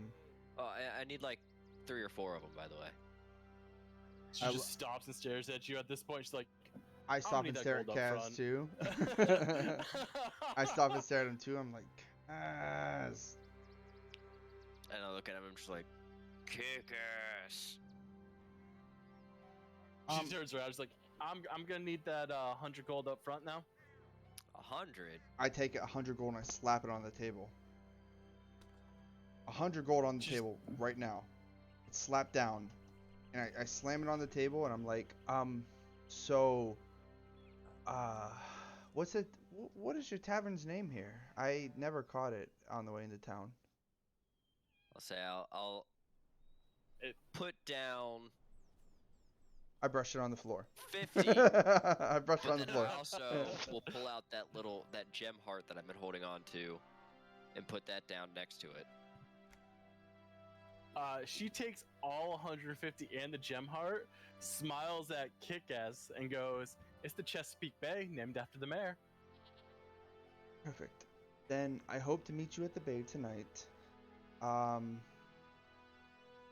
I need like 3 or 4 of them, by the way. She just stops and stares at you. At this point, she's like, I stop and stare at Kaz too. I stop and stare at him too. I'm like, Kaz. And I look at him and I'm just like, Kick-Ass. She turns around. She's like, I'm gonna need that 100 gold up front now. 100? I take 100 gold and I slap it on the table. 100 gold on the table right now. It's slapped down. And I slam it on the table and I'm like, what is your tavern's name here? I never caught it on the way into town. I'll say I'll put down. I brushed it on the floor. 50. I brushed it on the floor. I also will pull out that gem heart that I've been holding on to and put that down next to it. She takes all 150 and the gem heart, smiles at Kick-Ass, and goes, "It's the Chesapeake Bay, named after the mayor." Perfect. Then I hope to meet you at the bay tonight.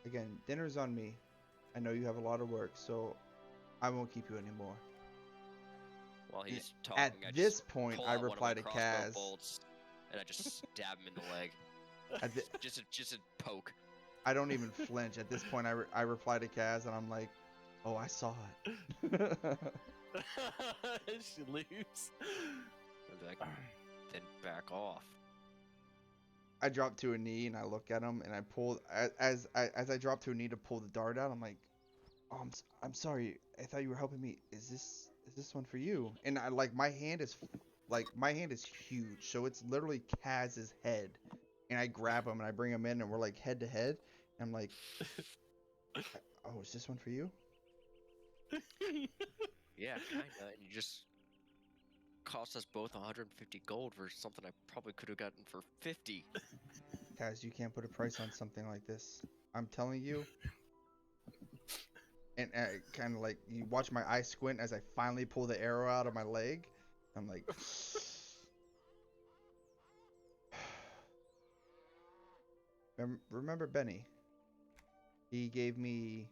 Again, dinner's on me. I know you have a lot of work, so I won't keep you anymore. While he's talking, At I this just point, pull I out one of reply my to crossbow Kaz. bolts, and I just stab him in the leg. Just a poke. I don't even flinch. At this point, I reply to Kaz, and I'm like, "Oh, I saw it." She leaves. Like, then back off. I drop to a knee and I look at him and I pull as I drop to a knee to pull the dart out. I'm like, "Oh, I'm sorry. I thought you were helping me. Is this one for you?" And I like my hand is huge, so it's literally Kaz's head. And I grab him and I bring him in and we're like head to head. And I'm like, "Oh, is this one for you?" Yeah, kinda. And you just cost us both 150 gold for something I probably could have gotten for 50. Kaz, you can't put a price on something like this. I'm telling you. And kind of like you watch my eye squint as I finally pull the arrow out of my leg. I'm like, remember Benny? He gave me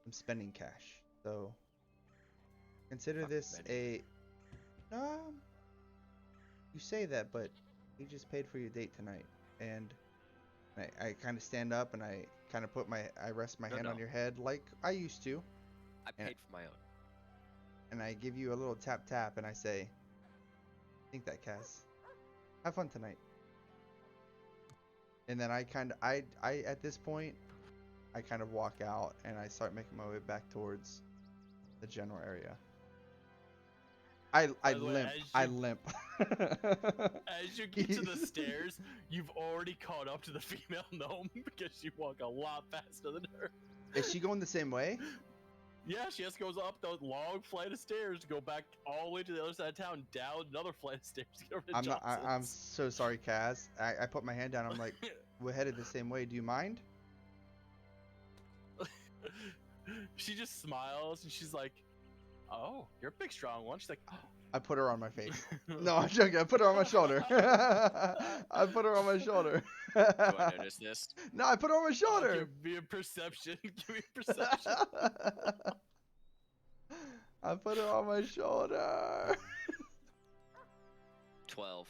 some spending cash. So consider Fuck this Benny. you say that, but he just paid for your date tonight. And I kind of stand up and I kind of I rest my hand on your head like I used to. I paid for my own. And I give you a little tap tap and I say, "Think that, Kaz. Have fun tonight." And then I at this point, I kind of walk out and I start making my way back towards the general area. I limp. As you get to the stairs, you've already caught up to the female gnome because you walk a lot faster than her. Is she going the same way? Yeah, she just goes up the long flight of stairs to go back all the way to the other side of town, down another flight of stairs to get over to Johnson's. I'm so sorry, Kaz. I put my hand down. I'm like, "We're headed the same way. Do you mind?" She just smiles and she's like, "Oh, you're a big strong one." She's like, "Oh." I put her on my face. No, I'm joking. I put her on my shoulder. I put her on my shoulder. Do I notice this? No, I put her on my shoulder. Give me a perception. Give me a perception. I put her on my shoulder. 12.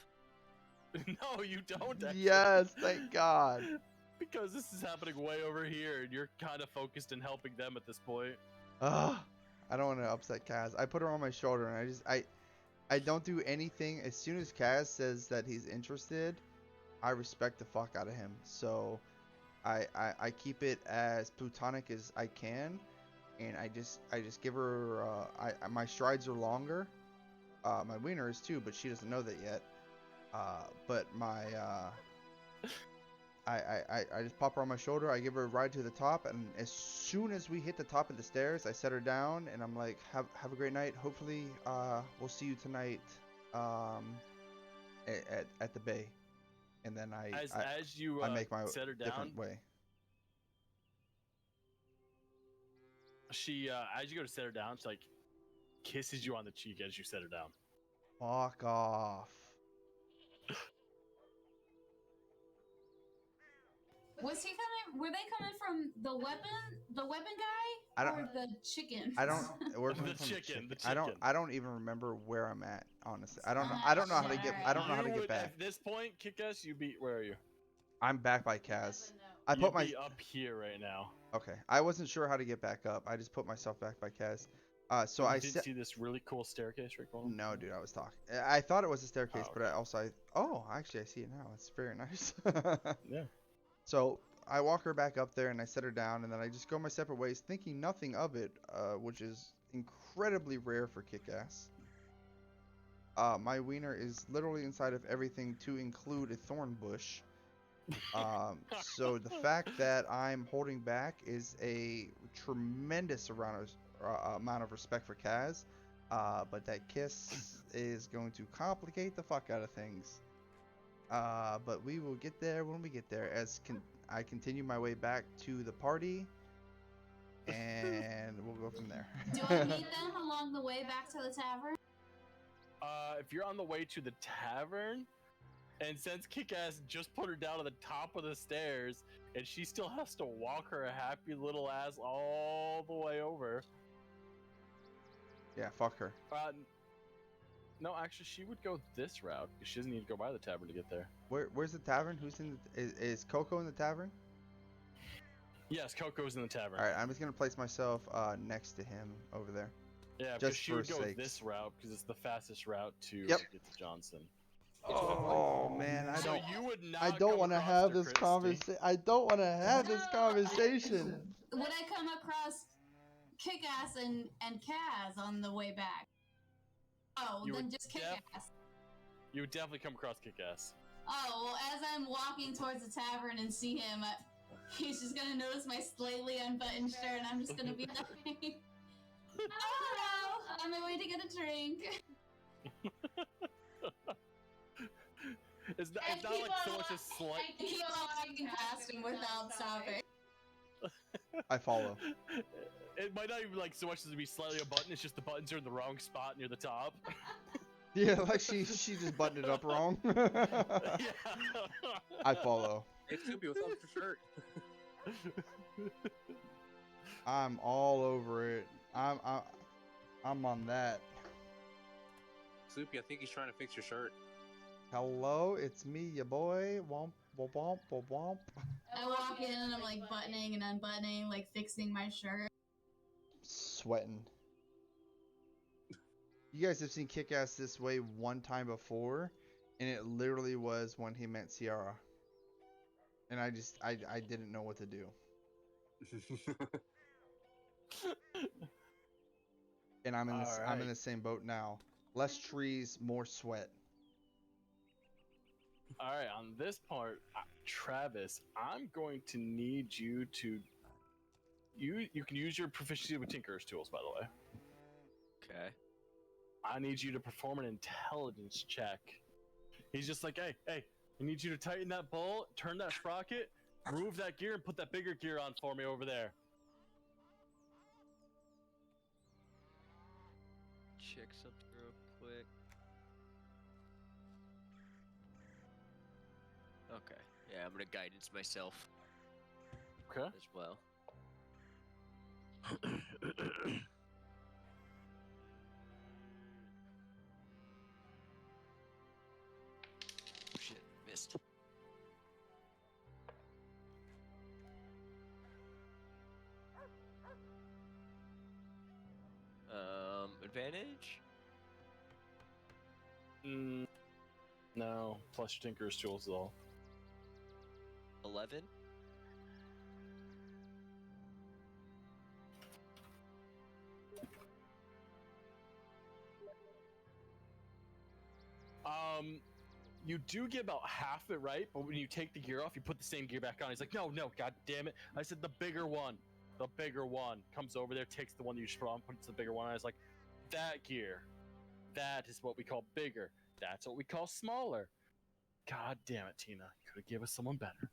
No, you don't. Actually. Yes, thank God. Because this is happening way over here, and you're kind of focused in helping them at this point. I don't want to upset Kaz. I put her on my shoulder, and I don't do anything. As soon as Kaz says that he's interested, I respect the fuck out of him. So I keep it as plutonic as I can, and I just give her my strides are longer. My wiener is too, but she doesn't know that yet. But my I just pop her on my shoulder. I give her a ride to the top, and as soon as we hit the top of the stairs, I set her down, and I'm like, "Have a great night. Hopefully, we'll see you tonight, at the bay." And then I make my set her down, different way. She as you go to set her down, she like kisses you on the cheek as you set her down. Fuck off. Was he coming? Were they coming from the weapon guy, or the chicken? I don't. We're coming from the chicken. I don't even remember where I'm at. Honestly, I don't know. I don't know how to get. I don't know how to get back. At this point, Kick-Ass, where are you? I'm back by Kaz. You'd be up here right now. Okay, I wasn't sure how to get back up. I just put myself back by Kaz. So I did see this really cool staircase right going. No, dude, I was talking. I thought it was a staircase, but actually I see it now. It's very nice. Yeah. So I walk her back up there and I set her down, and then I just go my separate ways, thinking nothing of it, which is incredibly rare for Kick-Ass. My wiener is literally inside of everything, to include a thorn bush. So the fact that I'm holding back is a tremendous amount of respect for Kaz. But that kiss is going to complicate the fuck out of things. But we will get there when we get there. I continue my way back to the party, and we'll go from there. Do I meet them along the way back to the tavern? If you're on the way to the tavern, and since Kick-Ass just put her down at the top of the stairs, and she still has to walk her happy little ass all the way over. Yeah, fuck her. No, actually, she would go this route because she doesn't need to go by the tavern to get there. Where's the tavern? Who's in? Is Coco in the tavern? Yes, Coco's in the tavern. All right, I'm just gonna place myself next to him over there. Yeah, because Just she for would go sakes. this route because it's the fastest route to Yep. get to Johnson. Oh man, So you would not. I don't want to have this conversation. I don't want to have this conversation. Would I come across Kick-Ass and Kaz on the way back? Oh, You then would just Kick-Ass. You would definitely come across Kick-Ass. Oh, well, as I'm walking towards the tavern and see him, he's just gonna notice my slightly unbuttoned shirt, and I'm just gonna be like, hello, on my way to get a drink. It's not like so much a slight. I keep on walking past him without stopping. I follow. It might not even like so much as to be slightly a button. It's just the buttons are in the wrong spot near the top. Yeah, like she just buttoned it up wrong. Yeah. I follow. Hey, Soupy, what's up with your shirt? I'm all over it. I'm on that. Soupy, I think he's trying to fix your shirt. Hello, it's me, your boy. Womp, womp, womp, womp, womp. I walk in and I'm like buttoning and unbuttoning, like fixing my shirt. Sweating. You guys have seen Kick-Ass this way one time before, and it literally was when he met Ciara. And I didn't know what to do. And I'm in the same boat now. Less trees, more sweat. All right, on this part, Travis, I'm going to need you to. You can use your proficiency with Tinker's tools, by the way. Okay. I need you to perform an intelligence check. He's just like, hey, I need you to tighten that bolt, turn that sprocket, remove that gear, and put that bigger gear on for me over there. Check something real quick. Okay. Yeah, I'm gonna guidance myself. Okay. As well. Shit, missed. Advantage? No, plus your Tinker's tools though. 11? You do get about half it right, but when you take the gear off, you put the same gear back on. He's like, no, god damn it. I said the bigger one. The bigger one. Comes over there, takes the one that you sprung, puts the bigger one on. I was like, that gear. That is what we call bigger. That's what we call smaller. God damn it, Tina. You could have given us someone better.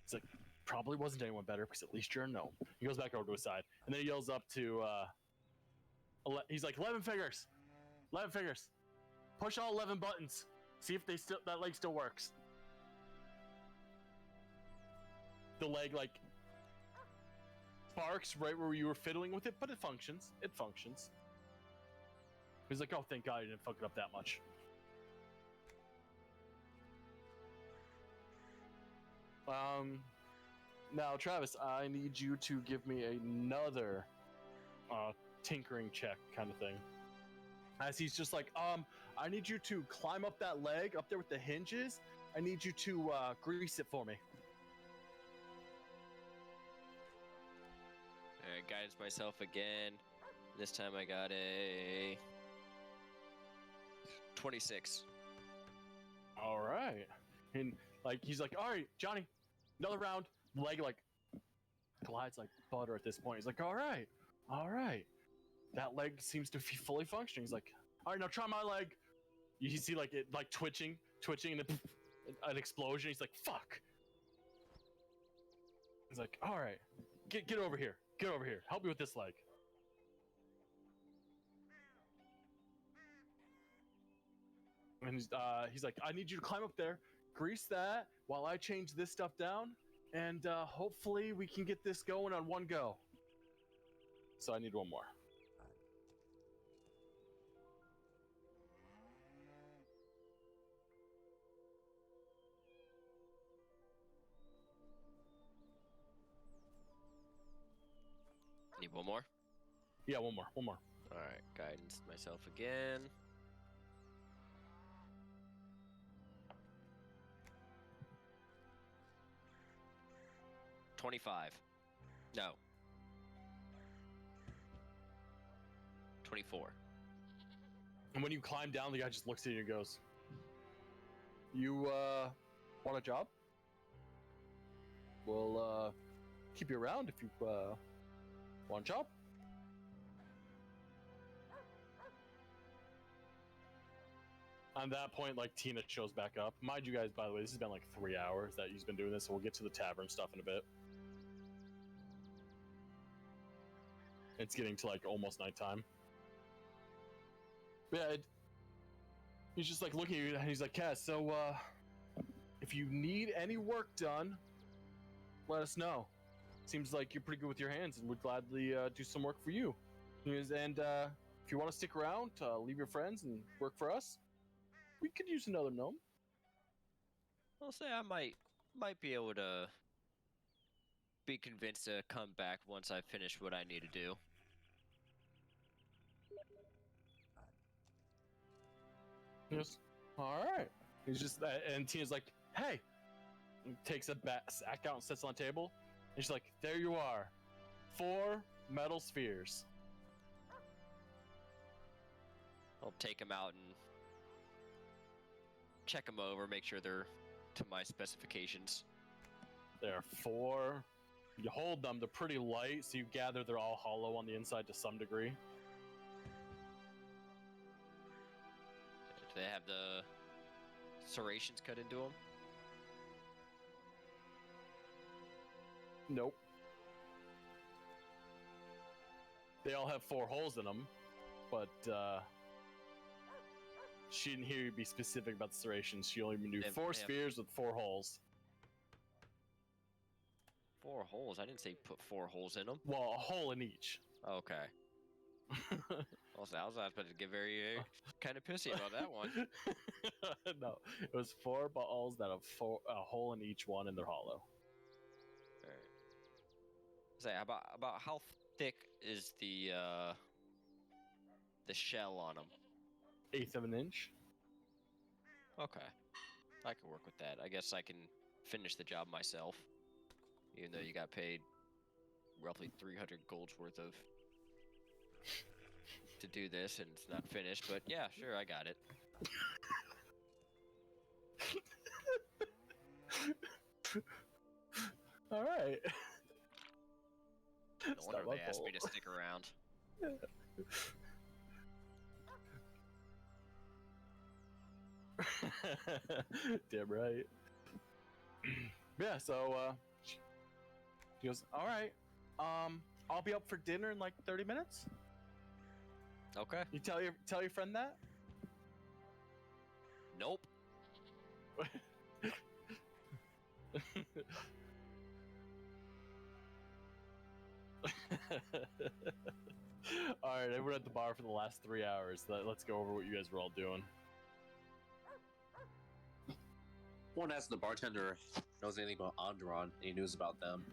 It's like, probably wasn't anyone better, because at least you're a gnome. He goes back over to his side, and then he yells up to, he's like, 11 fingers. 11 fingers. Push all 11 buttons. See if that leg still works. The leg, like, sparks right where you were fiddling with it, but it functions. It functions. He's like, oh, thank God I didn't fuck it up that much. Now, Travis, I need you to give me another tinkering check kind of thing. As he's just like, I need you to climb up that leg up there with the hinges. I need you to grease it for me. Alright, guidance myself again. This time I got a 26. Alright. And like he's like, alright, Johnny, another round. The leg like glides like butter at this point. He's like, alright. That leg seems to be fully functioning. He's like, alright, now try my leg. You see like it like twitching, and then an explosion. He's like, fuck. He's like, alright. Get over here. Help me with this leg. And he's like, I need you to climb up there, grease that while I change this stuff down, and hopefully we can get this going on one go. So I need one more. Need one more? Yeah, one more. Alright, guidance myself again. $25. No. 24. And when you climb down, the guy just looks at you and goes, you, want a job? We'll, keep you around if you, want a job. On that point, like, Tina shows back up. Mind you guys, by the way, this has been like 3 hours that he's been doing this, so we'll get to the tavern stuff in a bit. It's getting to, like, almost nighttime. Yeah, he's just, like, looking at you, and he's like, Cass, so, if you need any work done, let us know. Seems like you're pretty good with your hands, and would gladly, do some work for you. And, if you want to stick around, leave your friends and work for us, we could use another gnome. I'll say I might be able to be convinced to come back once I finish what I need to do. Yes. All right. He's just, and Tina's like, hey, and takes a sack out and sets it on the table. And she's like, there you are, 4 metal spheres. I'll take them out and check them over, make sure they're to my specifications. There are 4. You hold them, they're pretty light, so you gather they're all hollow on the inside to some degree. Do they have the serrations cut into them? Nope. They all have 4 holes in them, but she didn't hear you be specific about the serrations. She only knew 4 spheres with 4 holes. 4 holes? I didn't say put 4 holes in them. Well, a hole in each. Okay. Also, I was about to get very kind of pissy about that one. No, it was 4 balls that have a hole in each one, and they're hollow. Alright. Say about how thick is the shell on them? 1/8 of an inch. Okay, I can work with that. I guess I can finish the job myself, even though you got paid roughly 300 gold's worth of to do this, and it's not finished. But yeah, sure, I got it. All right. No wonder they asked me to stick around. Damn right. Yeah, so she goes, all right, I'll be up for dinner in like 30 minutes. Okay. You tell your friend that? Nope. All right, everyone at the bar for the last 3 hours. Let's go over what you guys were all doing. One asks the bartender knows anything about Andron, any news about them.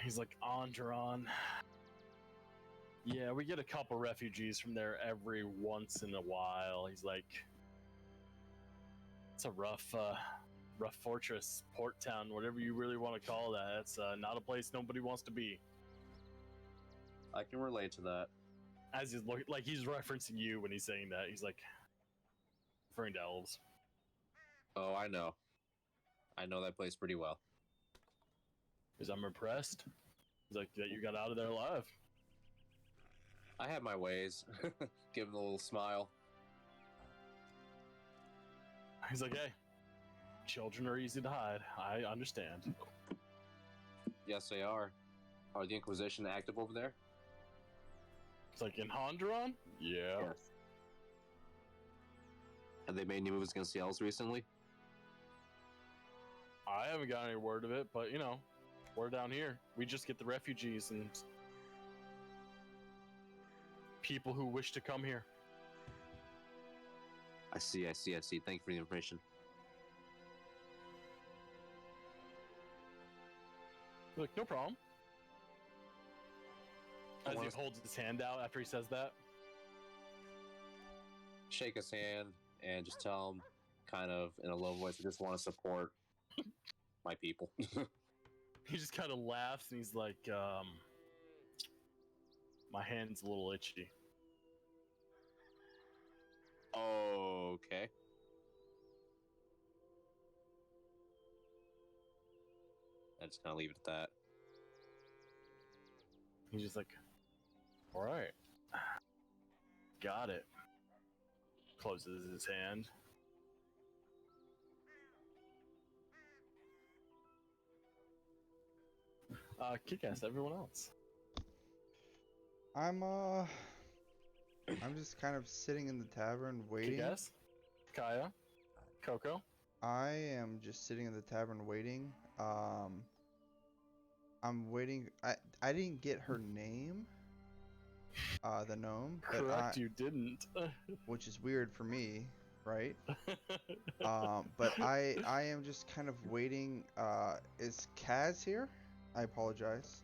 He's like, Andron. Yeah, we get a couple refugees from there every once in a while. He's like, it's a rough fortress, port town, whatever you really want to call that. It's not a place nobody wants to be. I can relate to that. As he's like, he's referencing you when he's saying that. He's like, referring to elves. Oh, I know. I know that place pretty well. Because I'm impressed. He's like, that you got out of there alive. I have my ways. Give him a little smile. He's like, hey, children are easy to hide. I understand. Yes, they are. Are the Inquisition active over there? It's like, in Honduran? Yeah. Yes. Have they made any moves against the elves recently? I haven't got any word of it, but you know, we're down here. We just get the refugees and people who wish to come here. I see. Thank you for the information. Look, no problem. As he holds his hand out after he says that. Shake his hand and just tell him, kind of in a low voice, I just want to support my people. He just kind of laughs and he's like, my hand's a little itchy. Okay. I'm just gonna leave it at that. He's just like, all right, got it. Closes his hand. Kick-ass, everyone else. I'm just kind of sitting in the tavern waiting. Kick-ass, Kaya, Coco. I am just sitting in the tavern waiting. I'm waiting. I didn't get her name. The gnome. Correct, you didn't. Which is weird for me, right? But I am just kind of waiting. Is Kaz here? I apologize.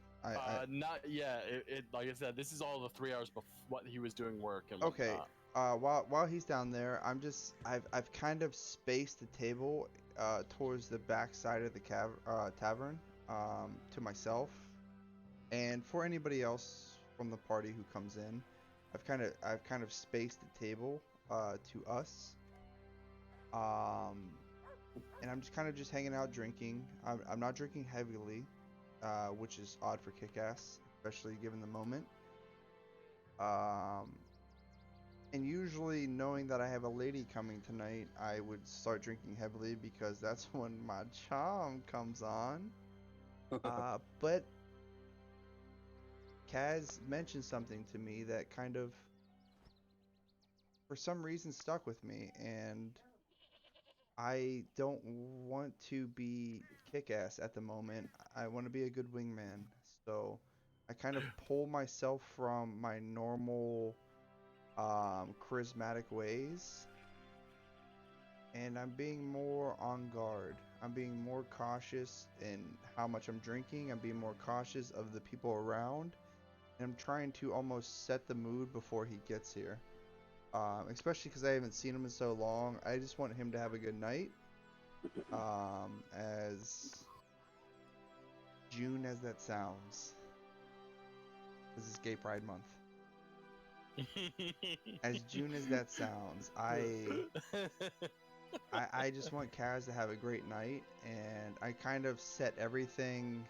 Not yet. It like I said, this is all the 3 hours before what he was doing work and okay. whatnot. While he's down there, I've kind of spaced the table towards the back side of the tavern to myself, and for anybody else from the party who comes in, I've kind of spaced the table to us, and I'm just kind of hanging out drinking. I'm not drinking heavily, which is odd for Kick-Ass, especially given the moment. And usually, knowing that I have a lady coming tonight, I would start drinking heavily because that's when my charm comes on. But Kaz mentioned something to me that kind of, for some reason, stuck with me, and I don't want to be Kick-Ass at the moment. I want to be a good wingman, so I kind of pull myself from my normal charismatic ways, and I'm being more on guard. I'm being more cautious in how much I'm drinking. I'm being more cautious of the people around, and I'm trying to almost set the mood before he gets here, especially because I haven't seen him in so long. I just want him to have a good night, as June as that sounds. This is Gay Pride Month. As June as that sounds, I just want Kaz to have a great night, and I kind of set everything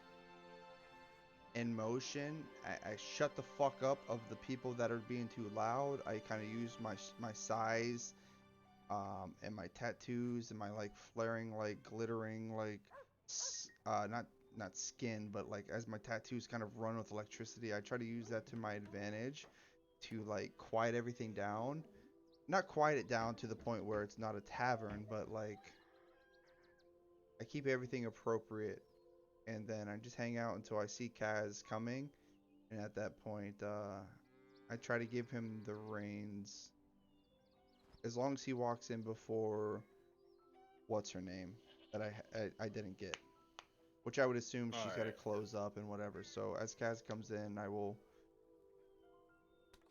in motion. I shut the fuck up of the people that are being too loud. I kind of use my size, and my tattoos and my like flaring, like glittering, like not skin, but like as my tattoos kind of run with electricity, I try to use that to my advantage to like quiet everything down. Not quiet it down to the point where it's not a tavern, but like I keep everything appropriate, and then I just hang out until I see Kaz coming, and at that point I try to give him the reins as long as he walks in before what's her name that I didn't get, which I would assume she's got to close up and whatever. So as Kaz comes in, I will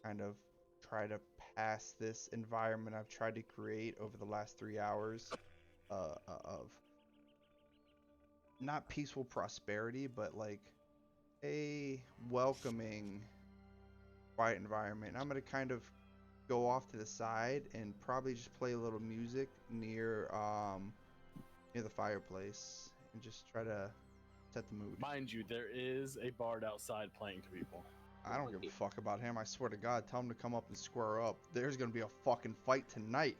kind of try to pass this environment I've tried to create over the last 3 hours of not peaceful prosperity, but like a welcoming, quiet environment. And I'm going to kind of go off to the side and probably just play a little music near the fireplace and just try to set the mood. Mind you, there is a bard outside playing to people. I don't give a fuck about him. I swear to God, tell him to come up and square up. There's going to be a fucking fight tonight.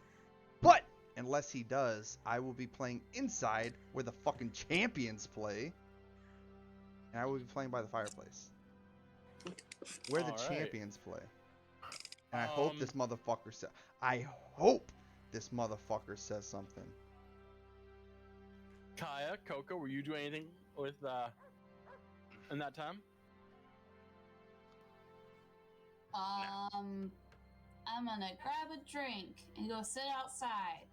But unless he does, I will be playing inside where the fucking champions play. And I will be playing by the fireplace. Where the champions play. And I hope this motherfucker I hope this motherfucker says something. Kaya, Coco, were you doing anything with in that time? I'm gonna grab a drink and go sit outside.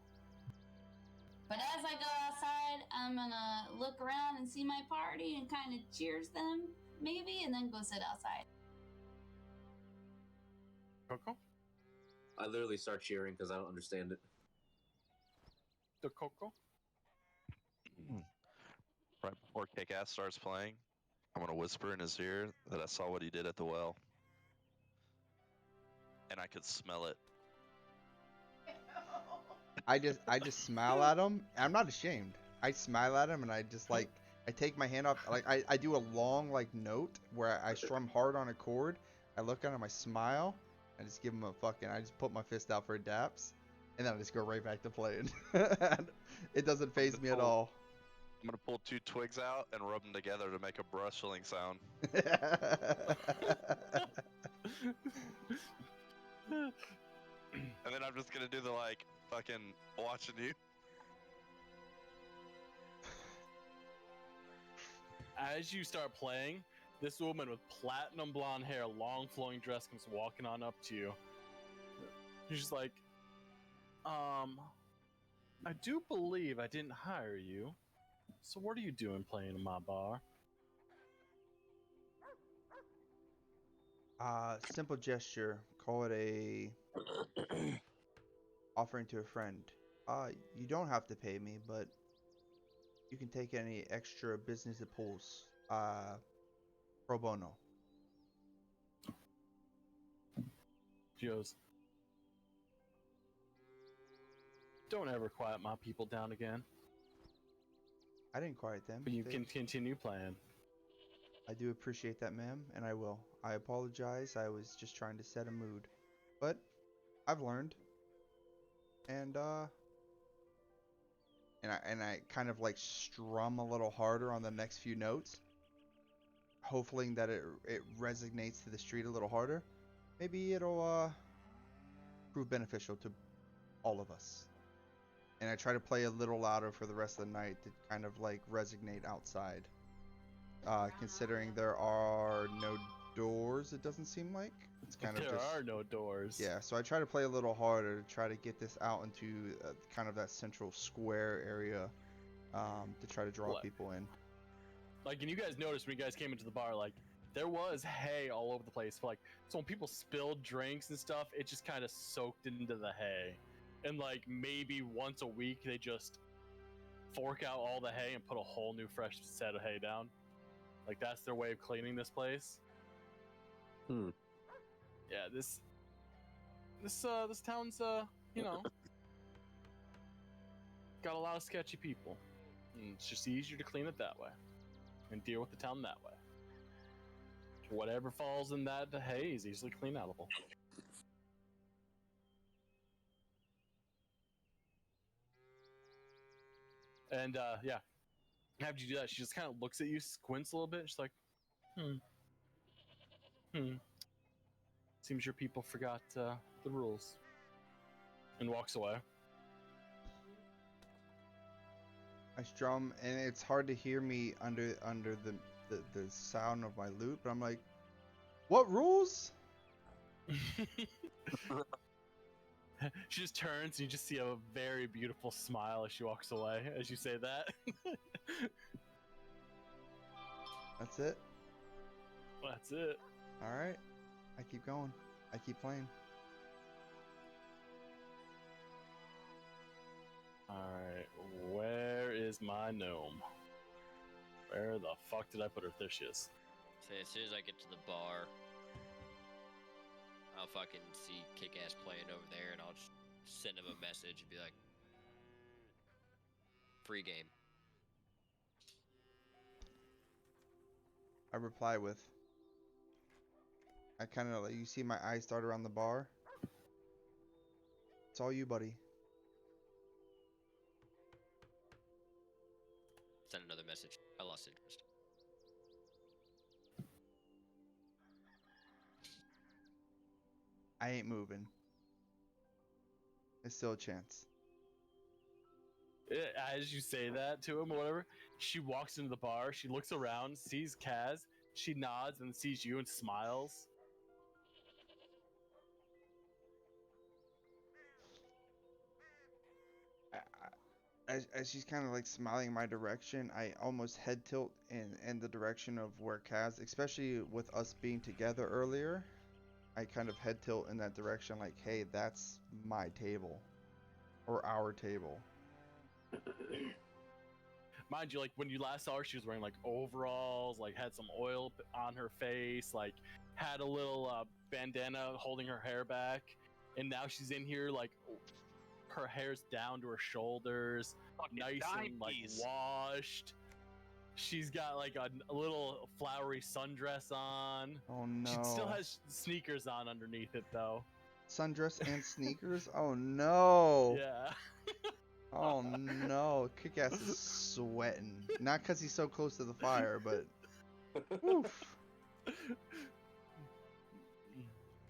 But as I go outside, I'm gonna look around and see my party and kind of cheers them, maybe, and then go sit outside. Coco? I literally start cheering because I don't understand it. The Coco? Right before Kick-Ass starts playing, I'm gonna whisper in his ear that I saw what he did at the well. And I could smell it. I just smile at him. I'm not ashamed. I smile at him and I just like I take my hand off, like I do a long like note where I strum hard on a chord. I look at him, I smile, I just give him a fucking, I just put my fist out for a daps, and then I just go right back to playing. It doesn't phase me at all. I'm gonna pull 2 twigs out and rub them together to make a bristling sound. And then I'm just gonna do the like fucking watching you. As you start playing, this woman with platinum blonde hair, long flowing dress comes walking on up to you. She's just like, I do believe I didn't hire you. So what are you doing playing in my bar? Simple gesture. Call it a offering to a friend. You don't have to pay me, but you can take any extra business it pulls. Pro bono. She goes, don't ever quiet my people down again. I didn't quiet them. But you can continue playing. I do appreciate that, ma'am, and I will. I apologize. I was just trying to set a mood. But I've learned. And I kind of like strum a little harder on the next few notes, hoping that it resonates to the street a little harder. Maybe it'll prove beneficial to all of us. And I try to play a little louder for the rest of the night to kind of like resonate outside. Considering there are no doors, it doesn't seem like. It's kind of there are no doors. Yeah, so I try to play a little harder to try to get this out into kind of that central square area, to try to draw people in. Like, and you guys noticed when you guys came into the bar, like, there was hay all over the place. Like, so when people spilled drinks and stuff, it just kind of soaked into the hay. And like maybe once a week, they just fork out all the hay and put a whole new fresh set of hay down. Like, that's their way of cleaning this place. Yeah, this town's you know, got a lot of sketchy people. And it's just easier to clean it that way and deal with the town that way. Whatever falls in that hay is easily clean outable. And yeah, after you do that, she just kind of looks at you, squints a little bit. She's like, seems your people forgot the rules, and walks away. I strum, and it's hard to hear me under the sound of my lute, but I'm like, what rules? She just turns, and you just see a very beautiful smile as she walks away as you say that. That's it? That's it. Alright. I keep going. I keep playing. Alright, where is my gnome? Where the fuck did I put her? There she is. So as soon as I get to the bar, I'll fucking see Kick-Ass playing over there, and I'll just send him a message and be like, free game. I reply with, I kind of, you see my eyes start around the bar? It's all you, buddy. Send another message. I lost interest. I ain't moving. There's still a chance. As you say that to him or whatever, she walks into the bar, she looks around, sees Kaz, she nods and sees you and smiles. As she's kind of like smiling in my direction, I almost head tilt in the direction of where Kaz, especially with us being together earlier, I kind of head tilt in that direction like, hey, that's my table. Or our table. Mind you, like when you last saw her, she was wearing like overalls, like had some oil on her face, like had a little bandana holding her hair back, and now she's in here like her hair's down to her shoulders, Fucking nice and like diabetes. washed. She's got like a little flowery sundress on. Oh no. She still has sneakers on underneath it though. Sundress and sneakers? Oh no. Yeah. Oh no. Kick-Ass is sweating. Not because he's so close to the fire, but oof.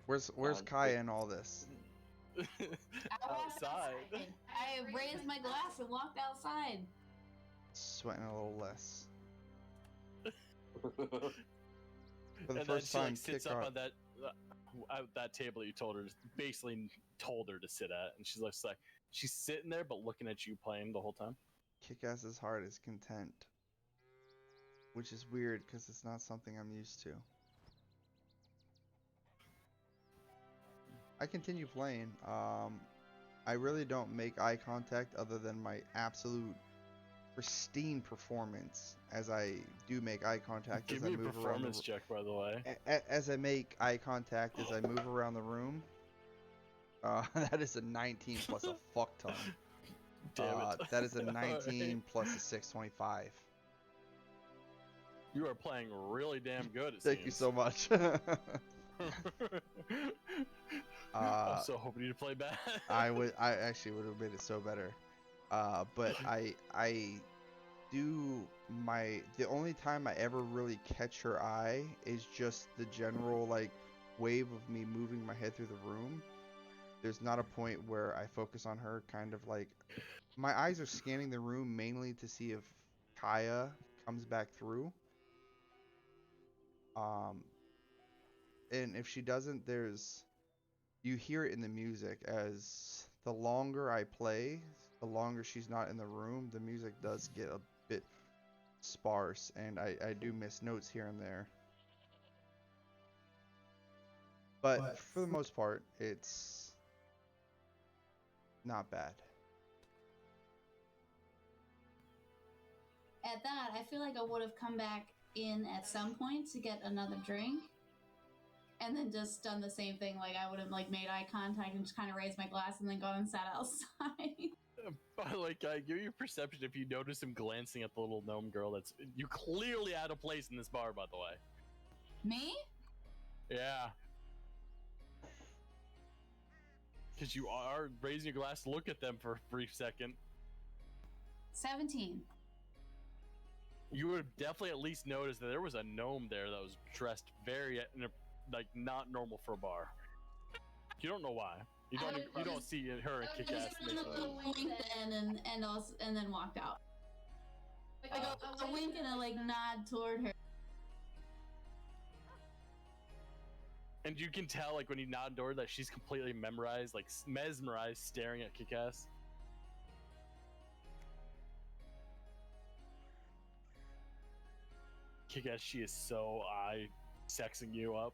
Where's Kaya in all this? I walked Outside. I raised my glass and walked outside. Sweating a little less. For the And first then she time, like sits up Kick-Ass. on that table that you told her, basically told her to sit at, and she's like she's sitting there but looking at you playing the whole time. Kick-Ass's heart is content. Which is weird because it's not something I'm used to. I continue playing. I really don't make eye contact other than my absolute pristine performance as I do make eye contact Give as me I a move around performance check, by the way. as I make eye contact as I move around the room. That is a 19 plus a fuck ton. Damn it. That is a 19 Alright. plus a 625. You are playing really damn good. Thank you so much. I'm so hoping you to play bad. I actually would have made it so better. But I do the only time I ever really catch her eye is just the general like wave of me moving my head through the room. There's not a point where I focus on her, kind of like my eyes are scanning the room mainly to see if Kaya comes back through. And if she doesn't, you hear it in the music as the longer I play, the longer she's not in the room, the music does get a bit sparse, and I do miss notes here and there. But for the most part, it's not bad. At that, I feel like I would have come back in at some point to get another drink, and then just done the same thing. Like I would have like made eye contact and just kind of raised my glass and then gone and sat outside. But like, give you a perception if you notice him glancing at the little gnome girl. That's you clearly out of place in this bar, by the way. Me? Yeah. Because you are raising your glass to look at them for a brief second. 17. You would have definitely at least noticed that there was a gnome there that was dressed very like not normal for a bar. You don't know why. You don't see her and kick ass. Wink then and then walked out. Like a wink and a like nod toward her. And you can tell, like, when you nod toward that she's completely mesmerized, staring at Kick-Ass. Kick-Ass, she is so sexing you up.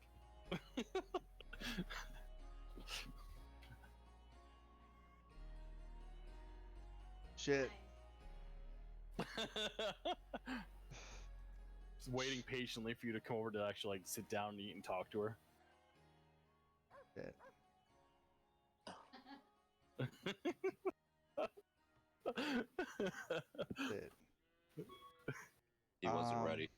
Shit. Just waiting patiently for you to come over to actually, like, sit down and eat and talk to her. Shit. Shit. He wasn't ready.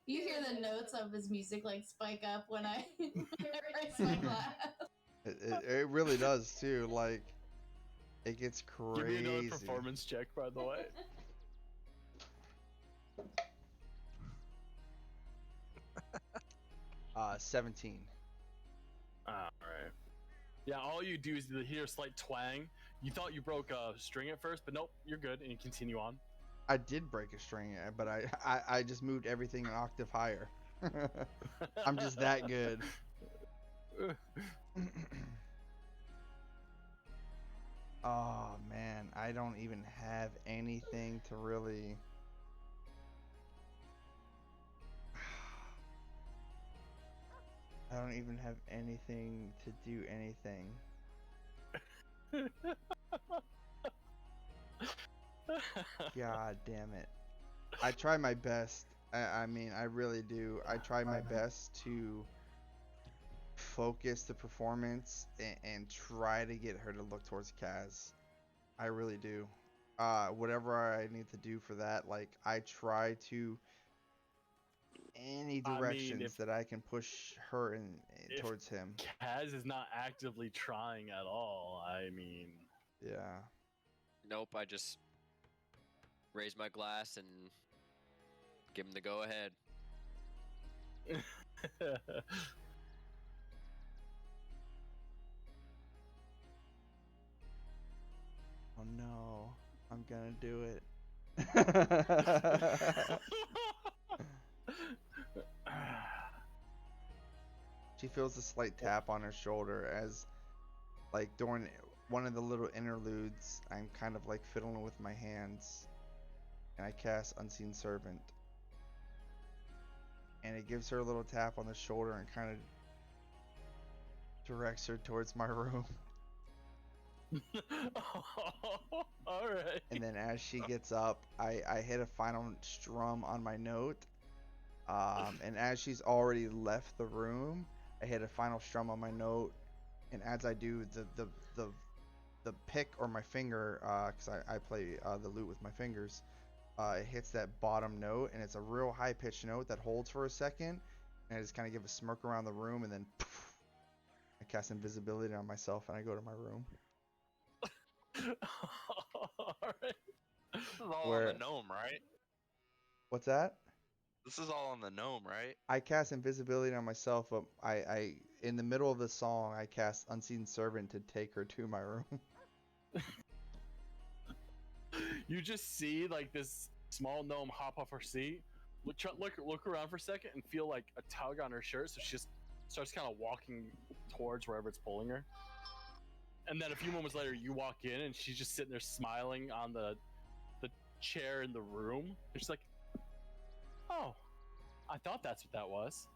You hear the notes of his music like spike up when I raise my glass. It really does too. Like, it gets crazy. Give me another performance check, by the way. Uh, 17. Alright. Yeah, all you do is you hear a slight twang. You thought you broke a string at first, but nope, you're good, and you continue on. I did break a string, but I just moved everything an octave higher. I'm just that good. Oh man, I don't even have anything to really. I don't even have anything to do anything. God damn it. I try my best. I mean, I really do. I try my best to focus the performance and try to get her to look towards Kaz. I really do. Whatever I need to do for that, like, I try to any directions that I can push her in towards him. Kaz is not actively trying at all. I mean, yeah. Nope, I just raise my glass and give him the go ahead. Oh no, I'm gonna do it. She feels a slight tap on her shoulder as, like, during one of the little interludes, I'm kind of like fiddling with my hands, and I cast Unseen Servant. And it gives her a little tap on the shoulder and kind of directs her towards my room. Alright. And then as she gets up, I hit a final strum on my note. And as she's already left the room, I hit a final strum on my note. And as I do, the pick or my finger, because I play the lute with my fingers, it hits that bottom note, and it's a real high-pitched note that holds for a second. And I just kind of give a smirk around the room, and then poof, I cast invisibility on myself, and I go to my room. Alright. This is all on the gnome, right? What's that? This is all on the gnome, right? I cast invisibility on myself, but I in the middle of the song, I cast Unseen Servant to take her to my room. You just see like this small gnome hop off her seat, look around for a second, and feel like a tug on her shirt. So she just starts kind of walking towards wherever it's pulling her. And then a few moments later, you walk in, and she's just sitting there smiling on the chair in the room. And she's like, "Oh, I thought that's what that was."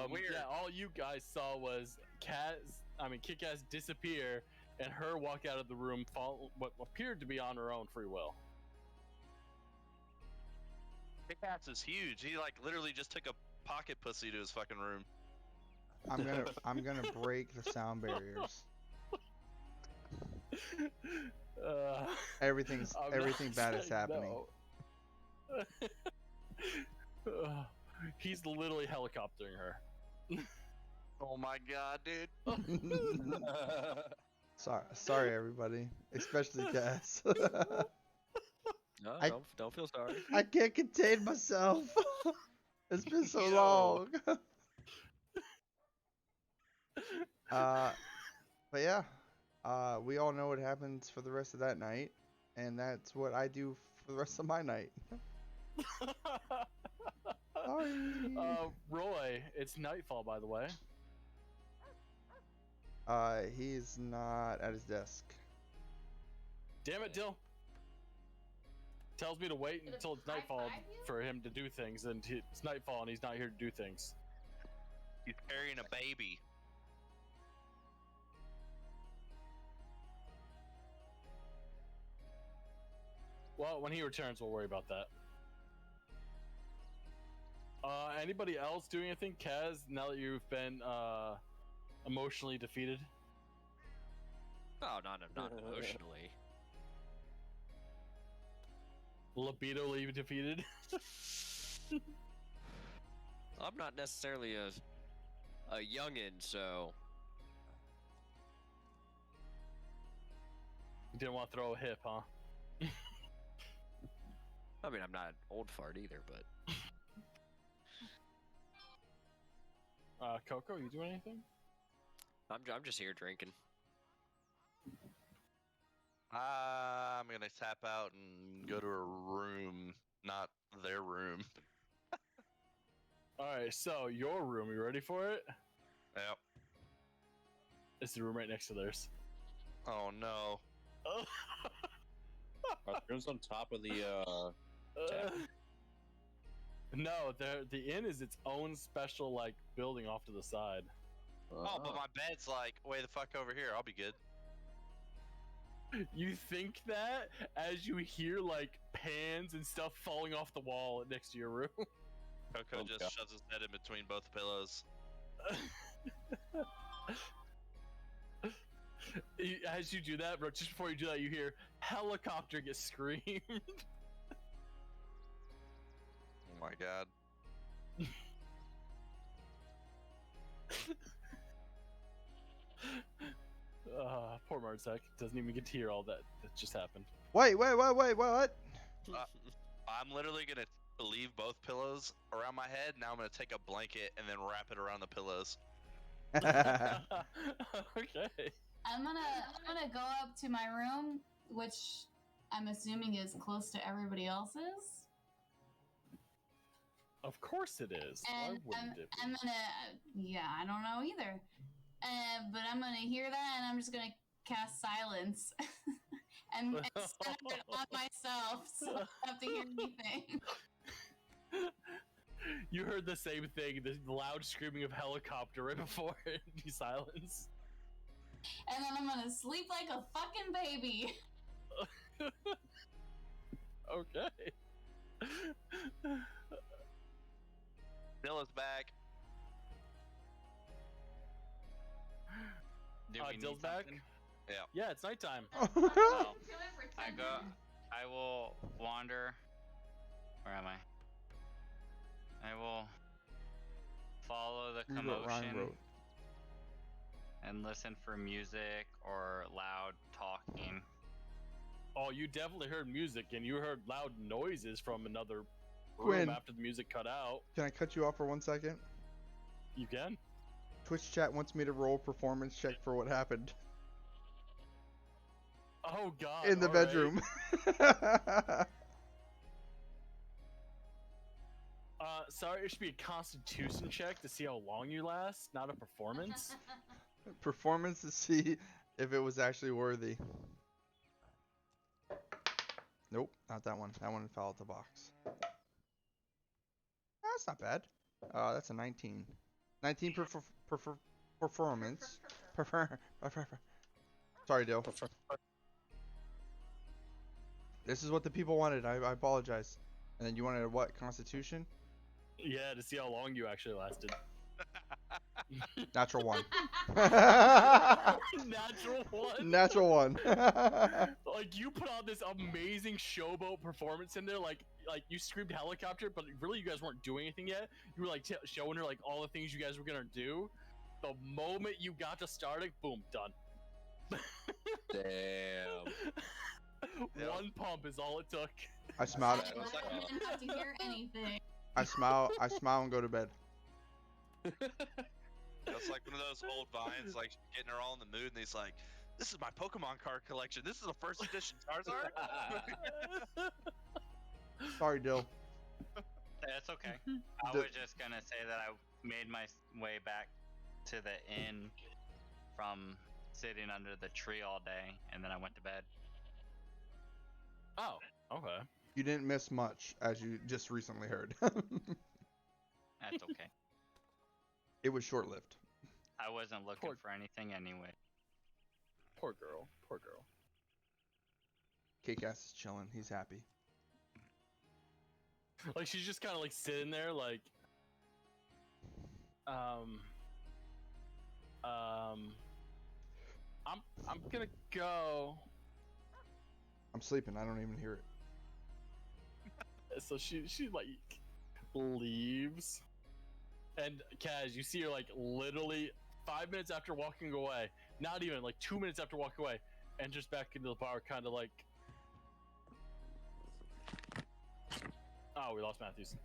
Weird. Yeah, all you guys saw was Kick-Ass disappear and her walk out of the room, what appeared to be on her own free will. Kick-Ass is huge. He like literally just took a pocket pussy to his fucking room. I'm gonna break the sound barriers. Everything bad is happening. No. He's literally helicoptering her. Oh my god, dude. Sorry everybody, especially Cass. No, don't feel sorry. I can't contain myself. It's been so long. But yeah, we all know what happens for the rest of that night, and that's what I do for the rest of my night. Sorry. Roy, it's nightfall, by the way. He's not at his desk. Damn it, Dill. Tells me to wait until it's nightfall for him to do things, and it's nightfall and he's not here to do things. He's carrying a baby. Well, when he returns, we'll worry about that. Anybody else doing anything? Kaz, now that you've been emotionally defeated? Oh, not emotionally. Libidally defeated? I'm not necessarily a youngin', so... You didn't want to throw a hip, huh? I mean, I'm not an old fart either, but... Coco, you doing anything? I'm just here drinking. I'm gonna tap out and go to a room, not their room. All right, so your room. You ready for it? Yep. It's the room right next to theirs. Oh no. Our room's on top of the tavern. No, the inn is its own special like building off to the side. Oh, but my bed's like way the fuck over here. I'll be good. You think that as you hear like pans and stuff falling off the wall next to your room. Coco just shoves his head in between both pillows. As you do that, bro, just before you do that, you hear helicopter get screamed. Oh my god. Poor Martzak doesn't even get to hear all that just happened. Wait, what? I'm literally gonna leave both pillows around my head. Now I'm gonna take a blanket and then wrap it around the pillows. Okay. I'm gonna go up to my room, which I'm assuming is close to everybody else's. Of course it is. And Why wouldn't it be? I'm gonna, yeah, I don't know either. But I'm gonna hear that, and I'm just gonna cast silence and center it on myself, so I don't have to hear anything. You heard the same thing, the loud screaming of helicopter right before it be silence. And then I'm gonna sleep like a fucking baby. Okay. Bill is back. Do we Dill's need back? something? Yeah, it's nighttime. Oh, I will wander. Where am I? I will follow the Read what Ryan commotion wrote. and listen for music or loud talking. Oh, you definitely heard music, and you heard loud noises from another room Quinn. after the music cut out. Can I cut you off for 1 second? You can? Twitch chat wants me to roll performance check for what happened Oh god. in the all right. bedroom. Sorry, it should be a constitution check to see how long you last, not a performance. Performance to see if it was actually worthy. Nope, not that one. That one fell out the box. That's not bad. That's a 19. 19 performance. Sorry, Dill. This is what the people wanted. I apologize. And then you wanted a what? Constitution? Yeah, to see how long you actually lasted. Natural 1. Natural one. Natural 1. Like you put on this amazing showboat performance in there, like you screamed helicopter, but really you guys weren't doing anything yet. You were like showing her like all the things you guys were gonna do. The moment you got to starting, boom, done. Damn. One pump is all it took. I smiled. I didn't have to hear anything. I smile and go to bed. That's like one of those old vines, like getting her all in the mood, and he's like, "This is my Pokemon card collection. This is a first edition Charizard." Sorry, Dill. That's okay. I was just gonna say that I made my way back to the inn from sitting under the tree all day, and then I went to bed. Oh, okay. You didn't miss much, as you just recently heard. That's okay. It was short-lived. I wasn't looking for anything anyway. Poor girl. Poor girl. K-Cast is chilling. He's happy. Like she's just kind of like sitting there, like, I'm gonna go. I'm sleeping. I don't even hear it. So she like leaves, and Kaz, you see her like literally 5 minutes after walking away, not even like 2 minutes after walking away, enters back into the bar, kind of like, oh, we lost Matthews,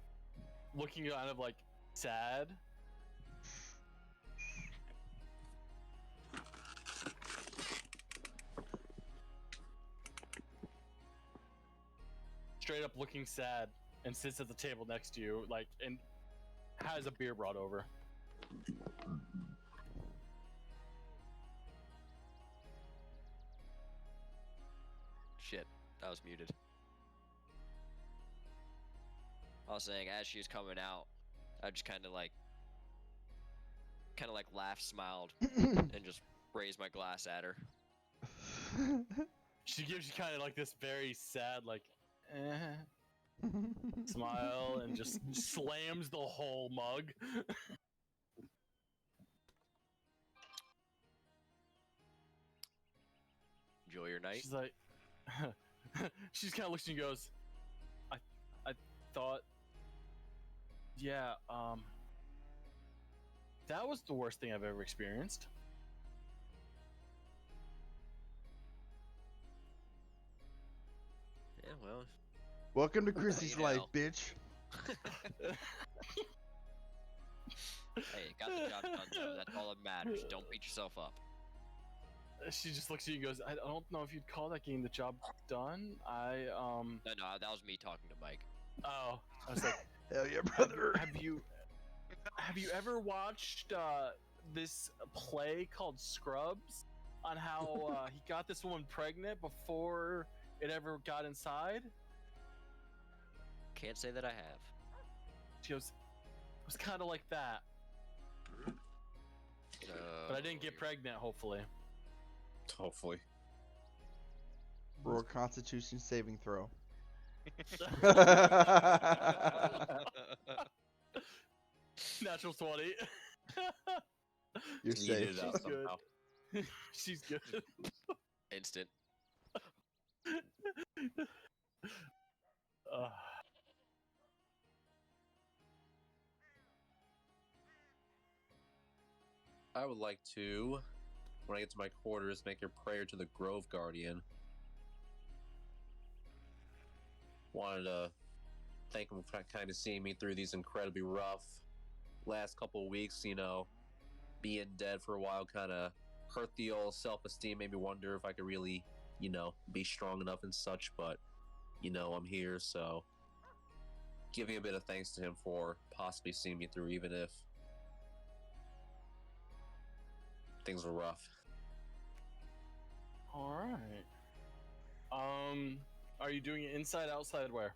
looking kind of like sad. straight up looking sad and sits at the table next to you, like, and has a beer brought over. Shit, that was muted. I was saying, as she's coming out, I just kind of like laughed, smiled, and just raised my glass at her. She gives you kind of like this very sad, like, smile, and just slams the whole mug. Enjoy your night. She's like, she's kind of looks at you and goes, I thought, yeah, that was the worst thing I've ever experienced. Yeah, well. Welcome to Chrissy's You life, know. bitch. Hey, got the job done though. That's all that matters. Don't beat yourself up. She just looks at you and goes, I don't know if you'd call that game the job done. No, that was me talking to Mike. Oh, I was like, Hell yeah, brother. have you ever watched this play called Scrubs on how he got this woman pregnant before it ever got inside? Can't say that I have. She goes, it was kind of like that, but I didn't get pregnant. Hopefully. Hopefully. Roll a Constitution saving throw. Natural 20. You're Yeeted safe. it out She's good. somehow. She's good. Instant. I would like to, when I get to my quarters, make your prayer to the Grove Guardian. Wanted to thank him for kind of seeing me through these incredibly rough last couple of weeks. You know, being dead for a while kind of hurt the old self-esteem. Made me wonder if I could really, you know, be strong enough and such. But, you know, I'm here, so giving a bit of thanks to him for possibly seeing me through, even if things were rough. All right. Are you doing it inside, outside, where?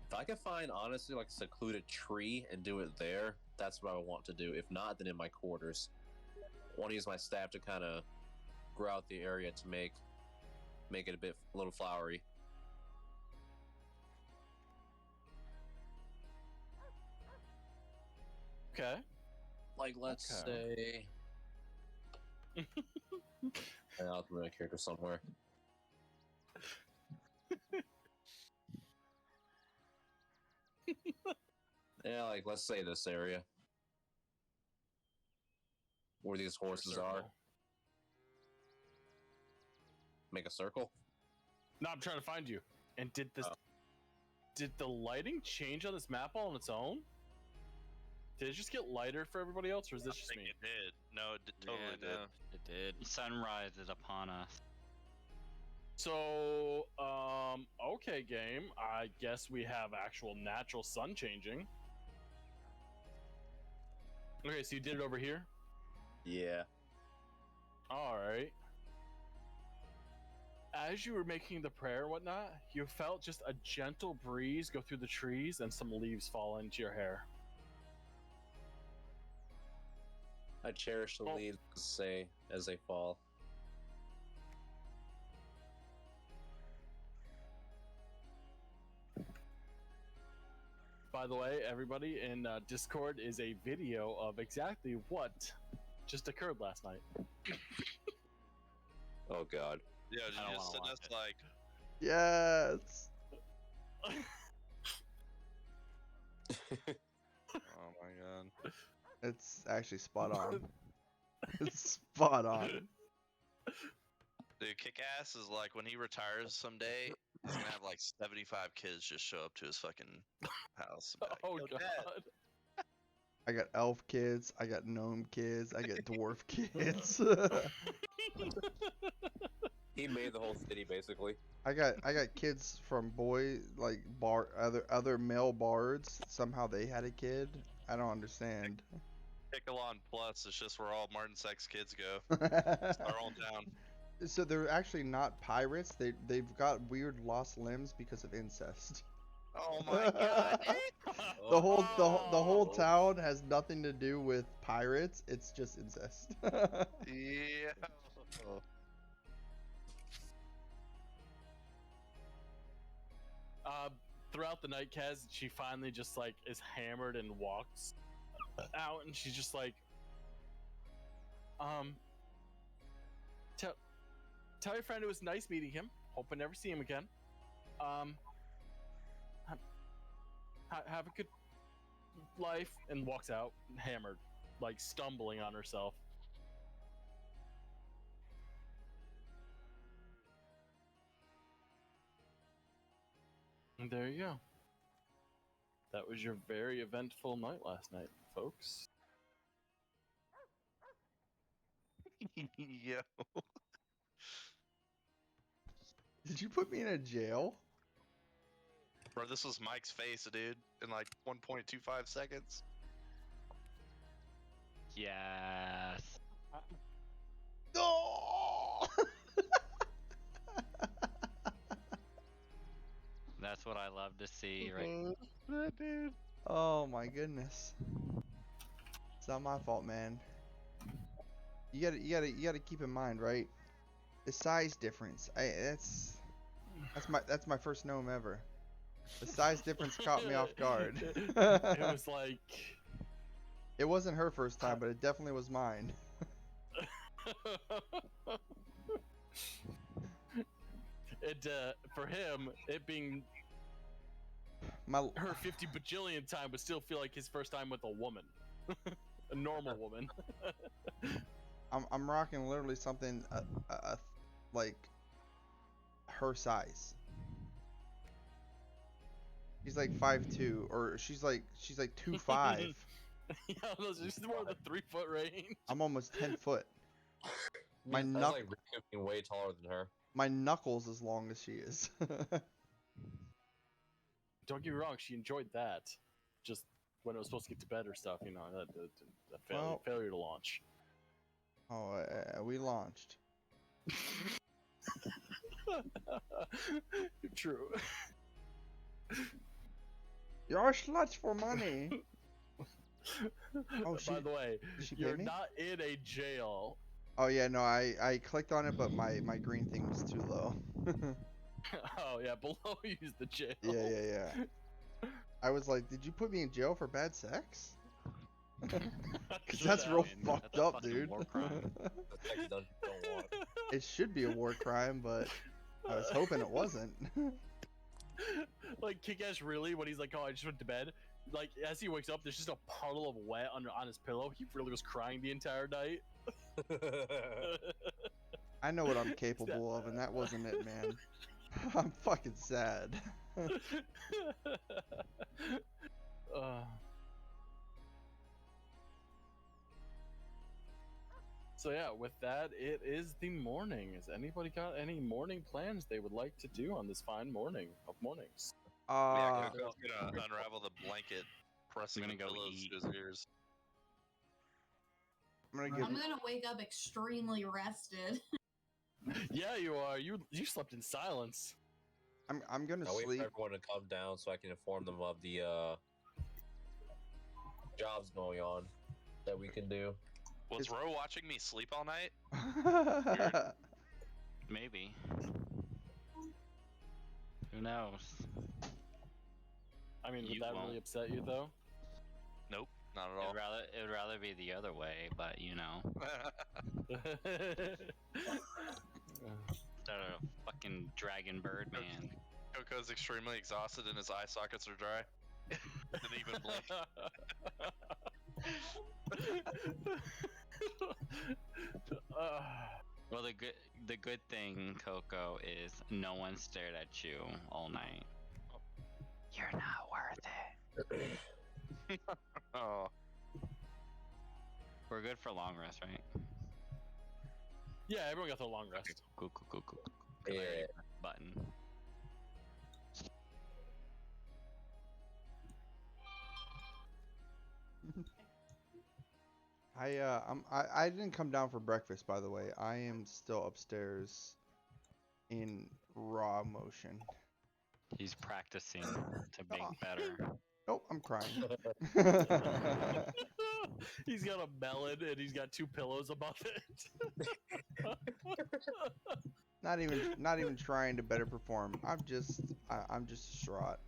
If I could find, honestly, like a secluded tree and do it there, that's what I would want to do. If not, then in my quarters. I want to use my staff to kind of grow out the area to make it a little flowery. Okay. Like, let's say... I'll put my character somewhere. Yeah, like, let's say this area. Where these horses are. Make a circle? No, I'm trying to find you. And did the lighting change on this map all on its own? Did it just get lighter for everybody else, or is this just me? It did. No, it totally did. No, it did. Sunrise is upon us. So, okay, game. I guess we have actual natural sun changing. Okay, so you did it over here? Yeah. Alright. As you were making the prayer and whatnot, you felt just a gentle breeze go through the trees and some leaves fall into your hair. I cherish the leaves as they fall. By the way, everybody in Discord is a video of exactly what just occurred last night. Oh god. Yeah, did you just send us like? Yes. Oh my god. It's actually spot on. It's spot on. Dude, kick ass is like when he retires someday, he's gonna have like 75 kids just show up to his fucking house. And be like, Oh "Yo, god. Dad." I got elf kids, I got gnome kids, I got dwarf kids. He made the whole city basically. I got kids from other male bards. Somehow they had a kid. I don't understand. Pickalon Plus is just where all Martin Sex kids go. It's our own town. So they're actually not pirates. They've got weird lost limbs because of incest. Oh my god. The whole town has nothing to do with pirates. It's just incest. Yeah. Throughout the night, Kaz, she finally just like is hammered and walks out, and she's just like, tell your friend it was nice meeting him. Hope I never see him again. Have a good life, and walks out hammered, like stumbling on herself. And there you go. That was your very eventful night last night, folks. Yo. Did you put me in a jail? Bro, this was Mike's face, dude, in like 1.25 seconds. Yes. No! That's what I love to see, right? Dude. Oh my goodness. It's not my fault, man. You gotta keep in mind, right? The size difference. That's my first gnome ever. The size difference caught me off guard. It was like... It wasn't her first time, but it definitely was mine. For him, it being her 50 bajillion time would still feel like his first time with a woman. A normal woman. I'm rocking literally something like her size. She's like 5'2", or she's like 2'5". Yeah, she's more of the 3 foot range. I'm almost 10 foot. My That's like Riku being way taller than her. My knuckles as long as she is. Don't get me wrong, she enjoyed that. Just when it was supposed to get to bed or stuff, you know, the failure to launch. Oh, we launched. True. You're sluts for money. Oh, by the way, you're not in a jail. Oh yeah, no, I clicked on it, but my green thing was too low. Oh yeah, below you is the jail. Yeah. I was like, did you put me in jail for bad sex? Cause that's real fucked up, dude. War crime. It should be a war crime, but I was hoping it wasn't. Like Kick-Ass really, when he's like, oh, I just went to bed. Like as he wakes up, there's just a puddle of wet on his pillow. He really was crying the entire night. I know what I'm capable of, and that wasn't it, man. I'm fucking sad. So yeah, with that, it is the morning. Has anybody got any morning plans they would like to do on this fine morning of mornings? Yeah, Coco's gonna unravel the blanket, pressing I'm gonna the go pillows eat. to his ears. I'm gonna wake up extremely rested. Yeah, you are. You slept in silence. I'm gonna I'll sleep. wait for everyone to come down so I can inform them of the jobs going on that we can do. Was Ro watching me sleep all night? Maybe. Who knows? I mean, would You that won't. really upset you though? Nope, not at all. It would rather be the other way, but you know. Instead of a fucking dragon bird man. Coco's extremely exhausted and his eye sockets are dry. Didn't even blink. Well, the good thing, Coco, is no one stared at you all night. You're not worth it. Oh. We're good for long rest, right? Yeah, everyone got their long rest. Cool. Yeah. Button. I didn't come down for breakfast, by the way. I am still upstairs in raw motion. He's practicing to make better. Nope, I'm crying. He's got a melon and he's got 2 pillows above it. Not even trying to better perform. I'm just distraught.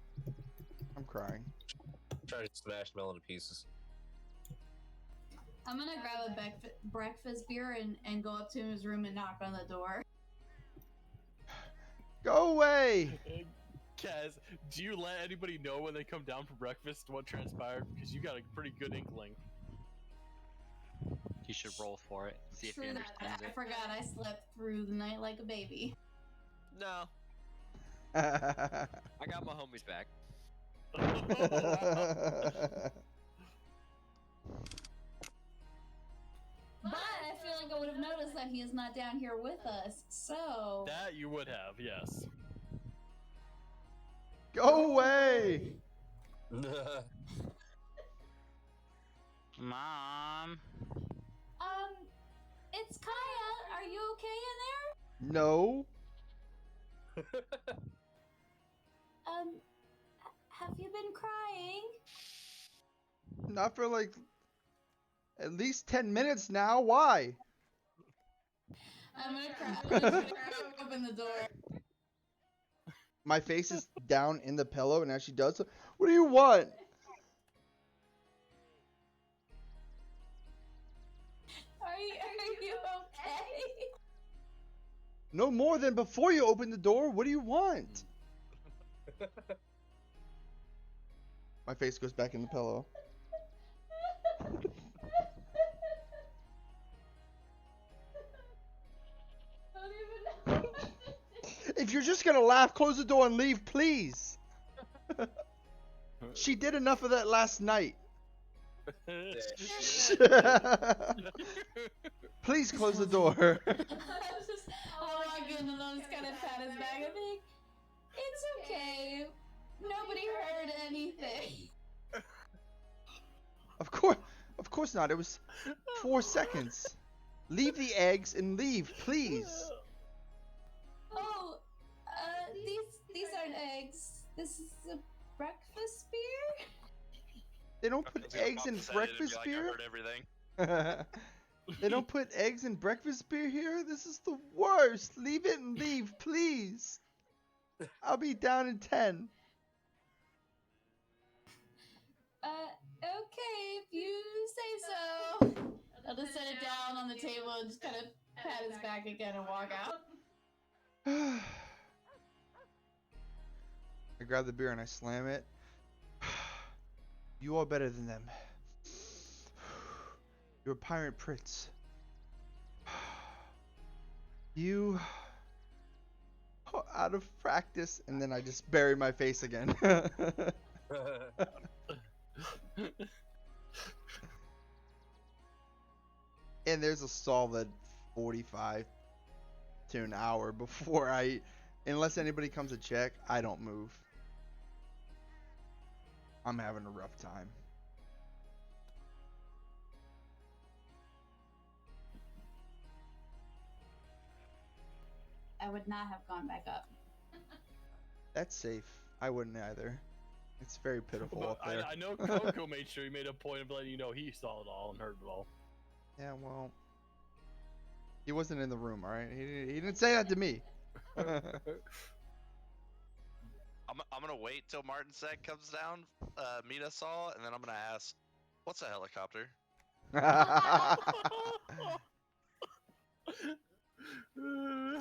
I'm crying. Try to smash melon to pieces. I'm gonna grab a breakfast beer and go up to his room and knock on the door. Go away! Kaz, do you let anybody know when they come down for breakfast what transpired? Because you got a pretty good inkling. He should roll for it. See if True he that. understands I it. forgot I slept through the night like a baby. No, I got my homies back. But I feel like I would have noticed that he is not down here with us, so... That you would have, yes. Go away! Mom. It's Kaya. Are you okay in No. there? Have you been crying? Not for like at least 10 minutes now. Why? I'm gonna cry. I'm gonna open the door. My face is down in the pillow, and as she does so, what do you want? Are you okay? No more than before you open the door. What do you want? My face goes back in the pillow. If you're just gonna laugh, close the door and leave, please. She did enough of that last night. Please close the door. I walk in and I'll just kind of pat his back and think, it's okay. Nobody heard anything. Of course not. It was 4 seconds. Leave the eggs and leave, please. Oh, these aren't eggs. This is a breakfast beer? They don't put eggs in breakfast I beer? heard everything. They don't put eggs in breakfast beer here? This is the worst. Leave it and leave, please. I'll be down in 10. Okay, if you say so. I'll just set it down on the table and just kind of pat his back again and walk out. I grab the beer and I slam it. You are better than them. You're a pirate prince. You are out of practice, and then I just bury my face again. And there's a solid 45 to an hour before unless anybody comes to check, I don't move. I'm having a rough time. I would not have gone back up. That's safe. I wouldn't either. It's very pitiful But up there. I know Coco made sure he made a point of letting you know he saw it all and heard it all. Yeah, well, he wasn't in the room, all right? He didn't say that to me. I'm gonna wait till Martin Sack comes down, meet us all, and then I'm gonna ask, "What's a helicopter?"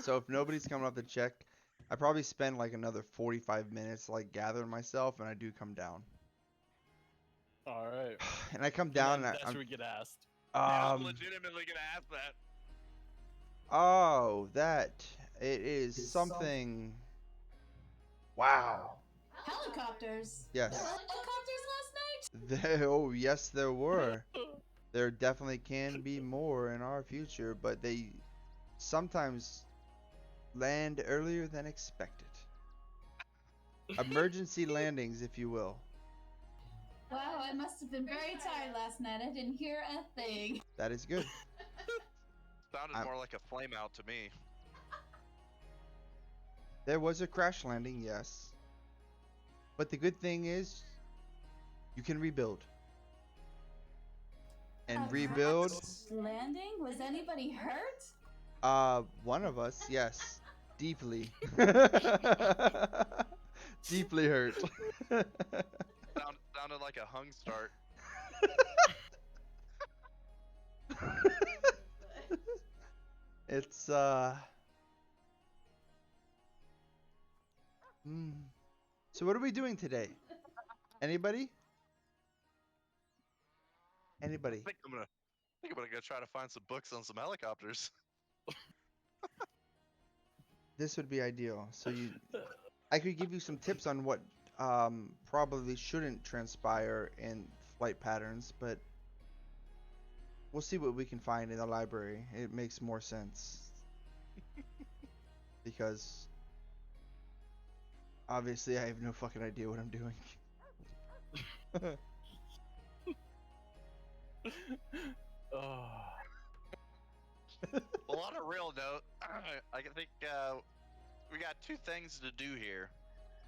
So if nobody's coming up to check, I probably spend like another 45 minutes like gathering myself, and I do come down. All right. And I come down, and that's I'm where we get asked. I'm legitimately gonna ask that. Oh, that it is something. Wow. Helicopters. Yes. There were helicopters last night? Oh, yes, there were. There definitely can be more in our future, but sometimes land earlier than expected. Emergency landings, if you will. Wow, I must have been very tired last night. I didn't hear a thing. That is good. Sounded more like a flame out to me. There was a crash landing, yes. But the good thing is, you can rebuild. And rebuild. Landing? Was anybody hurt? One of us, yes. Deeply. Deeply hurt. Sounded like a hung start. It's, So what are we doing today? Anybody? Anybody? I think I'm gonna go try to find some books on some helicopters. This would be ideal. So I could give you some tips on what probably shouldn't transpire in flight patterns, but we'll see what we can find in the library. It makes more sense. Because obviously I have no fucking idea what I'm doing. Well, on a real note, I think we got two things to do here.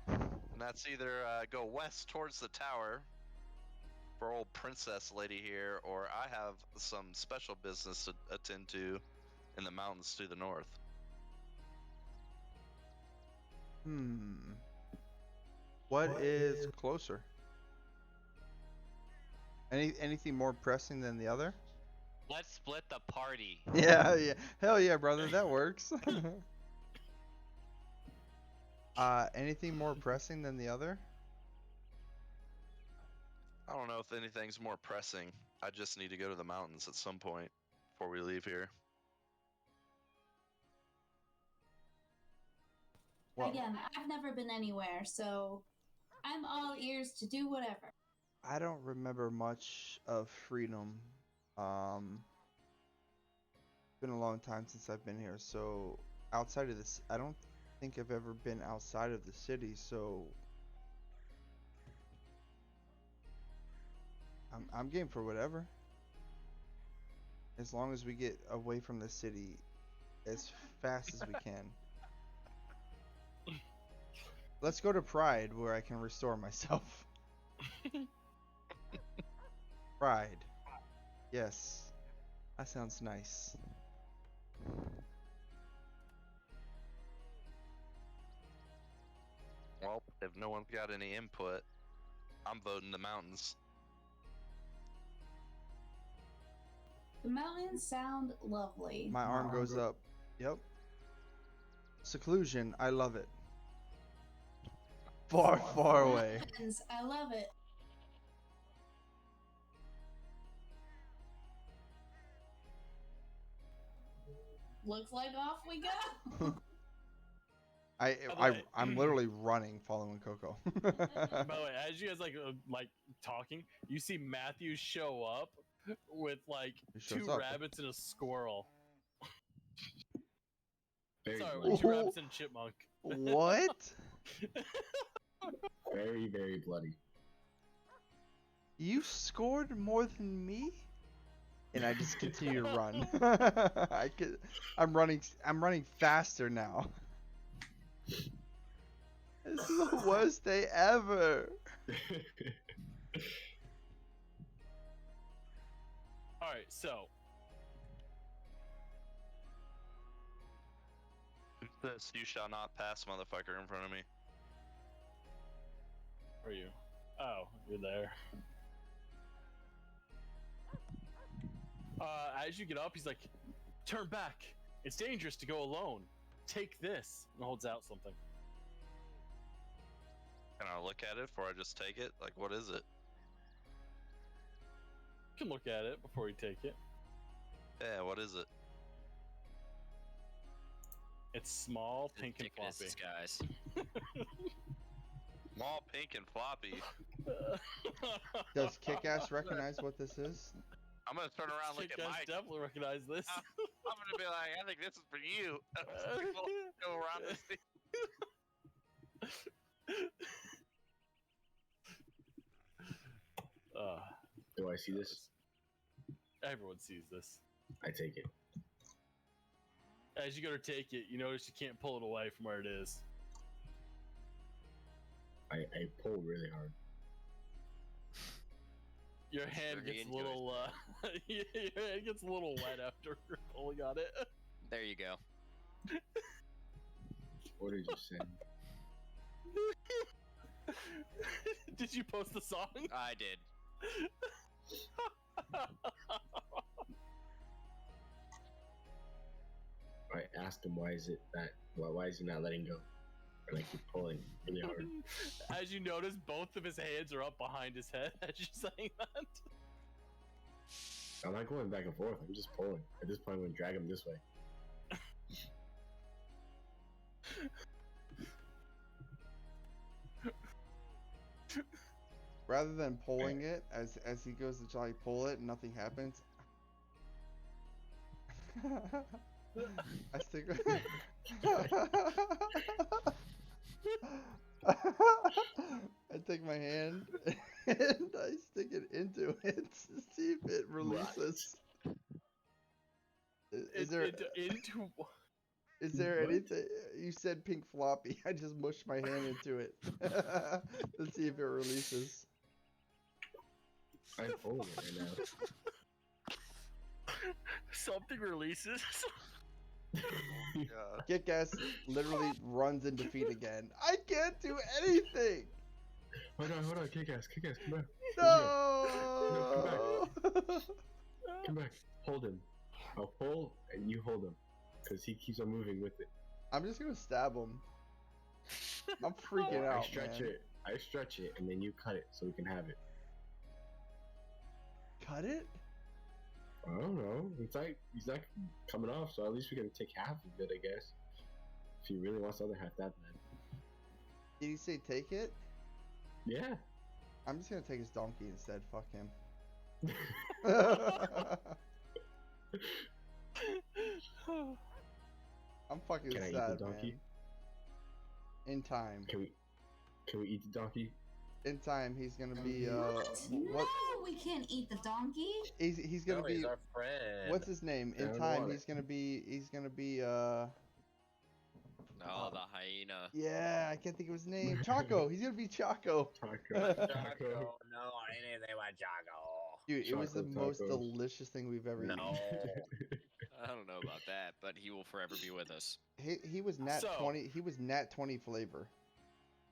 And that's either go west towards the tower for old princess lady here, or I have some special business to attend to in the mountains to the north. What is closer? Anything more pressing than the other? Let's split the party. Yeah, yeah. Hell yeah, brother, that works. Anything more pressing than the other? I don't know if anything's more pressing. I just need to go to the mountains at some point before we leave here. Well, Again, I've never been anywhere, so I'm all ears to do whatever. I don't remember much of Freedom. It's been a long time since I've been here, so outside of this, I don't think I've ever been outside of the city, so I'm game for whatever. As long as we get away from the city as fast as we can. Let's go to Pride, where I can restore myself. Pride. Yes. That sounds nice. Well, if no one's got any input, I'm voting the mountains. The mountains sound lovely. My arm goes up. Yep. Seclusion. I love it. Far, far away. Mountains, I love it. Looks like off we go. I'm literally running, following Coco. By the way, as you guys like talking, you see Matthew show up with like two rabbits and a squirrel. Sorry, two rabbits and a chipmunk. What? Very, very bloody. You scored more than me? And I just continue to run. I'm running faster now. This is the worst day ever. Alright, so This you shall not pass, motherfucker, in front of me. where are you? Oh, you're there. As you get up, he's like, turn back. It's dangerous to go alone. Take this. And holds out something. Can I look at it before I just take it? Like, what is it? You can look at it before you take it. Yeah, what is it? It's small, pink, and floppy. Guys. Small, pink, and floppy. Does Kick-Ass recognize what this is? I'm gonna turn around and look at Guys Mike. definitely recognize this. I'm gonna be like, I think this is for you. People go around this thing. Do I see this? Everyone sees this. I take it. As you go to take it, you notice you can't pull it away from where it is. I pull really hard. Your hand Sure he gets a little your hand gets a little wet after pulling on it. There you go. What did you say? Did you post the song? I did. I asked him why is he not letting go? And I keep pulling really hard. As you notice, both of his hands are up behind his head as you're saying that. I'm not going back and forth. I'm just pulling. At this point, I'm going to drag him this way. Rather than pulling it, as he goes to try to pull it and nothing happens, I stick. I take my hand and I stick it into it to see if it releases. Is there anything? You said pink floppy. I just mushed my hand into it to see if it releases. I'm pulling it right now. Something releases. Kick-Ass literally runs into feet again. I can't do anything. Hold on, Kick-Ass, come back. No. Come back. Come back. Hold him. I'll pull and you hold him, because he keeps on moving with it. I'm just gonna stab him. I'm freaking out, I stretch it, and then you cut it so we can have it. Cut it? I don't know. It's like he's not coming off, so at least we can take half of it, I guess. If he really wants the other half, that bad. Did he say take it? Yeah. I'm just gonna take his donkey instead. Fuck him. I'm fucking Can I sad, eat the donkey? Man. In time. Can we eat the donkey? In time, he's gonna be what? what? No, we can't eat the donkey. He's gonna be. He's our friend. What's his name? In time, he's gonna be. Oh, the hyena. Yeah, I can't think of his name. Chaco. He's gonna be Chaco. Chaco. No, I didn't say what Chaco. Dude, it was the Chaco most tacos. delicious thing we've ever eaten. No. I don't know about that, but he will forever be with us. He was nat 20. He was nat 20 flavor.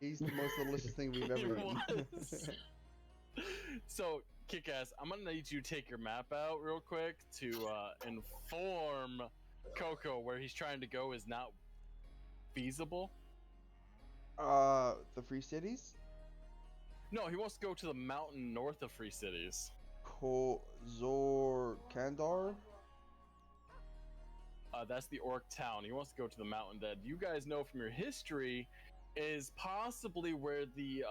He's the most delicious thing we've ever eaten. So, Kick-Ass, I'm gonna need you to take your map out real quick to inform Coco where he's trying to go is not feasible. The Free Cities? No, he wants to go to the mountain north of Free Cities. Zor Kandar? That's the Orc town. He wants to go to the mountain that you guys know from your history is possibly where the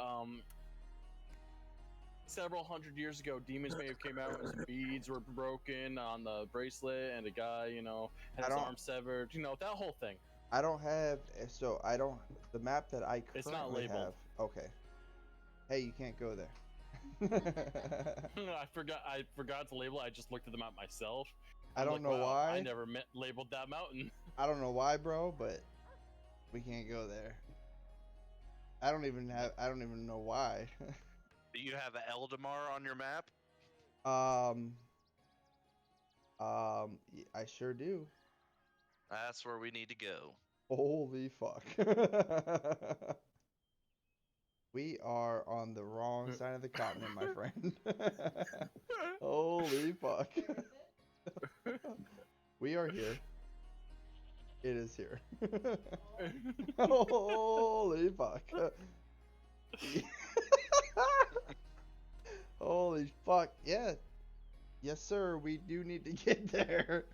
several hundred years ago demons may have came out and some beads were broken on the bracelet and a guy, had his arm severed, that whole thing. I don't have, the map that I currently It's not labeled. have. Okay. Hey, you can't go there. I forgot to label it. I just looked at the map myself. I don't know wow, why. I never labeled that mountain. I don't know why, bro, but we can't go there. I don't even know why. Do you have Eldamar on your map? I sure do. That's where we need to go. Holy fuck. We are on the wrong side of the continent, my friend. Holy fuck. We are here. It is here. Holy fuck. Holy fuck. Yeah. Yes, sir. We do need to get there.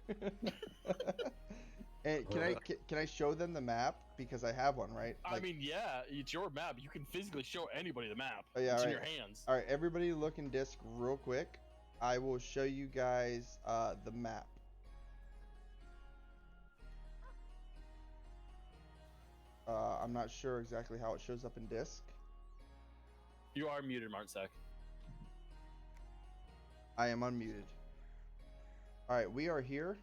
And can I show them the map because I have one, right? I mean, yeah, it's your map. You can physically show anybody the map. Oh, yeah, it's in right. your hands. All right, everybody, look in disc real quick. I will show you guys the map. I'm not sure exactly how it shows up in disc. You are muted, Martzak. I am unmuted. All right, we are here.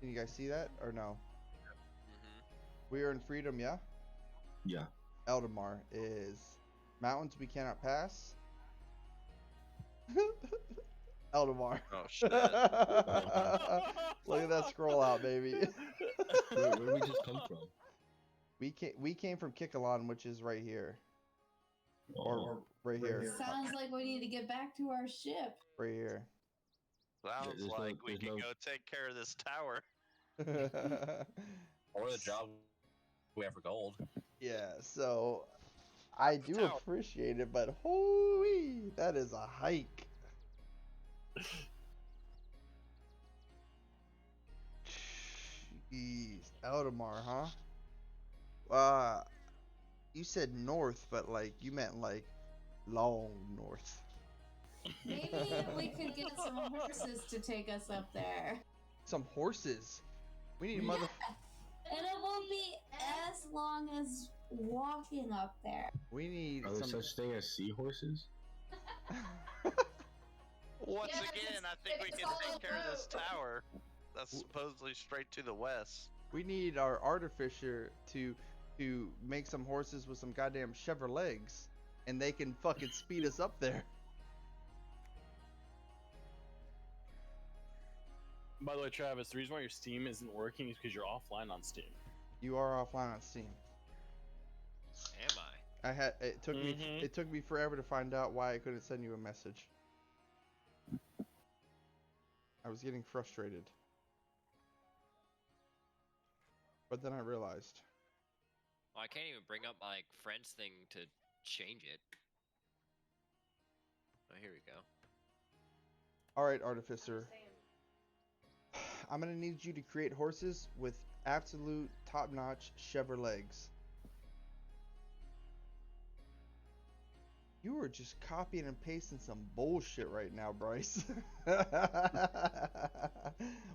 Can you guys see that or no? We are in freedom, yeah? Yeah. Eldamar is mountains we cannot pass. Eldamar. Oh shit. Look at that scroll out, baby. Where did we just come from? We came from Kikalan, which is right here. Or right here. Sounds like we need to get back to our ship. Right here. Sounds There's like no- we there's can no- go take care of this tower. Or the job we have for gold. Yeah, so I do tower. appreciate it, but holy, that is a hike. Jeez, Eldamar, huh? You said north, but like you meant like long north. Maybe we could get some horses to take us up there. Some horses. We need mother. And it won't be as long as walking up there. We need Are there some. such thing as seahorses? Once Yeah, again, I think we it's can all take care of this blue. tower. That's supposedly straight to the west. We need our artificer to make some horses with some goddamn Chevrolets, and they can fucking speed us up there. By the way, Travis, the reason why your Steam isn't working is because you're offline on Steam. You are offline on Steam. Am I? It took me Mhm. it took me forever to find out why I couldn't send you a message. I was getting frustrated. But then I realized. Well, I can't even bring up my friends thing to change it. Oh, here we go. Alright, Artificer. I'm gonna need you to create horses with absolute top-notch Chevrolets. You are just copying and pasting some bullshit right now, Bryce.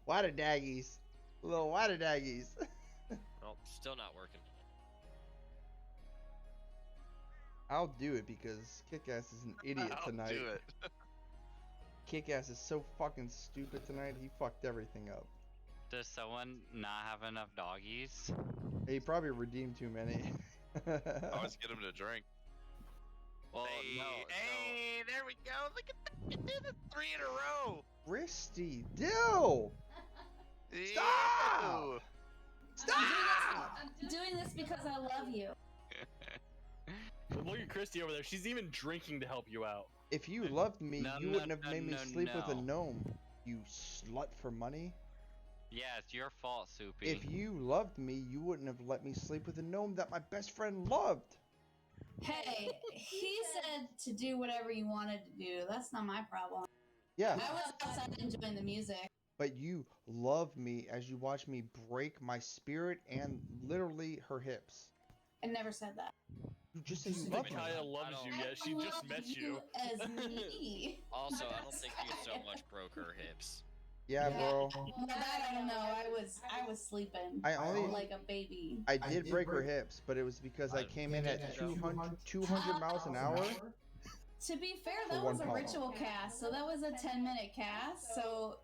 Water daggies. Little water daggies. Well, still not working. I'll do it because Kick-Ass is an idiot I'll tonight. do it. Kick-Ass is so fucking stupid tonight, he fucked everything up. Does someone not have enough doggies? He probably redeemed too many. Always get him to drink. Well, hey, no, hey, there we go. Look at that. You did it 3 in a row. Christy, Dill! Stop! Ew. Stop! I'm doing this because I love you. Look at Christy over there. She's even drinking to help you out. If you loved me, No, you no, wouldn't have no, made me no, sleep with a no. gnome. You slut for money. Yeah, it's your fault, Soupy. If you loved me, you wouldn't have let me sleep with a gnome that my best friend loved. Hey, he said to do whatever you wanted to do. That's not my problem. Yeah, I was outside enjoying the music. but you love me as you watch me break my spirit and literally her hips. I never said that. You just said you think love me. Kaya loves you, I yet she just love met you you. as me. Also, I don't think you so much broke her hips. Yeah, bro. Well, that I don't know. I was sleeping. I only- like a baby. I did break her hips, but it was because I came in at 200 miles an hour. To be fair, For that one was a pump. ritual cast, so that was a 10-minute cast. So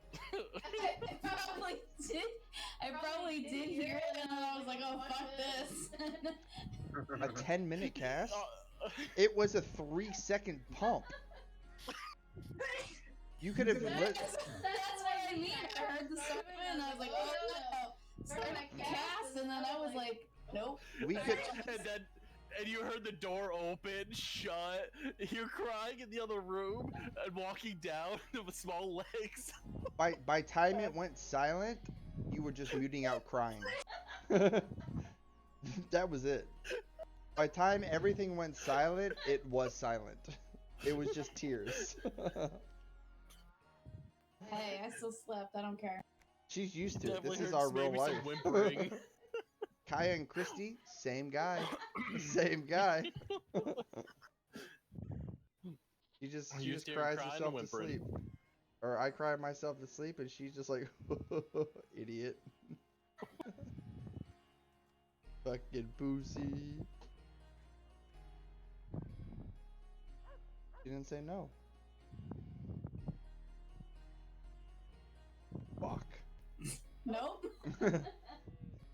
I probably did hear it, and I was like, "Oh fuck this." A 10-minute cast? It was a 3-second pump. You could have That's what I mean. I heard the start of it, and I was like, "Oh no!" Start a cast, and then I was like, "Nope." We could. And you heard the door open, shut. You're crying in the other room and walking down with small legs. By time it went silent, you were just muting out crying. That was it. By time everything went silent, it was silent. It was just tears. Hey, I still slept. I don't care. She's used to it. Definitely This is heard our real maybe some life. whimpering. Kaya and Christy, same guy. Same guy. She just used to hear cries crying and herself to whimpering. sleep. Or I cry myself to sleep and she's just like, idiot. Fucking pussy. She didn't say no. Fuck. Nope.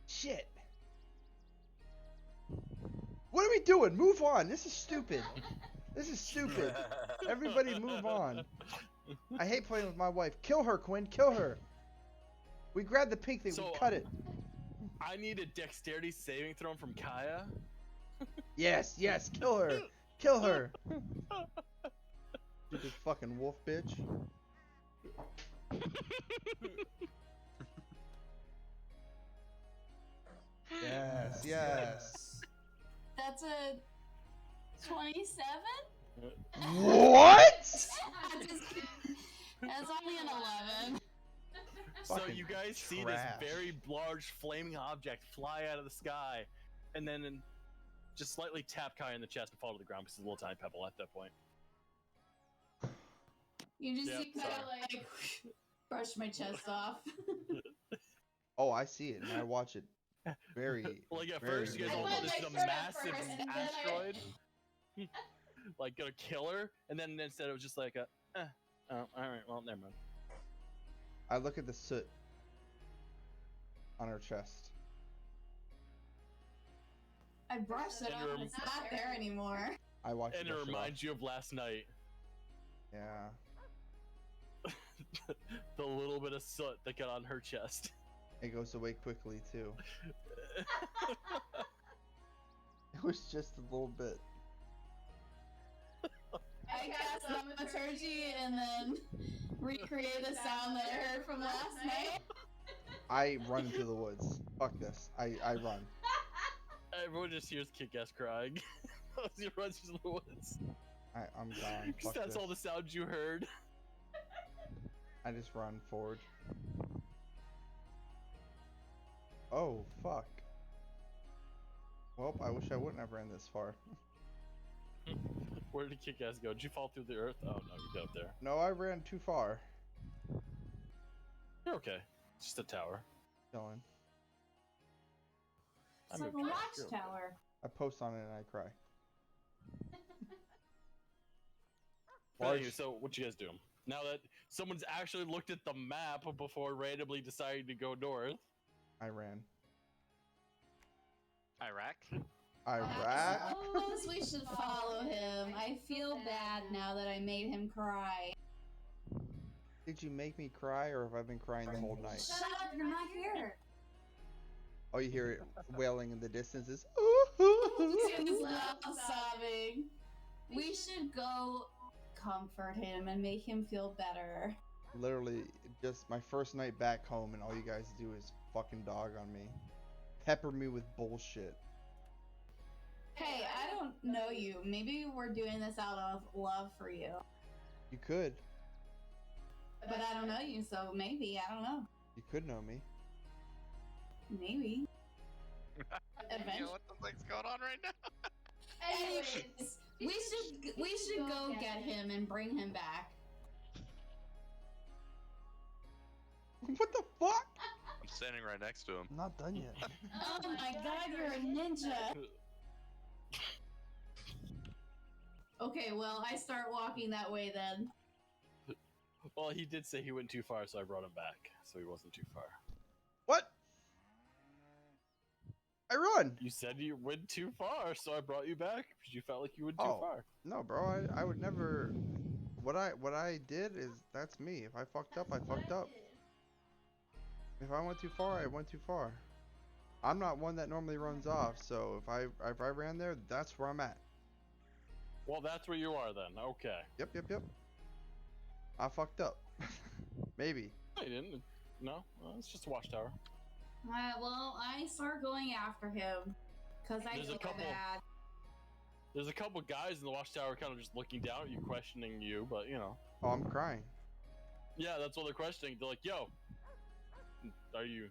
Shit. What are we doing? Move on. This is stupid. This is stupid. Everybody move on. I hate playing with my wife. Kill her, Quinn. Kill her. We grabbed the pink thing. So, we cut it. I need a dexterity saving throw from Kaya. Yes, yes. Kill her. Kill her. Stupid fucking wolf bitch. Yes, yes. That's a 27? What? That's only an 11. So Fucking you guys see trash. this very large flaming object fly out of the sky, and then just slightly tap Kaya in the chest and fall to the ground because it's a little tiny pebble at that point. You just Yep, see kind of like brush my chest off. Oh, I see it, and I watch it very. Like at very first, you guys I all put thought this my is a shirt up massive first, and then I- asteroid, like gonna kill her, and then instead it was just like a, oh, all right, well, never mind. I look at the soot on her chest. I brushed it And off and it's not there anymore. I watch And it it brush reminds you of last night. off. Yeah. The little bit of soot that got on her chest. It goes away quickly too. It was just a little bit. I cast thaumaturgy and then recreate the sound that I heard from last night. I run into the woods. Fuck this. I run. Everyone just hears Kick-Ass crying as he runs through the woods. I'm gone. Fuck That's this. all the sounds you heard. I just run forward. Oh, fuck. Well, I wish I wouldn't have ran this far. Where did Kick-Ass go? Did you fall through the earth? Oh no, you got up there. No, I ran too far. You're okay. It's just a tower. Dylan. It's I'm like a okay. You're okay. watchtower. I post on it and I cry. But Large- anyway, so what you guys do? Now that someone's actually looked at the map before randomly deciding to go north. I ran. Iraq? Iraq? I suppose we should follow him. I feel bad now that I made him cry. Did you make me cry or have I been crying the whole night? Shut up, you're not here. Oh, you hear it wailing in the distance. It's He's not sobbing. We should go comfort him and make him feel better. literally just my first night back home and all you guys do is fucking dog on me. Pepper me with bullshit. Hey, I don't know you. Maybe we're doing this out of love for you. You could. But I don't know you, so maybe. I don't know. You could know me. Maybe. You know what the fuck's going on right now? Anyways, we should go get him and bring him back. What the fuck? I'm standing right next to him. I'm not done yet. Oh my god, you're a ninja. Okay, well, I start walking that way then. Well, he did say he went too far, so I brought him back. So he wasn't too far. What? I run. You said you went too far, so I brought you back because you felt like you went too Oh. far. No, bro, I would never. What I did is that's me. If I fucked up, I fucked up. If I went too far, I went too far. I'm not one that normally runs off, so if I ran there, that's where I'm at. Well, that's where you are then. Okay. Yep. I fucked up. Maybe. I didn't. No, well, it's just a watchtower. Well, I start going after him. Because I There's a feel couple- bad. There's a couple guys in the watchtower kind of just looking down at you, questioning you, but you know. Oh, I'm crying. Yeah, that's what they're questioning. They're like, "Yo, are you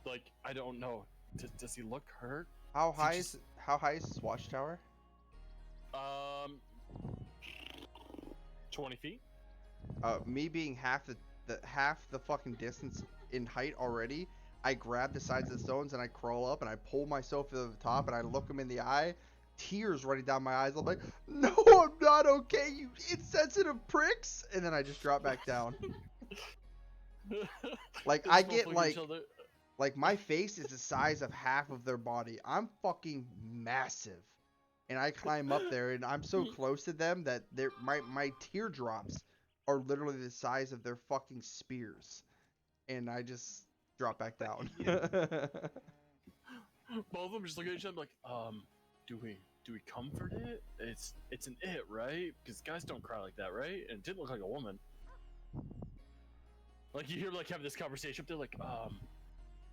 like? I don't know. Does he look hurt? How He high just- is this watchtower? 20 feet. Me being half the fucking distance in height already, I grab the sides of the stones and I crawl up and I pull myself to the top and I look him in the eye, tears running down my eyes. I'm like, no, I'm not okay, you insensitive pricks. And then I just drop back down. Like, They I just both get look at each like, other. like my face is the size of half of their body. I'm fucking massive. And I climb up there and I'm so close to them that my teardrops are literally the size of their fucking spears. And I just drop back down. Both of them just look at each other like, do we comfort it? It's an it, right? Because guys don't cry like that, right? And it didn't look like a woman. Like you hear like having this conversation up there, like,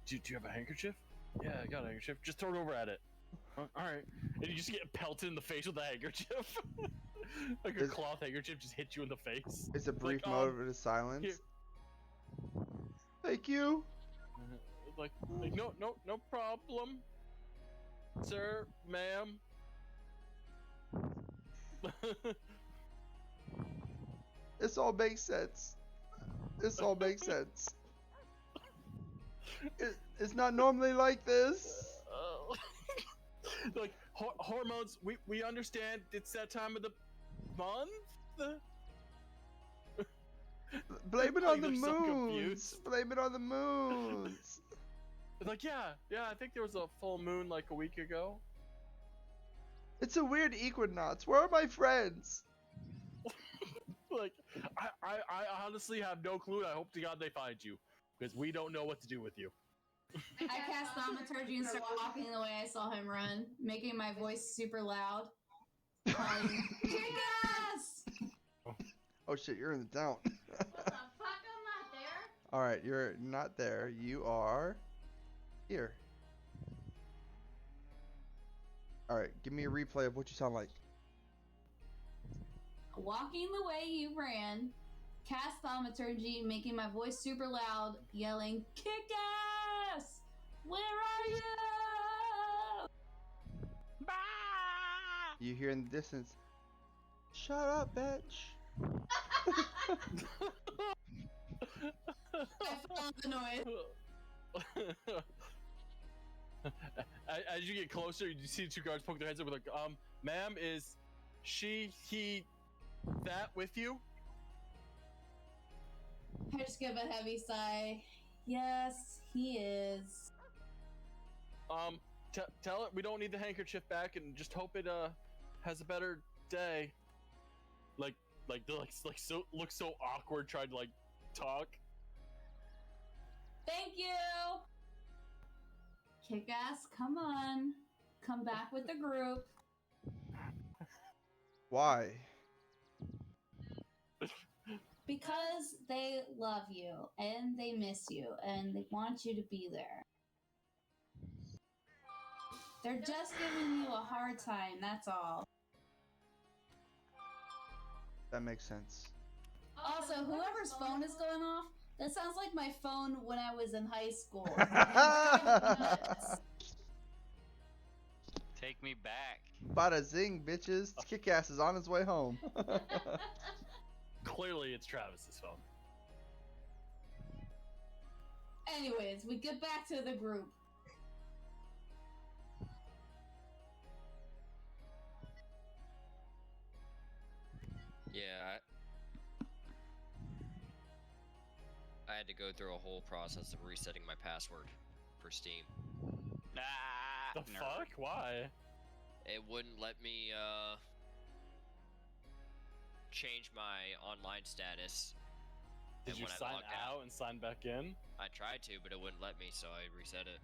do you have a handkerchief? Yeah, I got a handkerchief. Just throw it over at it. All right. And you just get pelted in the face with a handkerchief. Like a cloth handkerchief just hits you in the face. It's a brief like, moment of silence. Here. Thank you. Like no problem, sir, ma'am. This all makes sense. This all makes sense. It's not normally like this. Like hormones, we understand. It's that time of the month. Blame it on the They're so moons. confused. Blame it on the moons. It's like, yeah, I think there was a full moon like a week ago. It's a weird equinox. Where are my friends? Like, I honestly have no clue. I hope to God they find you, because we don't know what to do with you. I cast thaumaturgy and start walking the way I saw him run, making my voice super loud, calling, "Kick-ass!" Oh shit, you're in the town. What the fuck? I'm not there. Alright, you're not there. You are here. Alright, give me a replay of what you sound like. Walking the way you ran, cast thaumaturgy, making my voice super loud, yelling, "Kick-ass! Where are you?" You hear in the distance, shut up, bitch. I followed the noise. As you get closer, you see two guards poke their heads up with like, ma'am, is he that with you? I just give a heavy sigh. Yes, he is. Tell it we don't need the handkerchief back, and just hope it has a better day. Like so looks so awkward trying to like talk. Thank you. Kick-ass, come on. Come back with the group. Why? Because they love you, and they miss you, and they want you to be there. They're just giving you a hard time, that's all. That makes sense. Also, whoever's phone is going off, that sounds like my phone when I was in high school. Take me back. Bada zing, bitches. Kick-ass is on his way home. Clearly, it's Travis's phone. Anyways, we get back to the group. Yeah, I had to go through a whole process of resetting my password for Steam. Ah, The nerd. fuck? Why? It wouldn't let me change my online status. Did And you when I sign logged out and sign back in? I tried to, but it wouldn't let me, so I reset it.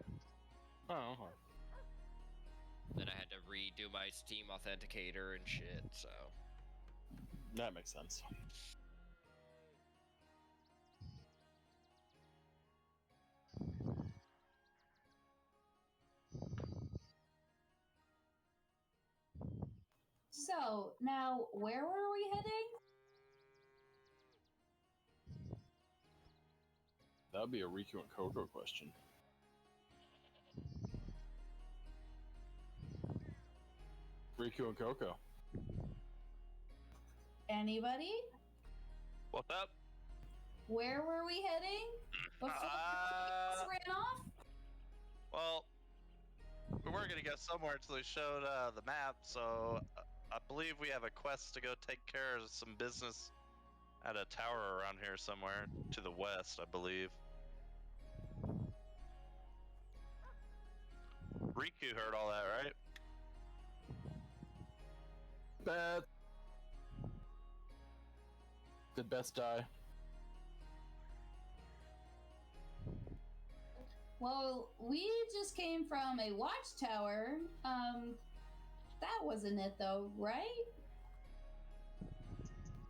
Oh, okay. Then I had to redo my Steam authenticator and shit, so. That makes sense. So, now, where were we heading? That would be a Riku and Coco question. Riku and Coco. Anybody? What's up? Where were we heading? Before we ran off? Well, we were gonna go somewhere until they showed the map, so I believe we have a quest to go take care of some business at a tower around here somewhere to the west, I believe. Riku heard all that, right? Beth. Did Beth die? Well, we just came from a watchtower. That wasn't it though, right?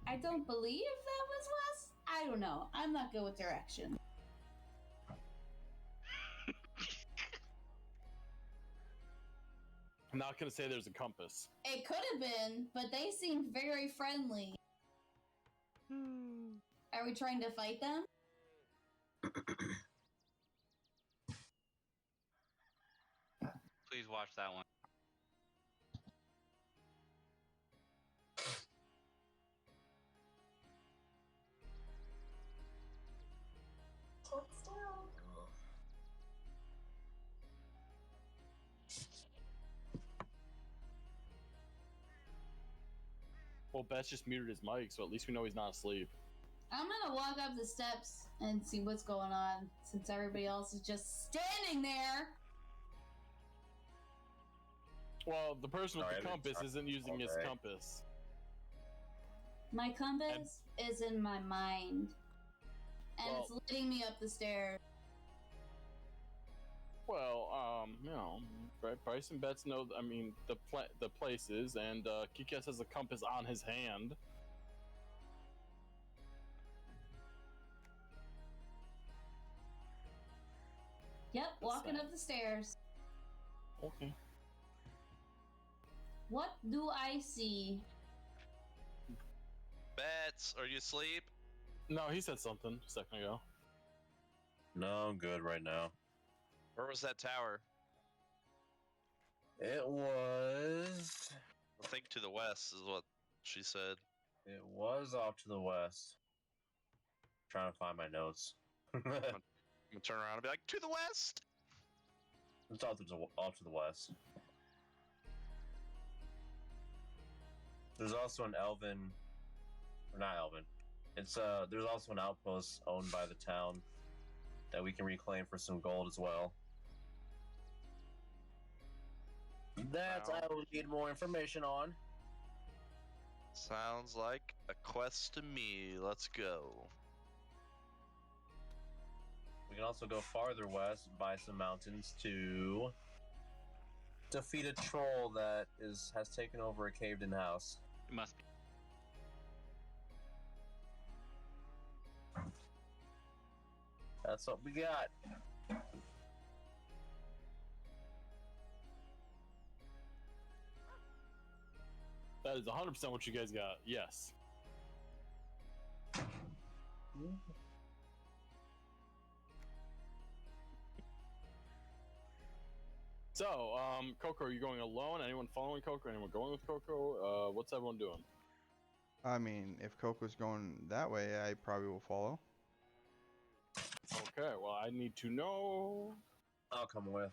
I don't believe that was West. I don't know. I'm not good with direction. I'm not gonna say there's a compass. It could have been, but they seemed very friendly. Are we trying to fight them? Please watch that one. Well, Beth just muted his mic, so at least we know he's not asleep. I'm gonna walk up the steps and see what's going on, since everybody else is just standing there. Well, the person with Sorry, the I've been compass isn't using his all day. compass. My compass is in my mind, and Well- it's leading me up the stairs. Well, you know, Bryce and Betts know. I mean, the places, and Kikes has a compass on his hand. Yep, walking up the stairs. Okay. What do I see? Bets, are you asleep? No, he said something a second ago. No, I'm good right now. Where was that tower? It was. I think to the west is what she said. It was off to the west. Trying to find my notes. I'm gonna turn around and be like, to the west! It's off to the west. There's also an elven, or not elven. It's there's also an outpost owned by the town that we can reclaim for some gold as well. That Wow. I will need more information on. Sounds like a quest to me. Let's go. We can also go farther west by some mountains to defeat a troll that has taken over a caved-in house. It must be. That's what we got. That is 100% what you guys got. Yes. So, Coco, are you going alone? Anyone following Coco? Anyone going with Coco? What's everyone doing? I mean, if Coco's going that way, I probably will follow. Okay, well, I need to know. I'll come with.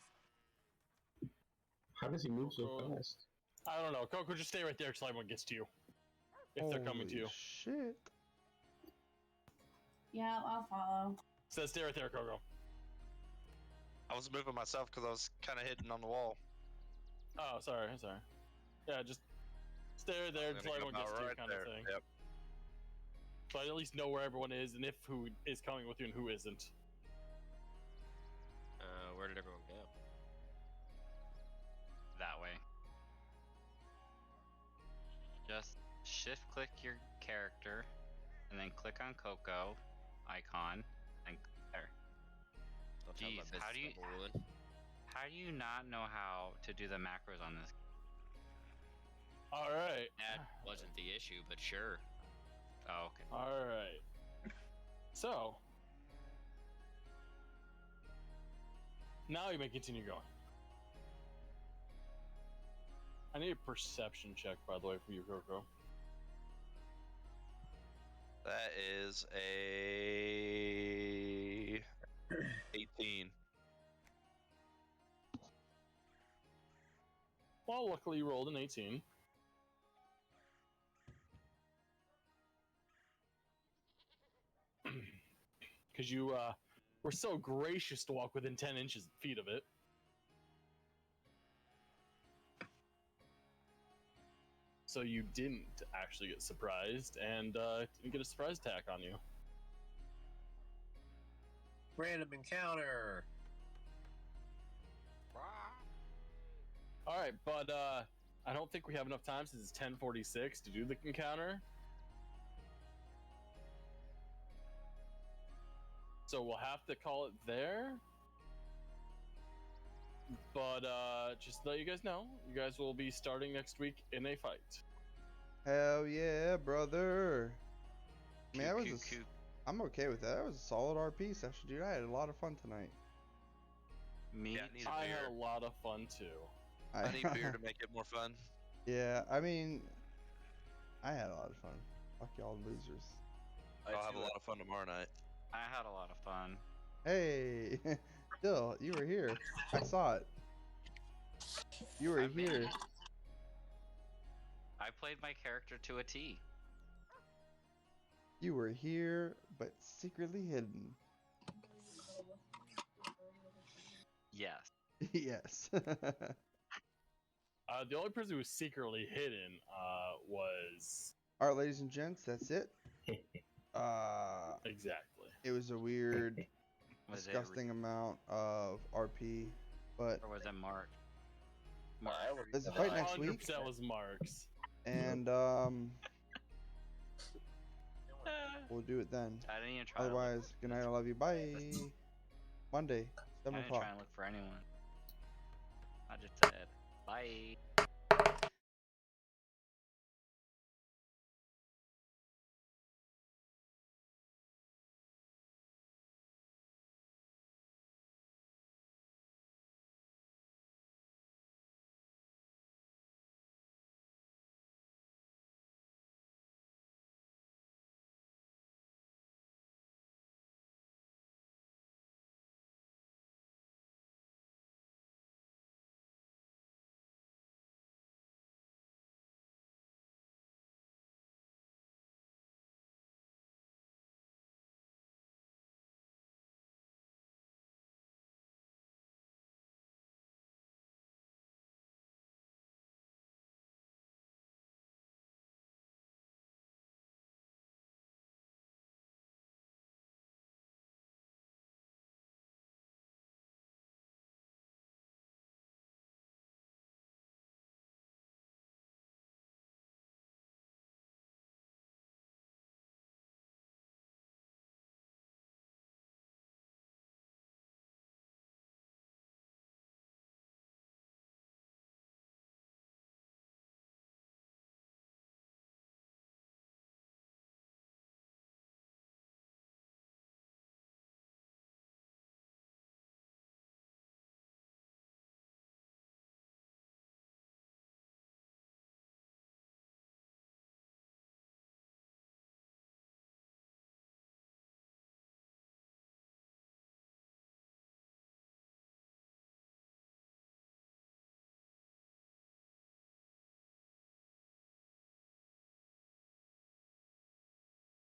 How does he move so Coco. fast? I don't know. Coco, just stay right there till everyone gets to you. If they're coming to you. Shit. Yeah, I'll follow. So stay right there, Coco. I was moving myself because I was kind of hidden on the wall. Oh, sorry. Yeah, just stay right there I'm until gonna everyone go gets to you, right kind there. of thing. Yep. So I at least know where everyone is and if who is coming with you and who isn't. Where did everyone go? That way. Just shift click your character and then click on Coco icon and click there. Don't tell my Jeez, business how do you I'm ruling. how do you not know how to do the macros on this? All right. That wasn't the issue, but sure. Oh, okay. All right. So now you may continue going. I need a perception check, by the way, from you, Coco. That is a 18. luckily you rolled an 18. Because you were so gracious to walk within 10 feet of it. So you didn't actually get surprised, and didn't get a surprise attack on you. Random encounter. All right, but I don't think we have enough time since it's 10:46 to do the encounter. So we'll have to call it there. But just to let you guys know, you guys will be starting next week in a fight. Hell yeah, brother. I mean, Coo. I'm okay with that. That was a solid RP session, dude. I had a lot of fun tonight. Me Yeah, I need a I beer. had a lot of fun too. I need beer to make it more fun. Yeah, I mean, I had a lot of fun. Fuck y'all losers. I'll have a lot of fun tomorrow night. I had a lot of fun. Hey, Dill, you were here. I saw it. You were I mean, here. I played my character to a T. You were here, but secretly hidden. Yes. Yes. The only person who was secretly hidden was... All right, ladies and gents, that's it. Exactly. It was a weird, Was disgusting amount of RP, but or was it Mark? there's a fight next week, 100% was Mark's. and we'll do it then. I didn't even try. Otherwise, good night. I love you. Bye. Monday, I 7 didn't o'clock. try and look for anyone. I just said bye.